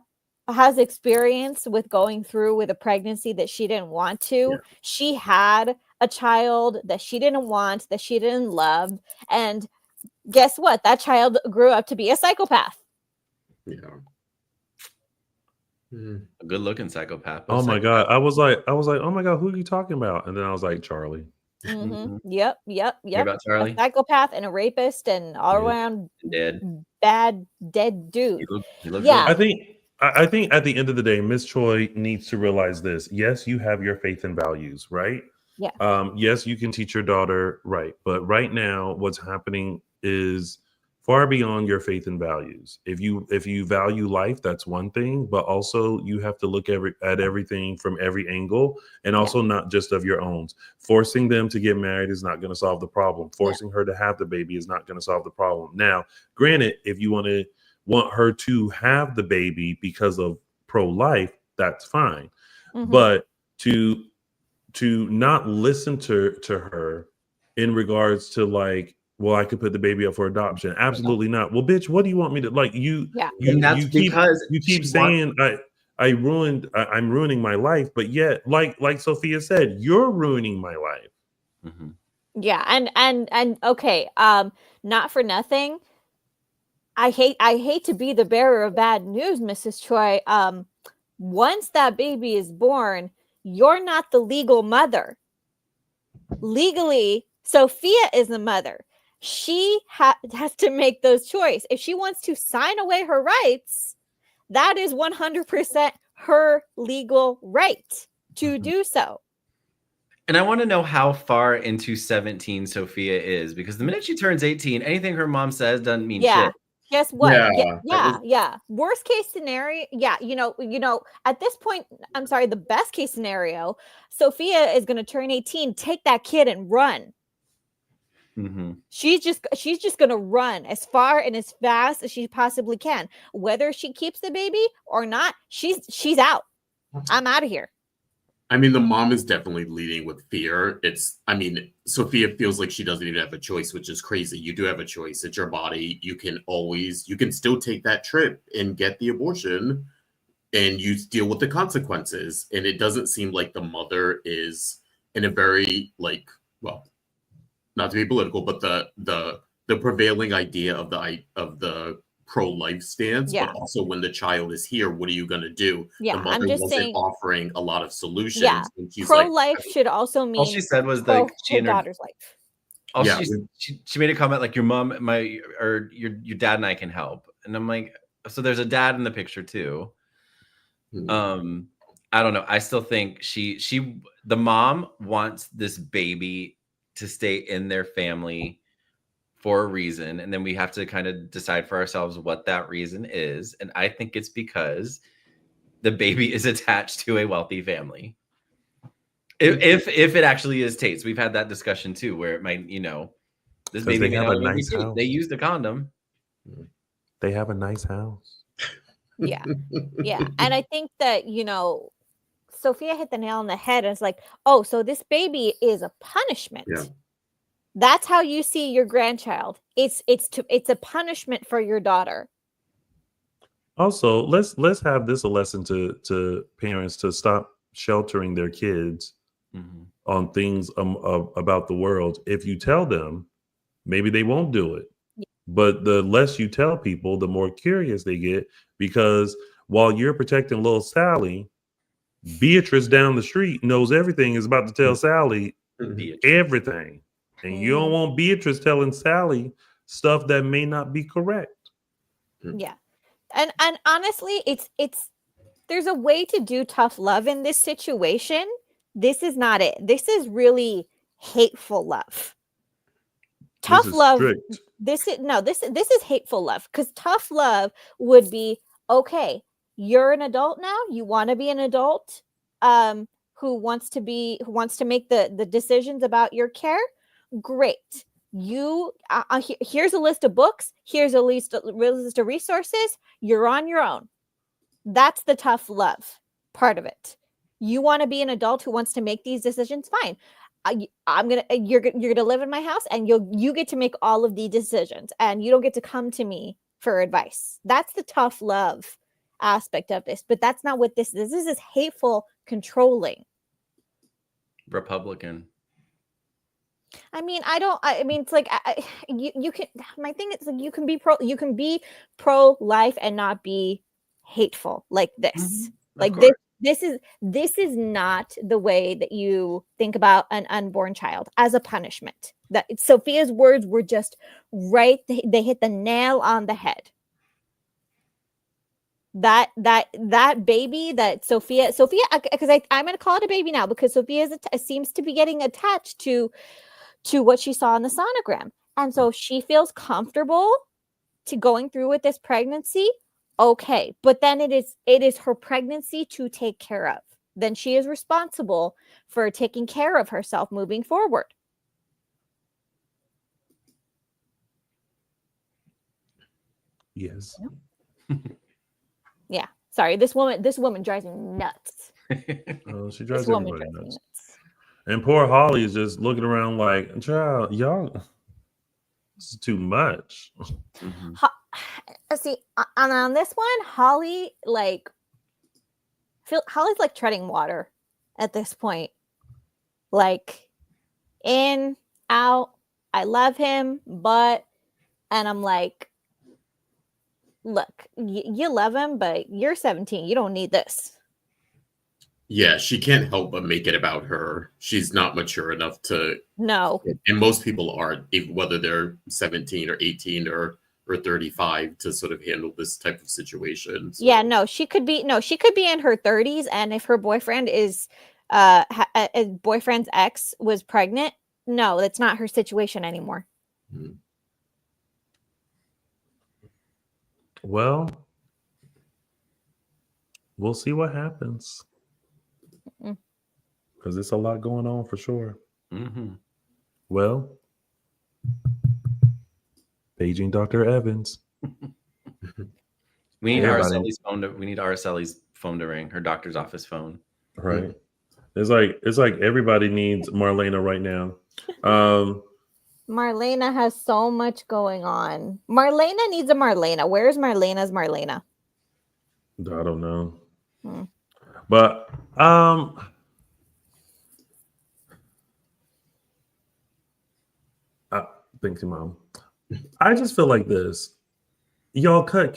has experience with going through with a pregnancy that she didn't want to. Yeah. She had a child that she didn't want, that she didn't love. And guess what? That child grew up to be a psychopath.
Yeah.
A good looking psychopath.
Oh my God. I was like, oh my God, who are you talking about? And then I was like, Charlie.
Yep.
About Charlie?
A psychopath and a rapist and all around bad dead dude.
He looked good.
I think at the end of the day, Miss Choi needs to realize this. Yes, you have your faith and values, right?
Yeah.
Yes, you can teach your daughter, right? But right now, what's happening is far beyond your faith and values. If you value life, that's one thing, but also you have to look at everything from every angle, and also not just of your own. Forcing them to get married is not going to solve the problem. Forcing her to have the baby is not going to solve the problem. Now, granted, if you want her to have the baby because of pro-life, that's fine. But to not listen to her in regards to like, well, I could put the baby up for adoption. Absolutely not. Well, bitch, what do you want me to like?
And that's because
you keep saying I'm ruining my life, but yet, like Sophia said, you're ruining my life.
Yeah, and okay, not for nothing. I hate to be the bearer of bad news, Mrs. Choi. Once that baby is born, you're not the legal mother. Legally, Sophia is the mother. She has to make those choices. If she wants to sign away her rights, that is 100% her legal right to do so.
And I want to know how far into 17 Sophia is, because the minute she turns 18, anything her mom says doesn't mean shit.
Guess what?
Yeah.
Worst case scenario, at this point, I'm sorry, the best case scenario, Sophia is going to turn 18, take that kid and run. She's just going to run as far and as fast as she possibly can. Whether she keeps the baby or not, she's out. I'm out of here.
I mean, the mom is definitely leading with fear. Sophia feels like she doesn't even have a choice, which is crazy. You do have a choice. It's your body. You can still take that trip and get the abortion, and you deal with the consequences. And it doesn't seem like the mother is in a very not to be political, but the prevailing idea of the pro-life stance, but also when the child is here, what are you going to do?
Yeah,
the mother wasn't offering a lot of solutions.
Yeah, pro-life should also mean
all she said was like
her daughter's life.
She made a comment like, your mom, your dad and I can help, and I'm like, so there's a dad in the picture too. I don't know. I still think the mom wants this baby to stay in their family for a reason, and then we have to kind of decide for ourselves what that reason is. And I think it's because the baby is attached to a wealthy family. If it actually is Tate's, we've had that discussion too, where it might, this baby may have a nice house. They used a condom.
They have a nice house.
Yeah. And I think that, Sophia hit the nail on the head. And it's like, oh, so this baby is a punishment.
Yeah.
That's how you see your grandchild. It's a punishment for your daughter.
Also, let's have this a lesson to parents to stop sheltering their kids on things about the world. If you tell them, maybe they won't do it. Yeah. But the less you tell people, the more curious they get, because while you're protecting little Sally, Beatrice down the street knows everything, is about to tell Sally everything. And you don't want Beatrice telling Sally stuff that may not be correct.
Yeah. And honestly, it's there's a way to do tough love in this situation. This is not it. This is really hateful love. Tough love. This is hateful love, because tough love would be, okay, you're an adult now. You want to be an adult. who wants to make the decisions about your care, great. You here's a list of books, here's a list of resources. You're on your own. That's the tough love part of it. You want to be an adult who wants to make these decisions, fine. You're gonna live in my house, and you get to make all of the decisions, and you don't get to come to me for advice. That's the tough love aspect of this, but that's not what this is. This is hateful, controlling.
Republican.
I mean, it's like you can. My thing is like you can be pro life and not be hateful like this. Like this is not the way that you think about an unborn child as a punishment. That Sophia's words were just right. They hit the nail on the head. That baby, that Sophia, because I'm going to call it a baby now, because Sophia seems to be getting attached to what she saw in the sonogram. And so she feels comfortable to going through with this pregnancy. Okay. But then it is her pregnancy to take care of. Then she is responsible for taking care of herself moving forward.
Yes.
Yeah. Sorry. This woman drives me nuts.
Oh, she drives everybody nuts. And poor Holly is just looking around like, child, y'all, this is too much.
Mm-hmm. See, on this one, Holly's like treading water at this point. Like, in, out, I love him, but, and I'm like, look, you love him, but you're 17. You don't need this.
Yeah, she can't help but make it about her. She's not mature enough to.
No.
And most people aren't, whether they're 17 or 18 or 35, to sort of handle this type of situation. So.
Yeah, no, she could be in her 30s, and if her boyfriend is boyfriend's ex was pregnant, no, that's not her situation anymore.
Hmm.
Well, we'll see what happens. Because there's a lot going on for sure.
Mm-hmm.
Well, paging Dr. Evans.
We need Araceli's phone to ring, her doctor's office phone.
Right. It's like everybody needs Marlena right now.
Marlena has so much going on. Marlena needs a Marlena. Where's Marlena's Marlena?
I don't know. But thank you, Mom. I just feel like this. Y'all cut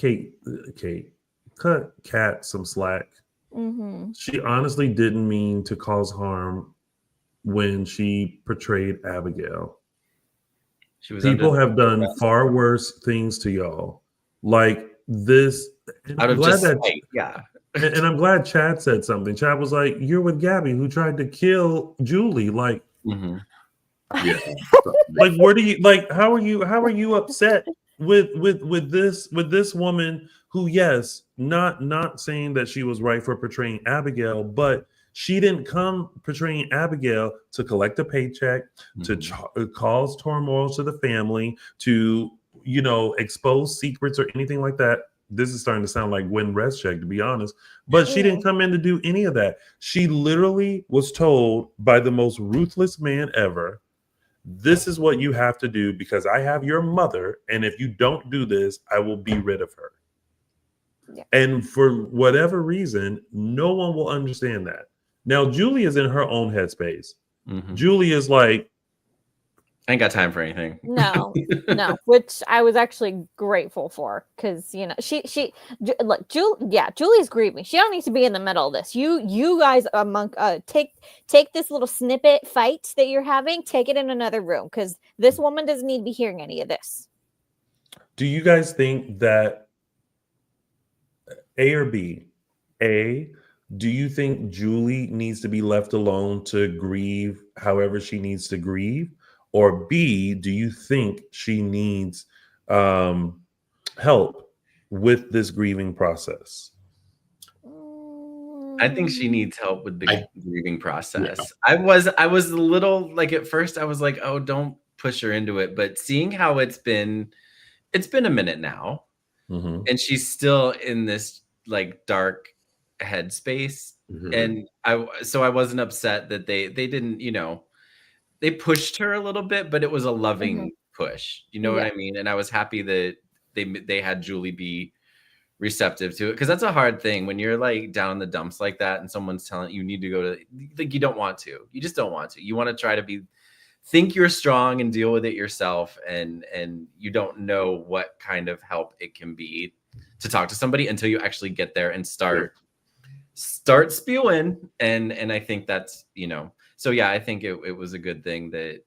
Kat some slack.
Mm-hmm.
She honestly didn't mean to cause harm when she portrayed Abigail. People have done far worse things to y'all. Like this.
Out of just spite, yeah.
And I'm glad Chad said something. Chad was like, "You're with Gabby, who tried to kill Julie." Like,
yeah.
Like, where do you like? How are you upset with this woman who, yes, not saying that she was right for portraying Abigail, but she didn't come portraying Abigail to collect a paycheck, to cause turmoil to the family, to expose secrets or anything like that. This is starting to sound like Win Rest Check, to be honest. But she didn't come in to do any of that. She literally was told by the most ruthless man ever, this is what you have to do because I have your mother. And if you don't do this, I will be rid of her. Yeah. And for whatever reason, no one will understand that. Now, Julie is in her own headspace. Mm-hmm. Julie is like,
I ain't got time for anything.
No, which I was actually grateful for because Julie's grieving. She don't need to be in the middle of this. You guys take this little snippet fight that you're having, take it in another room because this woman doesn't need to be hearing any of this.
Do you guys think that A or B? A, do you think Julie needs to be left alone to grieve however she needs to grieve? Or B, do you think she needs help with this grieving process?
I think she needs help with the grieving process. I was a little like at first I was like, oh, don't push her into it. But seeing how it's been a minute now, and she's still in this like dark headspace. And I wasn't upset that they didn't, they pushed her a little bit, but it was a loving push. You know what I mean? And I was happy that they had Julie be receptive to it, because that's a hard thing when you're like down in the dumps like that and someone's telling you need to go to, like, you don't want to, you just don't want to, you want to try to think you're strong and deal with it yourself, and you don't know what kind of help it can be to talk to somebody until you actually get there and start spewing, and I think that's, so yeah, I think it was a good thing that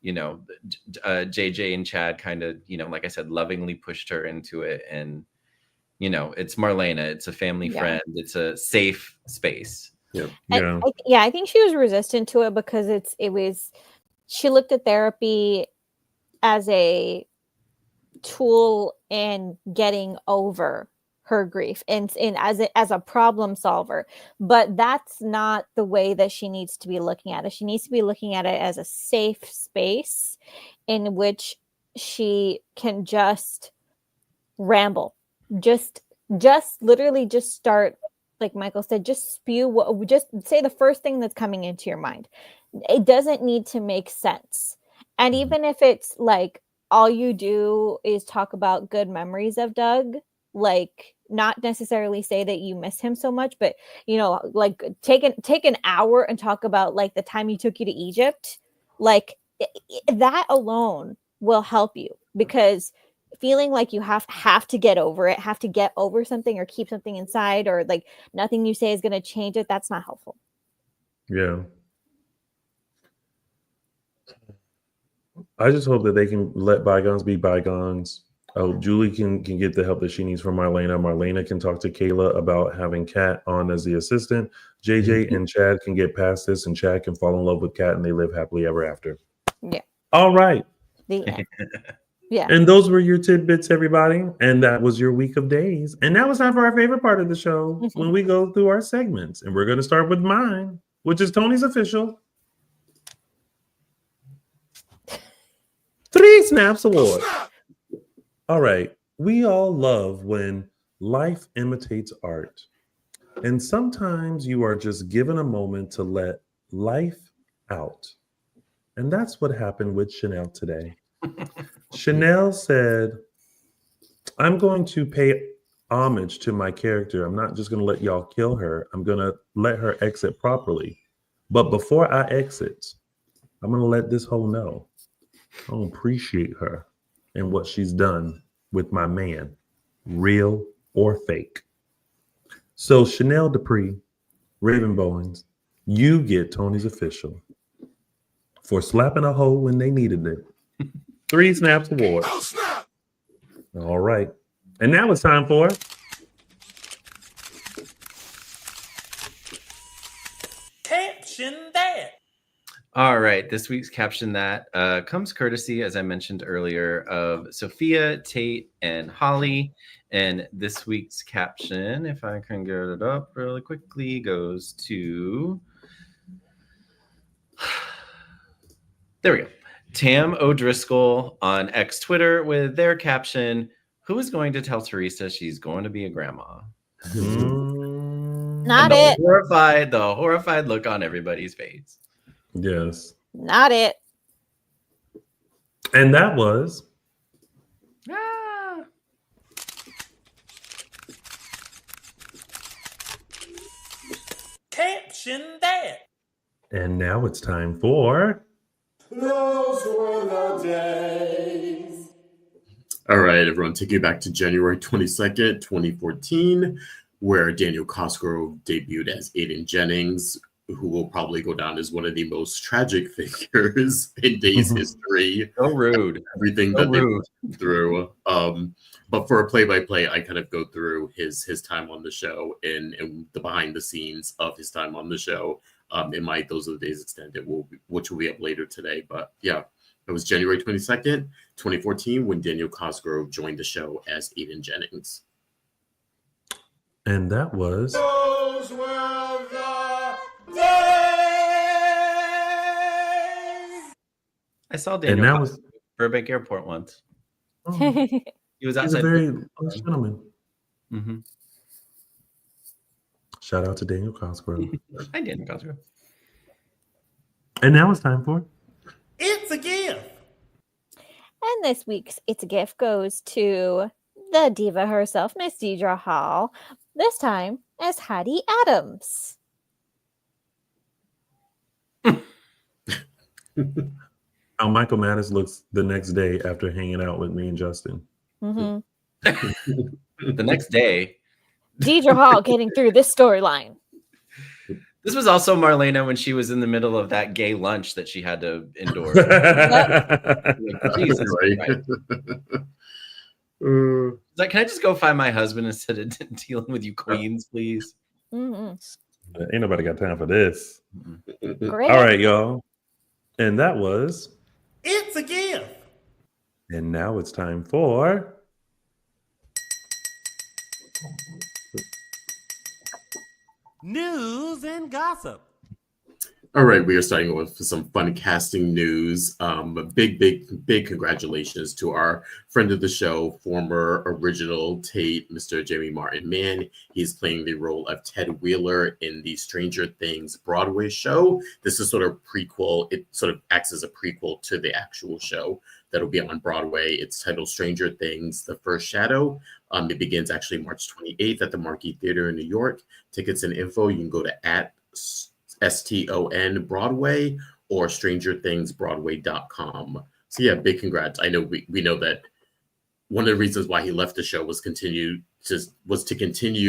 JJ and Chad kind of, like I said, lovingly pushed her into it. And it's Marlena, it's a family friend, it's a safe space.
I think she was resistant to it because she looked at therapy as a tool in getting over her grief and as a problem solver, but that's not the way that she needs to be looking at it. She needs to be looking at it as a safe space in which she can just ramble, just literally just start, like Michael said, just spew, just say the first thing that's coming into your mind. It doesn't need to make sense. And even if it's like all you do is talk about good memories of Doug, like not necessarily say that you miss him so much, but like take an hour and talk about like the time he took you to Egypt, like that alone will help you, because feeling like you have to get over it, have to get over something or keep something inside, or like nothing you say is going to change it, that's not helpful.
Yeah. I just hope that they can let bygones be bygones. I hope Julie can get the help that she needs from Marlena. Marlena can talk to Kayla about having Kat on as the assistant. JJ and Chad can get past this, and Chad can fall in love with Kat, and they live happily ever after.
Yeah.
All right.
The end. Yeah.
And those were your tidbits, everybody. And that was your week of days. And now it's time for our favorite part of the show, when we go through our segments. And we're going to start with mine, which is Tony's official 3 Snaps Award. All right. We all love when life imitates art. And sometimes you are just given a moment to let life out. And that's what happened with Chanel today. Chanel said, I'm going to pay homage to my character. I'm not just going to let y'all kill her. I'm going to let her exit properly. But before I exit, I'm going to let this hoe know I don't appreciate her and what she's done with my man, real or fake. So Chanel Dupree, Raven Bowens, you get Tony's official for slapping a hoe when they needed it. 3 Snaps Award. Oh, snap. All right. And now it's time for
Caption That.
All right. This week's Caption That comes courtesy, as I mentioned earlier, of Sophia, Tate, and Holly. And this week's caption, if I can get it up really quickly, goes to... There we go. Tam O'Driscoll on X Twitter with their caption, "Who is going to tell Teresa she's going to be a grandma?"
Not it.
The horrified look on everybody's face.
Yes.
Not it.
And that was
Caption That.
And now it's time for
Those were the days.
All right, everyone, take you back to January 22nd, 2014, where Daniel Cosgrove debuted as Aiden Jennings, who will probably go down as one of the most tragic figures in Days history.
So rude.
Everything that they went through. But for a play-by-play, I kind of go through his time on the show and the behind the scenes of his time on the show. In my Those Are the Days Extended, which will be up later today. But yeah, it was January 22nd, 2014, when Daniel Cosgrove joined the show as Aiden Jennings.
And that was
Those were the days.
I saw Daniel
that was
Burbank Airport once.
he
He was
was
outside.
a very nice gentleman.
Mm-hmm.
Shout out to Daniel Cosgrove.
Hi, Daniel Cosgrove.
And now it's time for
It's a gift.
And this week's It's a Gift goes to the diva herself, Miss Deidre Hall, this time as Hattie Adams.
how Michael Mattis looks the next day after hanging out with me and Justin.
Mm-hmm.
The next day.
Deidre Hall getting through this storyline.
This was also Marlena when she was in the middle of that gay lunch that she had to endure. Like, Jesus Christ. Like, can I just go find my husband instead of dealing with you queens, please?
Mm-hmm.
Ain't nobody got time for this.
Great.
All right, y'all. And that was
It's a gift.
And now it's time for
News and gossip.
All right, we are starting with some fun casting news. Big congratulations to our friend of the show, former original Tate, Mr. Jamie Martin Mann. He's playing the role of Ted Wheeler in the Stranger Things Broadway show. This is sort of prequel. It sort of acts as a prequel to the actual show that'll be on Broadway. It's titled Stranger Things: The First Shadow. It begins actually March 28th at the Marquis Theater in New York. Tickets and info, you can go to @STON Broadway or StrangerThingsBroadway.com. So yeah, big congrats. I know we know that one of the reasons why he left the show was to continue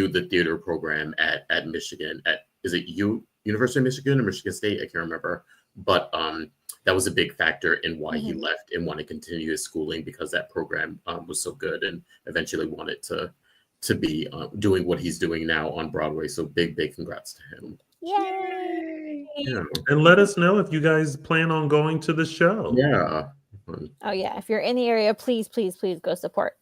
the theater program at Michigan is it University of Michigan or Michigan State? I can't remember. But that was a big factor in why he left and wanted to continue his schooling, because that program was so good, and eventually wanted to be doing what he's doing now on Broadway. So big congrats to him.
Yay!
Yeah.
And let us know if you guys plan on going to the show.
Yeah.
Oh yeah, if you're in the area, please go support.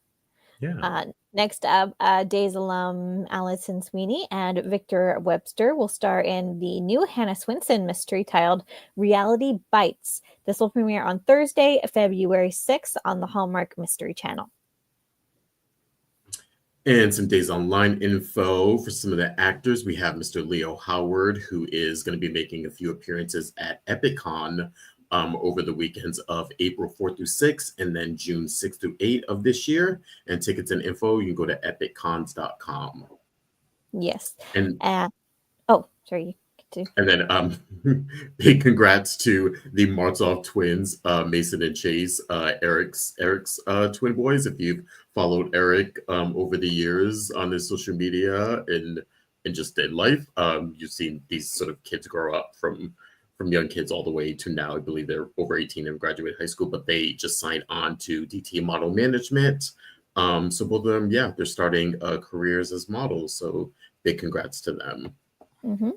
Yeah.
Next up, Days alum Allison Sweeney and Victor Webster will star in the new Hannah Swinson mystery titled Reality Bites. This will premiere on Thursday, February 6th on the Hallmark Mystery Channel.
And some Days Online info for some of the actors. We have Mr. Leo Howard, who is going to be making a few appearances at EpicCon over the weekends of April 4th through 6th, and then June 6th through 8th of this year. And tickets and info, you can go to epiccons.com.
Yes.
And
sorry.
And then big congrats to the Martzoff twins, Mason and Chase, Eric's twin boys. If you've followed Eric over the years on his social media and just in life, you've seen these sort of kids grow up from young kids all the way to now. I believe they're over 18 and graduate high school, but they just signed on to DT Model Management. So both of them, they're starting careers as models. So big congrats to them.
Mm-hmm.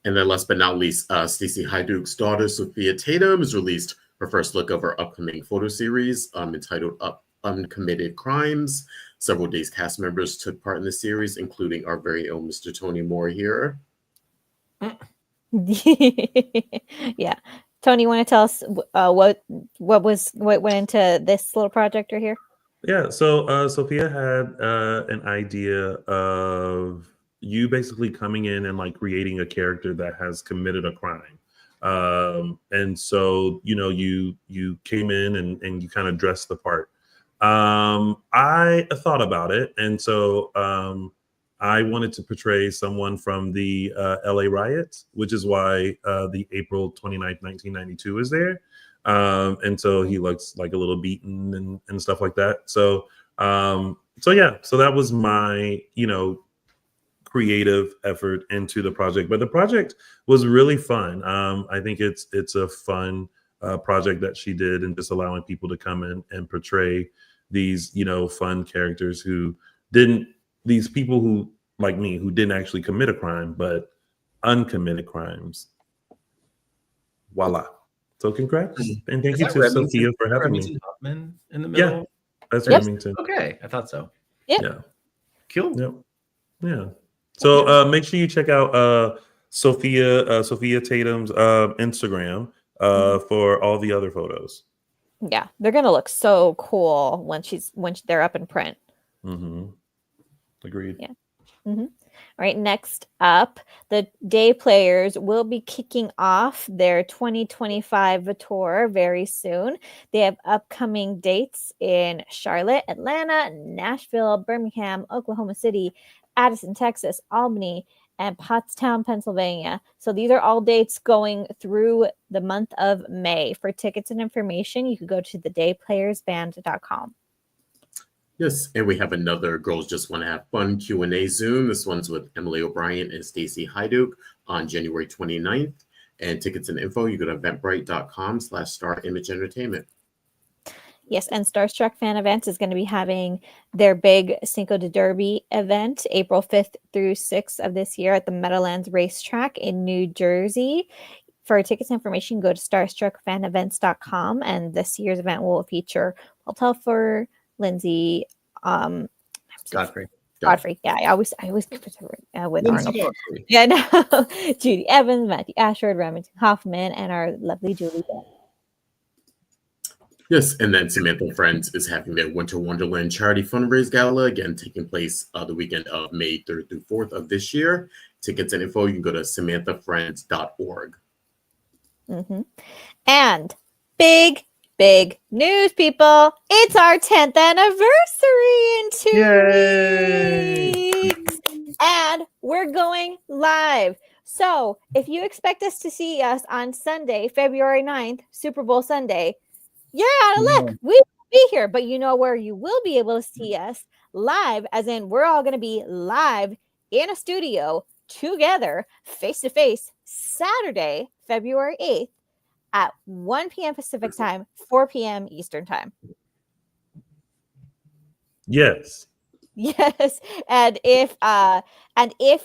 And then last but not least, Stacey Hyduke's daughter, Sophia Tatum, has released her first look of her upcoming photo series entitled Uncommitted Crimes. Several Days cast members took part in the series, including our very own Mr. Tony Moore here.
Yeah. Tony, you want to tell us what went into this little project right here?
Yeah, so Sophia had an idea of you basically coming in and like creating a character that has committed a crime. And so, you came in and you kind of dressed the part. I thought about it. And so I wanted to portray someone from the LA riots, which is why the April 29th, 1992 is there. And so he looks like a little beaten and stuff like that. So that was my, creative effort into the project. But the project was really fun. I think it's a fun project that she did, and just allowing people to come in and portray these, fun characters these people who, like me, who didn't actually commit a crime, but uncommitted crimes. Voila. So congrats. And thank you to Sophia for having me.
Hoffman in the middle?
Yeah, that's Remington.
Okay, I thought so.
Yep.
Yeah.
Cool.
Yep. Yeah. So make sure you check out Sophia Tatum's Instagram for all the other photos.
Yeah, they're gonna look so cool when they're up in print.
Mm-hmm. Agreed.
Yeah. Mm-hmm. All right, next up, the day players will be kicking off their 2025 tour very soon. They have upcoming dates in Charlotte, Atlanta, Nashville, Birmingham, Oklahoma City, Addison, Texas, Albany, and Pottstown, Pennsylvania. So these are all dates going through the month of May. For tickets and information, you can go to thedayplayersband.com.
Yes, and we have another Girls Just Want to Have Fun Q&A Zoom. This one's with Emily O'Brien and Stacey Hyduk on January 29th. And tickets and info, you go to eventbrite.com/Star Image Entertainment.
Yes, and Starstruck Fan Events is going to be having their big Cinco de Derby event April 5th through 6th of this year at the Meadowlands Racetrack in New Jersey. For tickets and information, go to starstruckfanevents.com. And this year's event will feature Paul Telfer, Lindsay,
Godfrey.
Yeah, I always with Arnold. Yeah, no. Judy Evans, Matthew Ashford, Remington Hoffman, and our lovely Julie Bell.
Yes, and then Samantha Friends is having their Winter Wonderland Charity Fundraise Gala, again taking place the weekend of May 3rd through 4th of this year. Tickets and info, you can go to samanthafriends.org.
Mm-hmm. And big news, people. It's our 10th anniversary in 2 weeks. And we're going live. So if you expect us to see us on Sunday, February 9th, Super Bowl Sunday, you're out of luck. We will be here, but you know where you will be able to see us live, as in we're all going to be live in a studio together, face to face, Saturday, February 8th at 1 p.m. Pacific time, 4 p.m. Eastern time.
Yes.
Yes, and if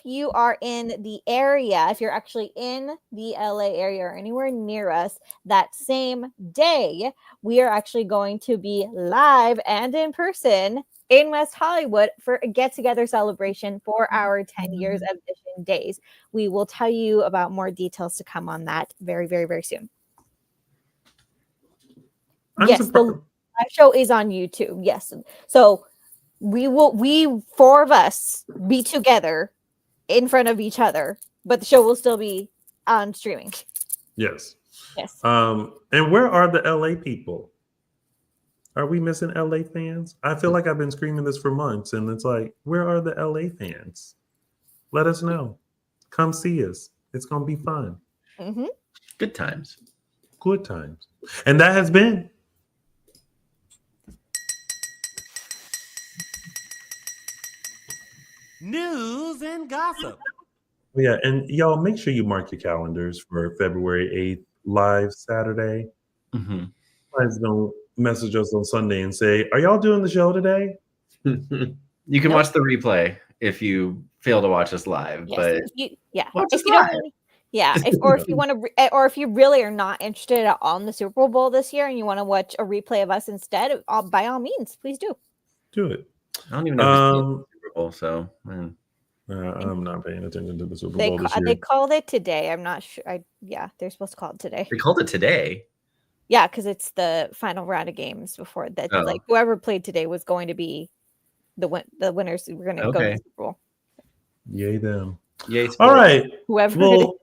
you are in the area, if you're actually in the LA area or anywhere near us, that same day we are actually going to be live and in person in West Hollywood for a get-together celebration for our 10 years of Dishin Days. We will tell you about more details to come on that very, very, very soon. Yes, the live show is on YouTube. Yes, so we four of us be together in front of each other, but the show will still be on streaming.
Yes.
Yes.
And where are the LA people? Are we missing LA fans? I feel like I've been screaming this for months, and it's like, where are the LA fans? Let us know. Come see us. It's gonna be fun.
Mm-hmm.
Good times.
Good times. And that has been
news and gossip.
Yeah, and y'all make sure you mark your calendars for February 8th, live Saturday.
Mm-hmm.
Guys, don't message us on Sunday and say, "Are y'all doing the show today?"
You can watch the replay if you fail to watch us live,
Yes,
but
if you
live.
don't, if you want to, or if you really are not interested on the Super Bowl this year and you want to watch a replay of us instead, by all means, please do.
Do it.
I don't even know if it's Super Bowl, so
I'm not paying attention to the Super Bowl this year.
They called it today. I'm not sure. They're supposed to call it today.
They called it today.
Yeah, because it's the final round of games before that.
Oh.
Like whoever played today was going to be the winners. We're going to go to the Super Bowl.
Yay them.
Yay. Sports.
All right.
Whoever.
Well,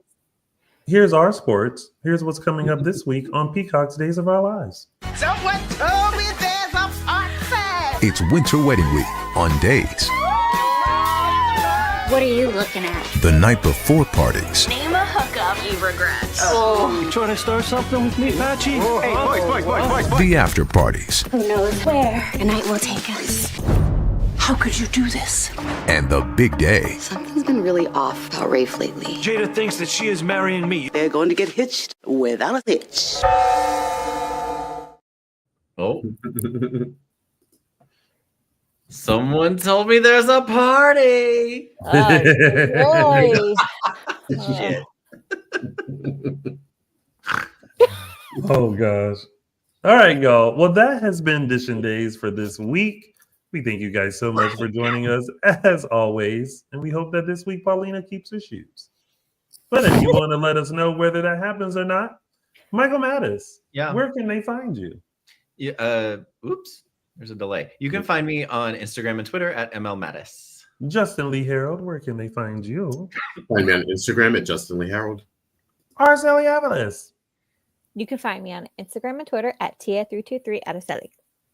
here's our sports. Here's what's coming up this week on Peacock's Days of Our Lives.
Someone told me there's a party.
It's Winter Wedding Week on Days.
What are you looking at?
The night before parties.
Name a hookup you regret.
You trying to start something with me, Patchy?
Hey, boys.
The after parties.
Who knows where the night will take us. How could you do this?
And the big day.
Something's been really off about Rafe lately.
Jada thinks that she is marrying me.
They're going to get hitched without a hitch.
Oh. Someone told me there's a party.
Shit.
Oh gosh. All right, y'all. Well, that has been Dishin Days for this week. We thank you guys so much for joining us as always. And we hope that this week Marlena keeps her shoes. But if you want to let us know whether that happens or not, Michael Mattis, where can they find you?
Yeah, oops, there's a delay. You can find me on Instagram and Twitter at MLMattis.
Justin Lee Hareld, where can they find you?
Find me on Instagram at Justin Lee Hareld.
Araceli Aviles.
You can find me on Instagram and Twitter at Tia323 Araceli.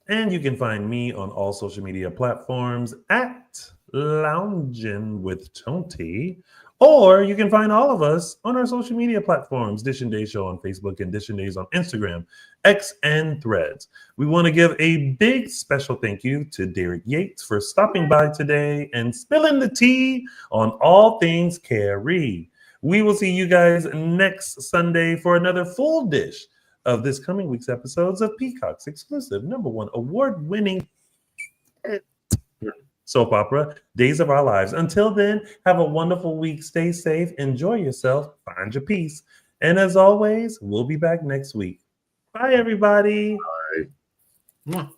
And you can find me on all social media platforms at Loungin' with Tonti. Or you can find all of us on our social media platforms, Dishin Days Show on Facebook and Dishin Days on Instagram, X, and Threads. We want to give a big special thank you to Derek Yates for stopping by today and spilling the tea on all things Kerry. We will see you guys next Sunday for another full dish of this coming week's episodes of Peacock's exclusive #1 award-winning soap opera, Days of Our Lives. Until then, have a wonderful week. Stay safe. Enjoy yourself. Find your peace. And as always, we'll be back next week. Bye, everybody.
Bye.